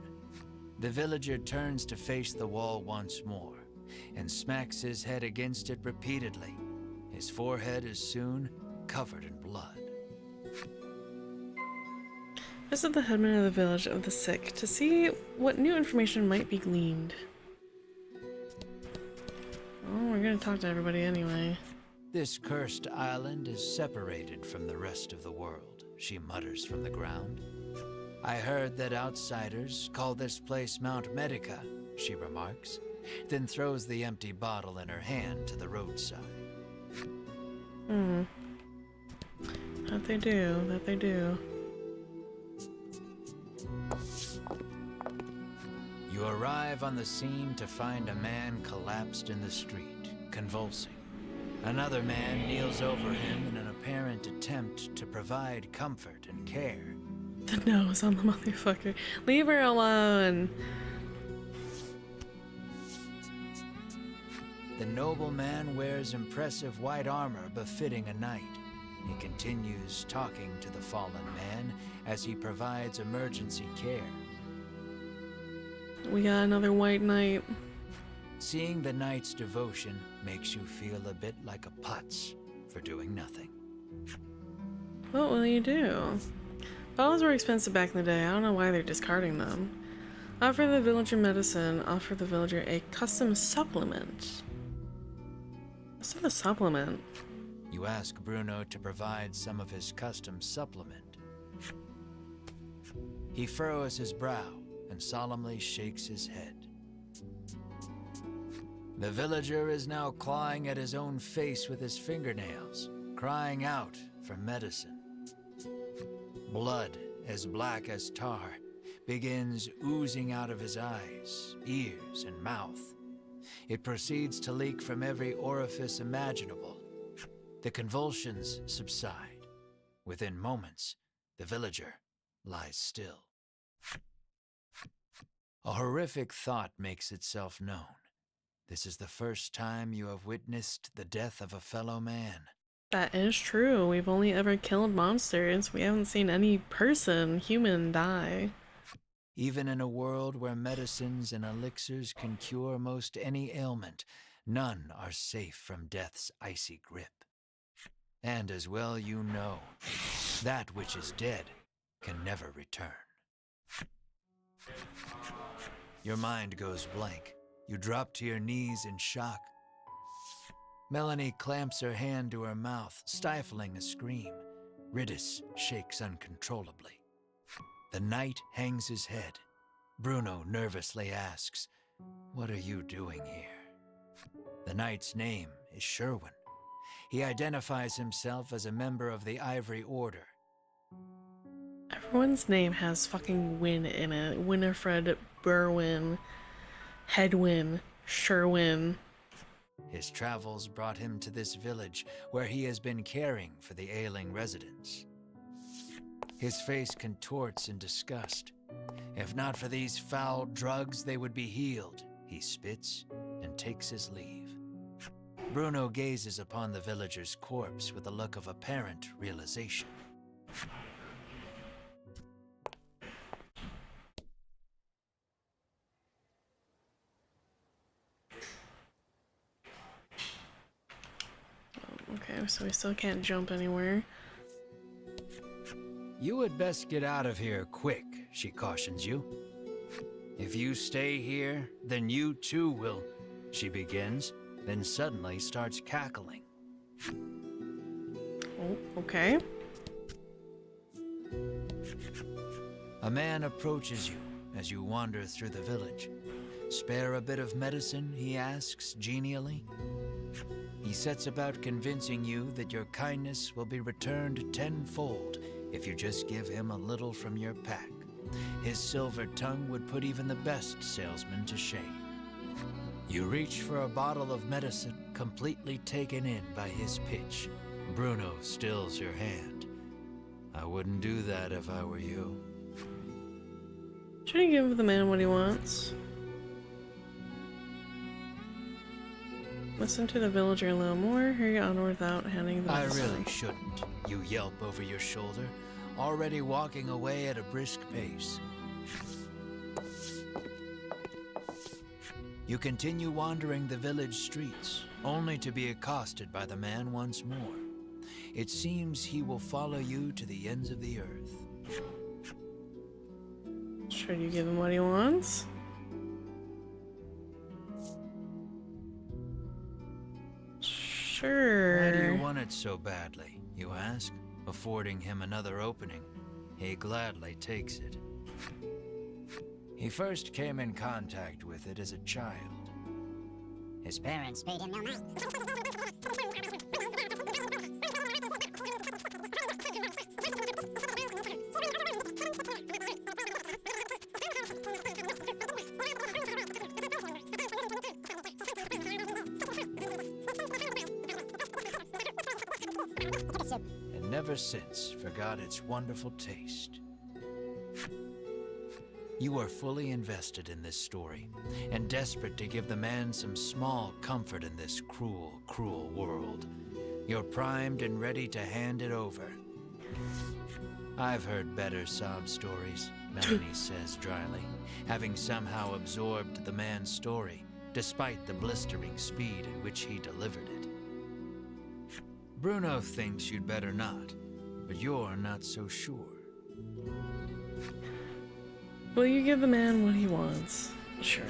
The villager turns to face the wall once more, and smacks his head against it repeatedly. His forehead is soon covered in blood. Visit the headman of the village of the sick to see what new information might be gleaned. Oh, we're gonna talk to everybody anyway. This cursed island is separated from the rest of the world, she mutters from the ground. I heard that outsiders call this place Mt Medica, she remarks, then throws the empty bottle in her hand to the roadside. That they do. You arrive on the scene to find a man collapsed in the street, convulsing. Another man kneels over him in an apparent attempt to provide comfort and care. The nose on the motherfucker. Leave her alone. The nobleman wears impressive white armor befitting a knight. He continues talking to the fallen man as he provides emergency care. We got another white knight. Seeing the knight's devotion makes you feel a bit like a putz for doing nothing. What will you do? Bottles were expensive back in the day. I don't know why they're discarding them. Offer the villager medicine. Offer the villager a custom supplement. What's that a supplement? You ask Bruno to provide some of his custom supplement. He furrows his brow and solemnly shakes his head. The villager is now clawing at his own face with his fingernails, crying out for medicine. Blood, as black as tar, begins oozing out of his eyes, ears, and mouth. It proceeds to leak from every orifice imaginable. The convulsions subside. Within moments, the villager lies still. A horrific thought makes itself known. This is the first time you have witnessed the death of a fellow man. That is true. We've only ever killed monsters. We haven't seen any human die. Even in a world where medicines and elixirs can cure most any ailment, none are safe from death's icy grip. And as well you know, that which is dead can never return. Your mind goes blank. You drop to your knees in shock. Melanie clamps her hand to her mouth, stifling a scream. Ridis shakes uncontrollably. The knight hangs his head. Bruno nervously asks, "What are you doing here?" The knight's name is Sherwin. He identifies himself as a member of the Ivory Order. Everyone's name has fucking Win in it. Winifred, Berwin, Hedwin, Sherwin. His travels brought him to this village where he has been caring for the ailing residents. His face contorts in disgust. If not for these foul drugs, they would be healed. He spits and takes his leave. Bruno gazes upon the villager's corpse with a look of apparent realization. Okay, so we still can't jump anywhere. You had best get out of here quick, she cautions you. If you stay here, then you too will, she begins, then suddenly starts cackling. Oh, okay. A man approaches you as you wander through the village. Spare a bit of medicine, he asks genially. He sets about convincing you that your kindness will be returned tenfold if you just give him a little from your pack. His silver tongue would put even the best salesman to shame. You reach for a bottle of medicine, completely taken in by his pitch. Bruno stills your hand. I wouldn't do that if I were you. Should he give the man what he wants? Listen to the villager a little more. Hurry on without handing the I medicine. really shouldn't, you yelp over your shoulder, already walking away at a brisk pace. You continue wandering the village streets, only to be accosted by the man once more. It seems he will follow you to the ends of the earth. Should you give him what he wants? Sure. Why do you want it so badly, you ask, affording him another opening. He gladly takes it. He first came in contact with it as a child. His parents paid him no mind. And never since forgot its wonderful taste. You are fully invested in this story, and desperate to give the man some small comfort in this cruel, cruel world. You're primed and ready to hand it over. I've heard better sob stories, Melanie says dryly, having somehow absorbed the man's story, despite the blistering speed at which he delivered it. Bruno thinks you'd better not, but you're not so sure. Will you give the man what he wants? Sure.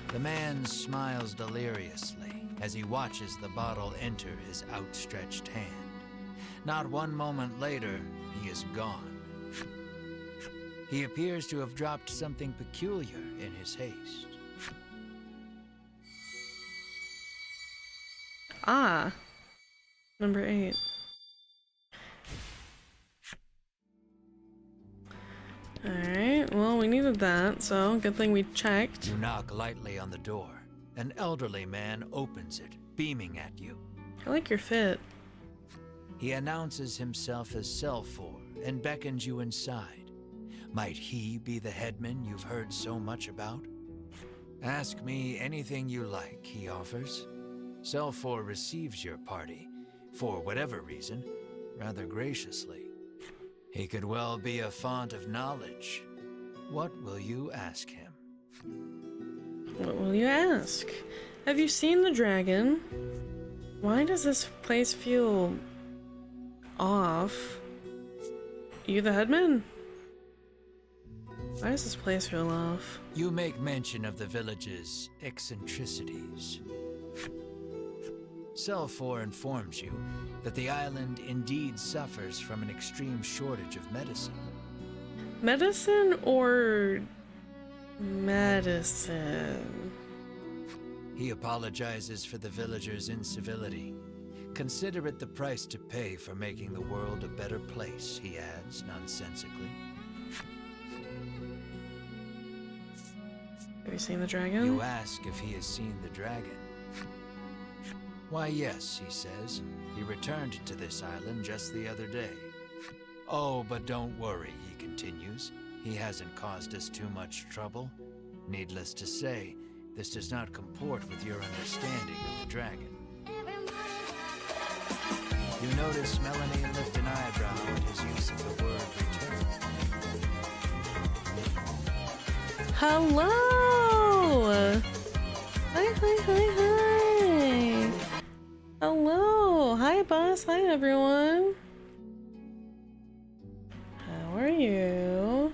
The man smiles deliriously as he watches the bottle enter his outstretched hand. Not one moment later, he is gone. He appears to have dropped something peculiar in his haste. Ah. Number 8. Alright, well, we needed that, so good thing we checked. You knock lightly on the door. An elderly man opens it, beaming at you. I like your fit. He announces himself as Selfor and beckons you inside. Might he be the headman you've heard so much about? Ask me anything you like, he offers. Selfor receives your party, for whatever reason, rather graciously. He could well be a font of knowledge. What will you ask him? What will you ask? Have you seen the dragon? Why does this place feel off. You the headman? Why does this place feel off? You make mention of the village's eccentricities. Selfor informs you that the island indeed suffers from an extreme shortage of medicine. Medicine or medicine? He apologizes for the villagers' incivility. Consider it the price to pay for making the world a better place, he adds nonsensically. Have you seen the dragon? You ask if he has seen the dragon. Why, yes, he says. He returned to this island just the other day. Oh, but don't worry, he continues. He hasn't caused us too much trouble. Needless to say, this does not comport with your understanding of the dragon. You notice Melanie lift an eyebrow at his use of the word return. Hello! Hi, hi, hi, hi! Hello! Hi, boss! Hi, everyone! How are you?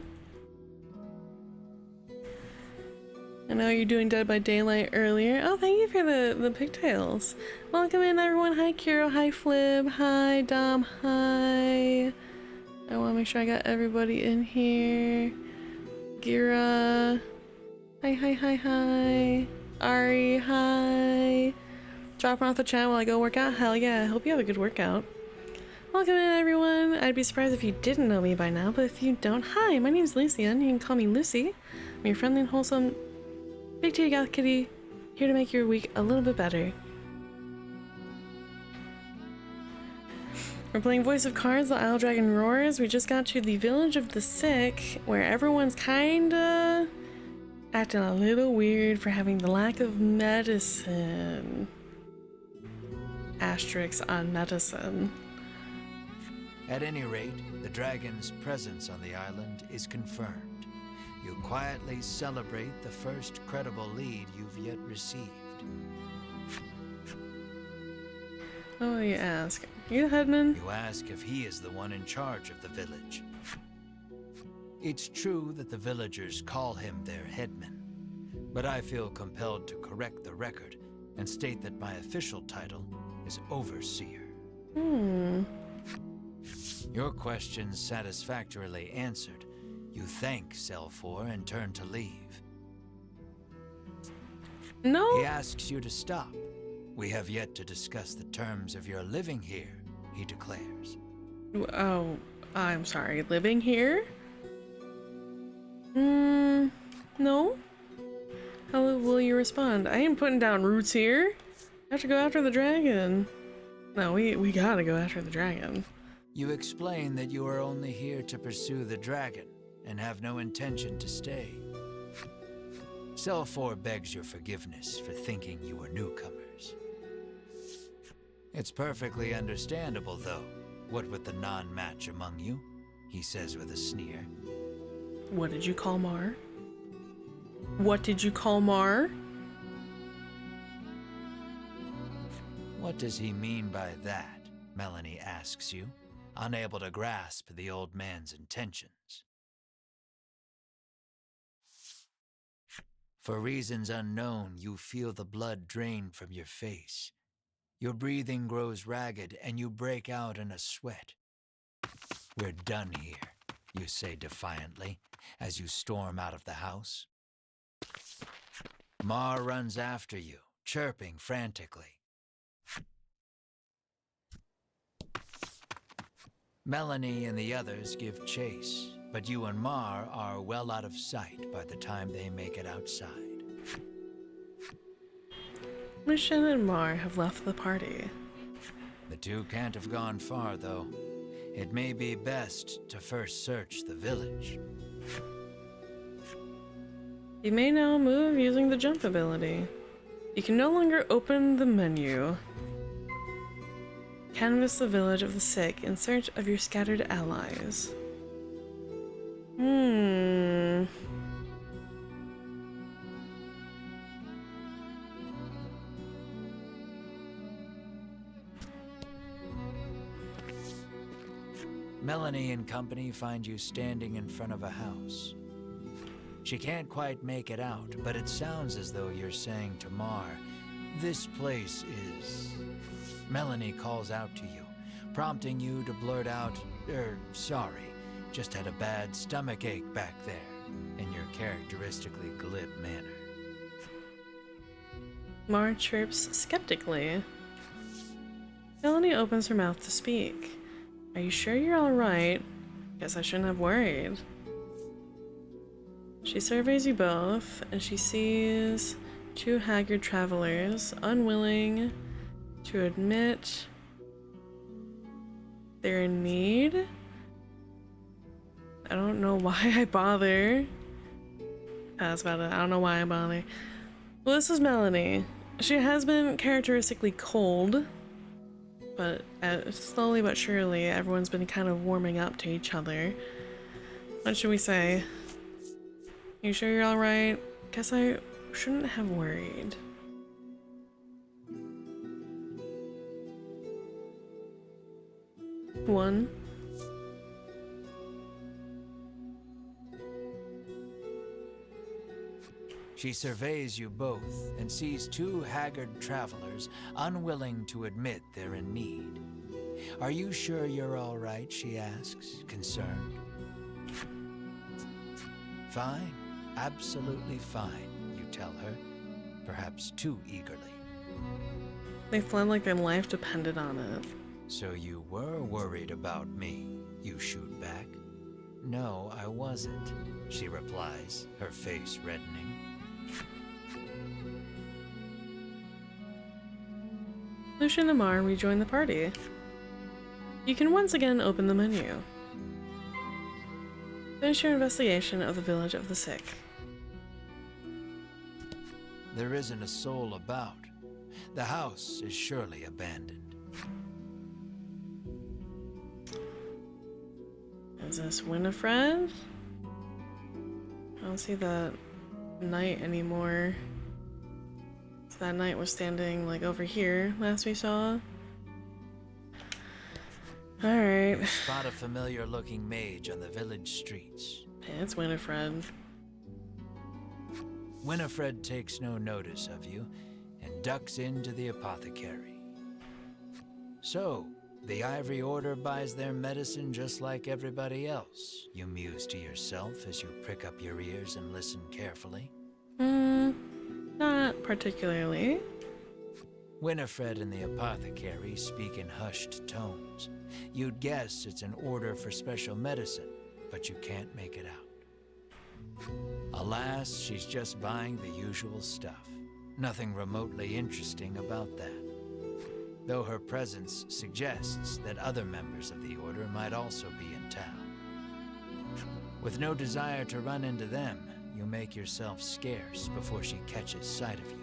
I know you're doing Dead by Daylight earlier. Oh, thank you for the pigtails. Welcome in, everyone. Hi, Kiro. Hi, Flib. Hi, Dom. Hi. I want to make sure I got everybody in here. Gira. Hi, hi, hi, hi. Ari, hi. Dropping off the chat while I go work out? Hell yeah, I hope you have a good workout. Welcome in, everyone. I'd be surprised if you didn't know me by now, but if you don't, hi, my name's Lucia, and you can call me Lucy. I'm your friendly and wholesome big titty gal kitty, here to make your week a little bit better. We're playing Voice of Cards, the Isle Dragon Roars. We just got to the Village of the Sick, where everyone's kinda acting a little weird for having the lack of medicine. Asterisks on medicine. At any rate, the dragon's presence on the island is confirmed. You quietly celebrate the first credible lead you've yet received. Oh, you ask. You the headman? You ask if he is the one in charge of the village. It's true that the villagers call him their headman, but I feel compelled to correct the record and state that my official title is overseer. Your questions satisfactorily answered. You thank Selfor and turn to leave. No. He asks you to stop. We have yet to discuss the terms of your living here, he declares. Oh, I'm sorry. Living here? No? How will you respond? I ain't putting down roots here. I have to go after the dragon. No, we gotta go after the dragon. You explain that you are only here to pursue the dragon and have no intention to stay. Selfor begs your forgiveness for thinking you were newcomers. It's perfectly understandable, though, what with the non-match among you, he says with a sneer. What did you call Mar? What did you call Mar? What does he mean by that? Melanie asks you, unable to grasp the old man's intentions. For reasons unknown, you feel the blood drain from your face. Your breathing grows ragged and you break out in a sweat. We're done here, you say defiantly, as you storm out of the house. Mar runs after you, chirping frantically. Melanie and the others give chase, but you and Mar are well out of sight by the time they make it outside. Mission and Mar have left the party. The two can't have gone far, though. It may be best to first search the village. You may now move using the jump ability. You can no longer open the menu. Canvass the village of the sick in search of your scattered allies. Melanie and company find you standing in front of a house. She can't quite make it out, but it sounds as though you're saying to Mar, "This place is..." Melanie calls out to you, prompting you to blurt out, "Sorry, just had a bad stomach ache back there," in your characteristically glib manner. Mar chirps skeptically. Melanie opens her mouth to speak. Are you sure you're alright? Guess I shouldn't have worried. She surveys you both, and she sees two haggard travelers, unwilling to admit they're in need. I don't know why I bother. That's about it. I don't know why I bother. Well, this is Melanie. She has been characteristically cold, but slowly but surely, everyone's been kind of warming up to each other. What should we say? You sure you're alright? Guess I shouldn't have worried. One. She surveys you both and sees two haggard travelers unwilling to admit they're in need. Are you sure you're all right, she asks, concerned. Fine, absolutely fine, you tell her, perhaps too eagerly. They fled like their life depended on it. So you were worried about me, you shoot back. No, I wasn't, she replies, her face reddening. Lucian and Mar rejoin the party. You can once again open the menu. Finish your investigation of the village of the sick. There isn't a soul about. The house is surely abandoned. Is this Winifred? I don't see that knight anymore. So that knight was standing like over here last we saw. Alright. You spot a familiar looking mage on the village streets. It's Winifred. Winifred takes no notice of you and ducks into the apothecary. So, the Ivory Order buys their medicine just like everybody else, you muse to yourself as you prick up your ears and listen carefully. Not particularly. Winifred and the apothecary speak in hushed tones. You'd guess it's an order for special medicine, but you can't make it out. Alas, she's just buying the usual stuff. Nothing remotely interesting about that. Though her presence suggests that other members of the order might also be in town. With no desire to run into them, you make yourself scarce before she catches sight of you.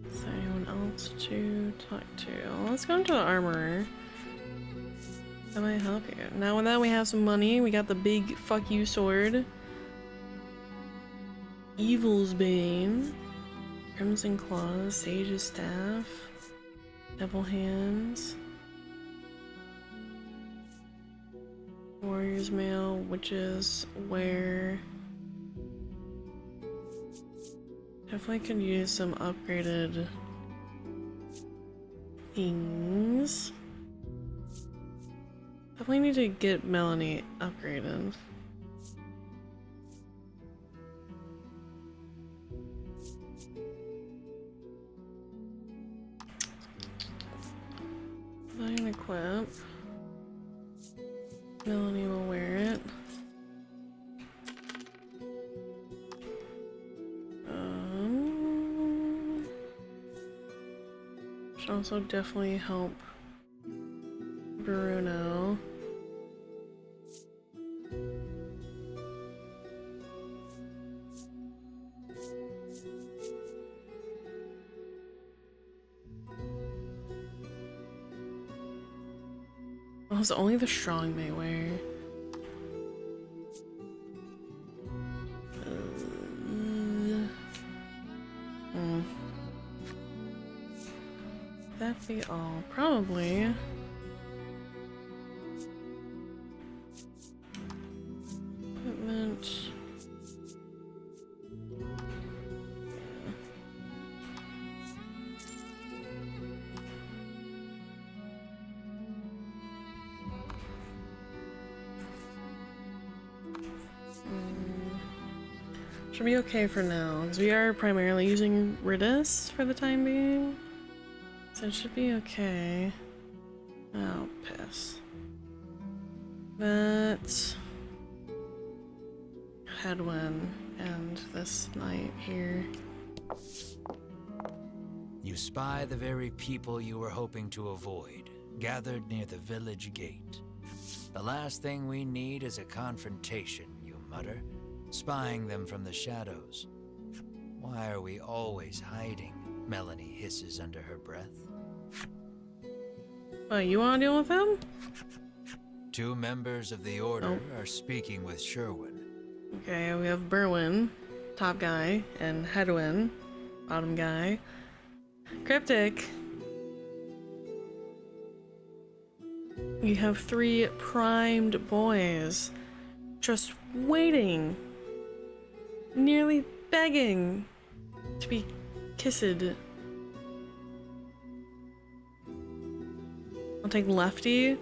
Is there anyone else to talk to? Let's go into the armorer. That might help you. Now with that we have some money. We got the big fuck you sword. Evil's Bane. Crimson Claws. Sage's Staff. Devil Hands. Warrior's Mail. Witch's Wear. Definitely could use some upgraded things. Definitely need to get Melanie upgraded. I can equip. Melanie will wear it. Should also definitely help Bruno. Oh, it's only the strong may wear. that be all? Probably. Equipment. Should be okay for now, because we are primarily using Ridis for the time being. So it should be okay. Oh, piss. But headwind and this night here. You spy the very people you were hoping to avoid, gathered near the village gate. The last thing we need is a confrontation, you mutter, spying them from the shadows. Why are we always hiding? Melanie hisses under her breath. What, you wanna deal with them? 2 members of the Order are speaking with Sherwin. Okay, we have Berwin, top guy, and Headwin, bottom guy. Cryptic. You have 3 primed boys just waiting, nearly begging to be kissed. I'll take Lefty.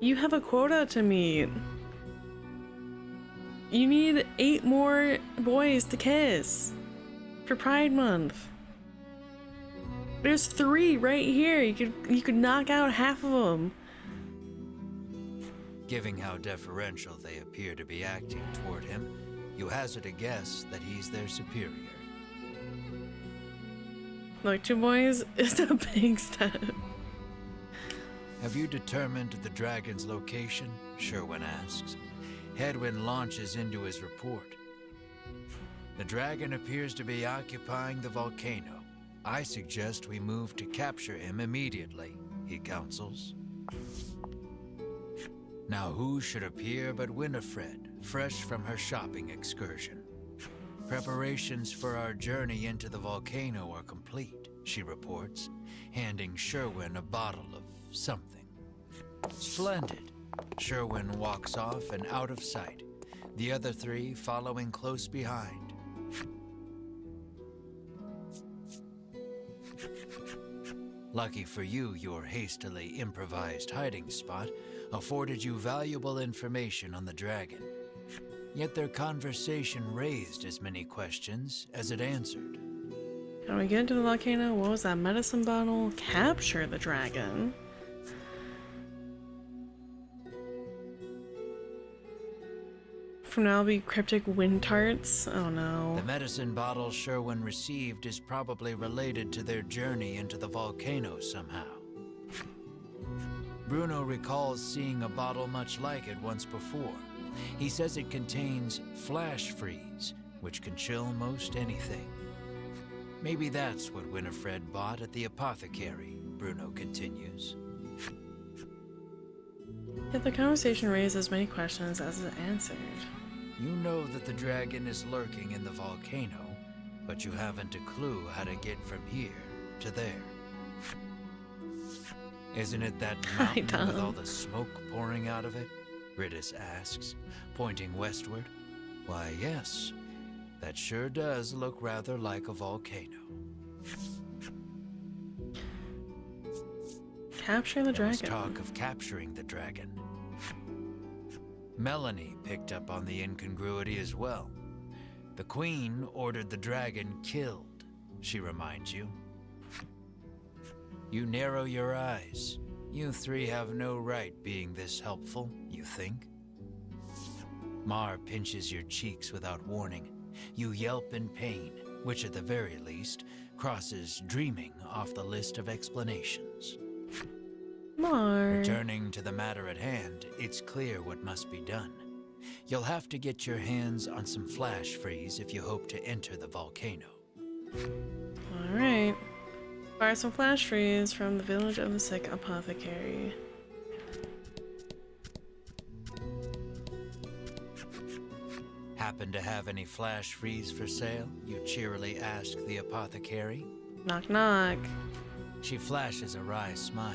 You have a quota to meet. You need 8 more boys to kiss for Pride Month. There's 3 right here. You could knock out half of them. Given how deferential they appear to be acting toward him, you hazard a guess that he's their superior. Like 2 boys is a big step. Have you determined the dragon's location? Sherwin asks. Hedwin launches into his report. The dragon appears to be occupying the volcano. I suggest we move to capture him immediately, he counsels. Now who should appear but Winifred, fresh from her shopping excursion. Preparations for our journey into the volcano are complete, she reports, handing Sherwin a bottle of something. Splendid. Sherwin walks off and out of sight, the other 3 following close behind. Lucky for you, your hastily improvised hiding spot afforded you valuable information on the dragon. Yet their conversation raised as many questions as it answered. Can we get into the volcano? What was that medicine bottle? Capture the dragon. From now, it'll be cryptic wind tarts. Oh no. The medicine bottle Sherwin received is probably related to their journey into the volcano somehow. Bruno recalls seeing a bottle much like it once before. He says it contains flash freeze, which can chill most anything. Maybe that's what Winifred bought at the apothecary, Bruno continues. Yet the conversation raised as many questions as it answered. You know that the dragon is lurking in the volcano, but you haven't a clue how to get from here to there. Isn't it that mountain with all the smoke pouring out of it? Ridis asks, pointing westward. Why, yes. That sure does look rather like a volcano. Capture the dragon. There was talk of capturing the dragon. Melanie picked up on the incongruity as well. The Queen ordered the dragon killed, she reminds you. You narrow your eyes. You 3 have no right being this helpful, you think? Mar pinches your cheeks without warning. You yelp in pain, which at the very least crosses dreaming off the list of explanations. Mar. Returning to the matter at hand, it's clear what must be done. You'll have to get your hands on some flash freeze if you hope to enter the volcano. Alright. Buy some flash freeze from the village of the sick apothecary. Happen to have any flash freeze for sale? You cheerily ask the apothecary. Knock knock. She flashes a wry smile.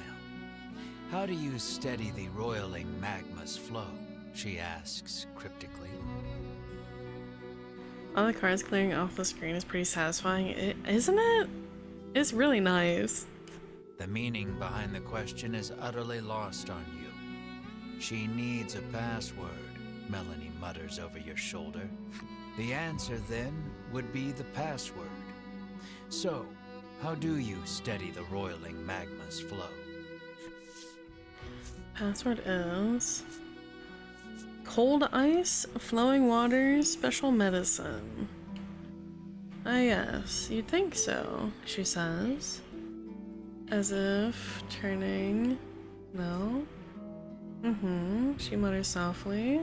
How do you steady the roiling magma's flow? She asks cryptically. All the cards clearing off the screen is pretty satisfying, isn't it? It's really nice. The meaning behind the question is utterly lost on you. She needs a password, Melanie mutters over your shoulder. The answer, then, would be the password. So, how do you steady the roiling magma's flow? Password is cold ice, flowing water, special medicine. Ah yes, you'd think so, she says. As if turning... No? She mutters softly.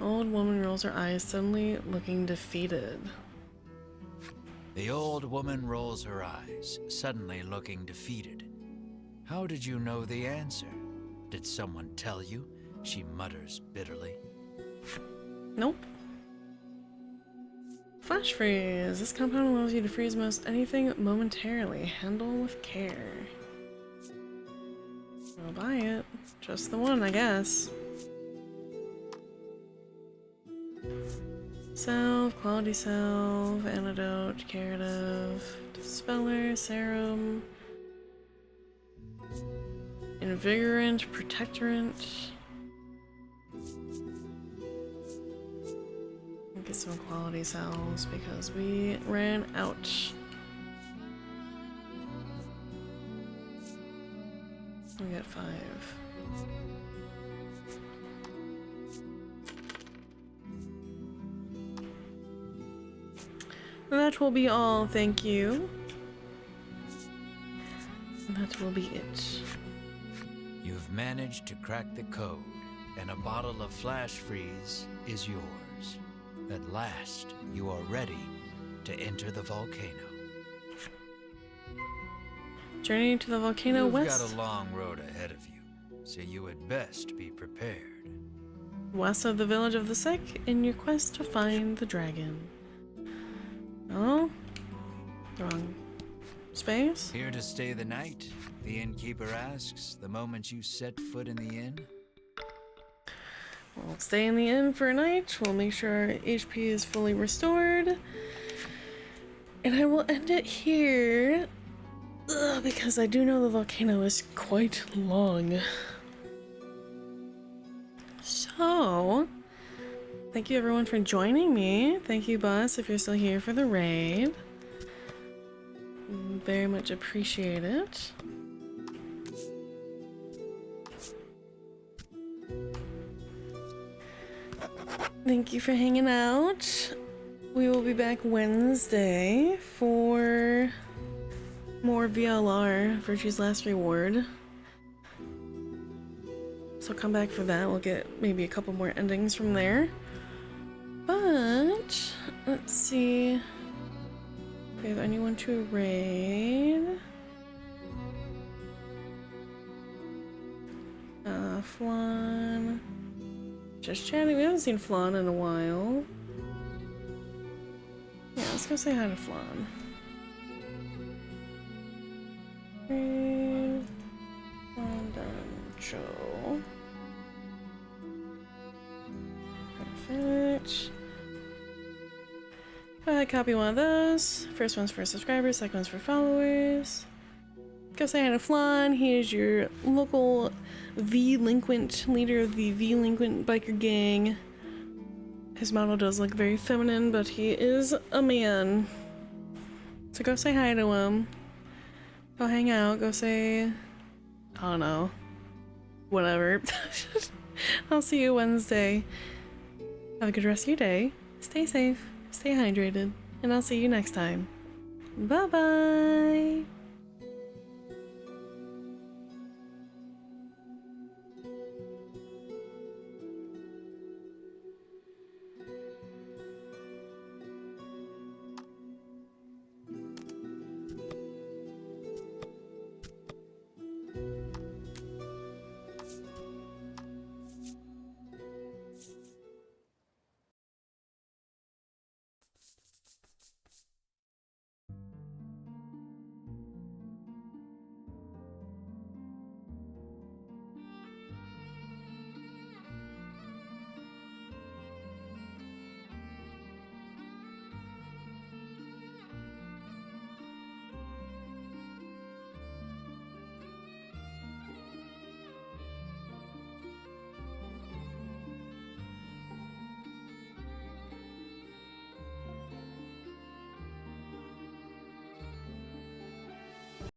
Old woman rolls her eyes, suddenly looking defeated. The old woman rolls her eyes, suddenly looking defeated. How did you know the answer? Did someone tell you? She mutters bitterly. Nope. Flash freeze. This compound allows you to freeze most anything momentarily. Handle with care. I'll buy it. Just the one, I guess. Salve, quality salve, antidote, curative, dispeller, serum, invigorant, protectorant. I'll get some quality salves because we ran out. We got 5. That will be all, thank you. That will be it. You've managed to crack the code, and a bottle of flash freeze is yours. At last, you are ready to enter the volcano. Journey to the volcano You've west. got a long road ahead of you, so you had best be prepared. West of the village of the sick in your quest to find the dragon. Oh? Wrong space? Here to stay the night? The innkeeper asks the moment you set foot in the inn. We'll stay in the inn for a night. We'll make sure our HP is fully restored. And I will end it here. Because I do know the volcano is quite long. So, thank you everyone for joining me. Thank you, boss, if you're still here for the raid. Very much appreciate it. Thank you for hanging out. We will be back Wednesday for more VLR, Virtue's Last Reward. So come back for that. We'll get maybe a couple more endings from there. But let's see if we have anyone to raid. Flan. Just chatting. We haven't seen Flan in a while. Yeah, let's go say hi to Flan. And then Joe. Perfect. Go ahead, copy one of those. First one's for subscribers, second one's for followers. Go say hi to Flan. He is your local V-Linquent, leader of the V-Linquent biker gang. His model does look very feminine, but he is a man. So go say hi to him. Go hang out. Go say... I don't know. Whatever. I'll see you Wednesday. Have a good rest of your day. Stay safe. Stay hydrated. And I'll see you next time. Bye-bye!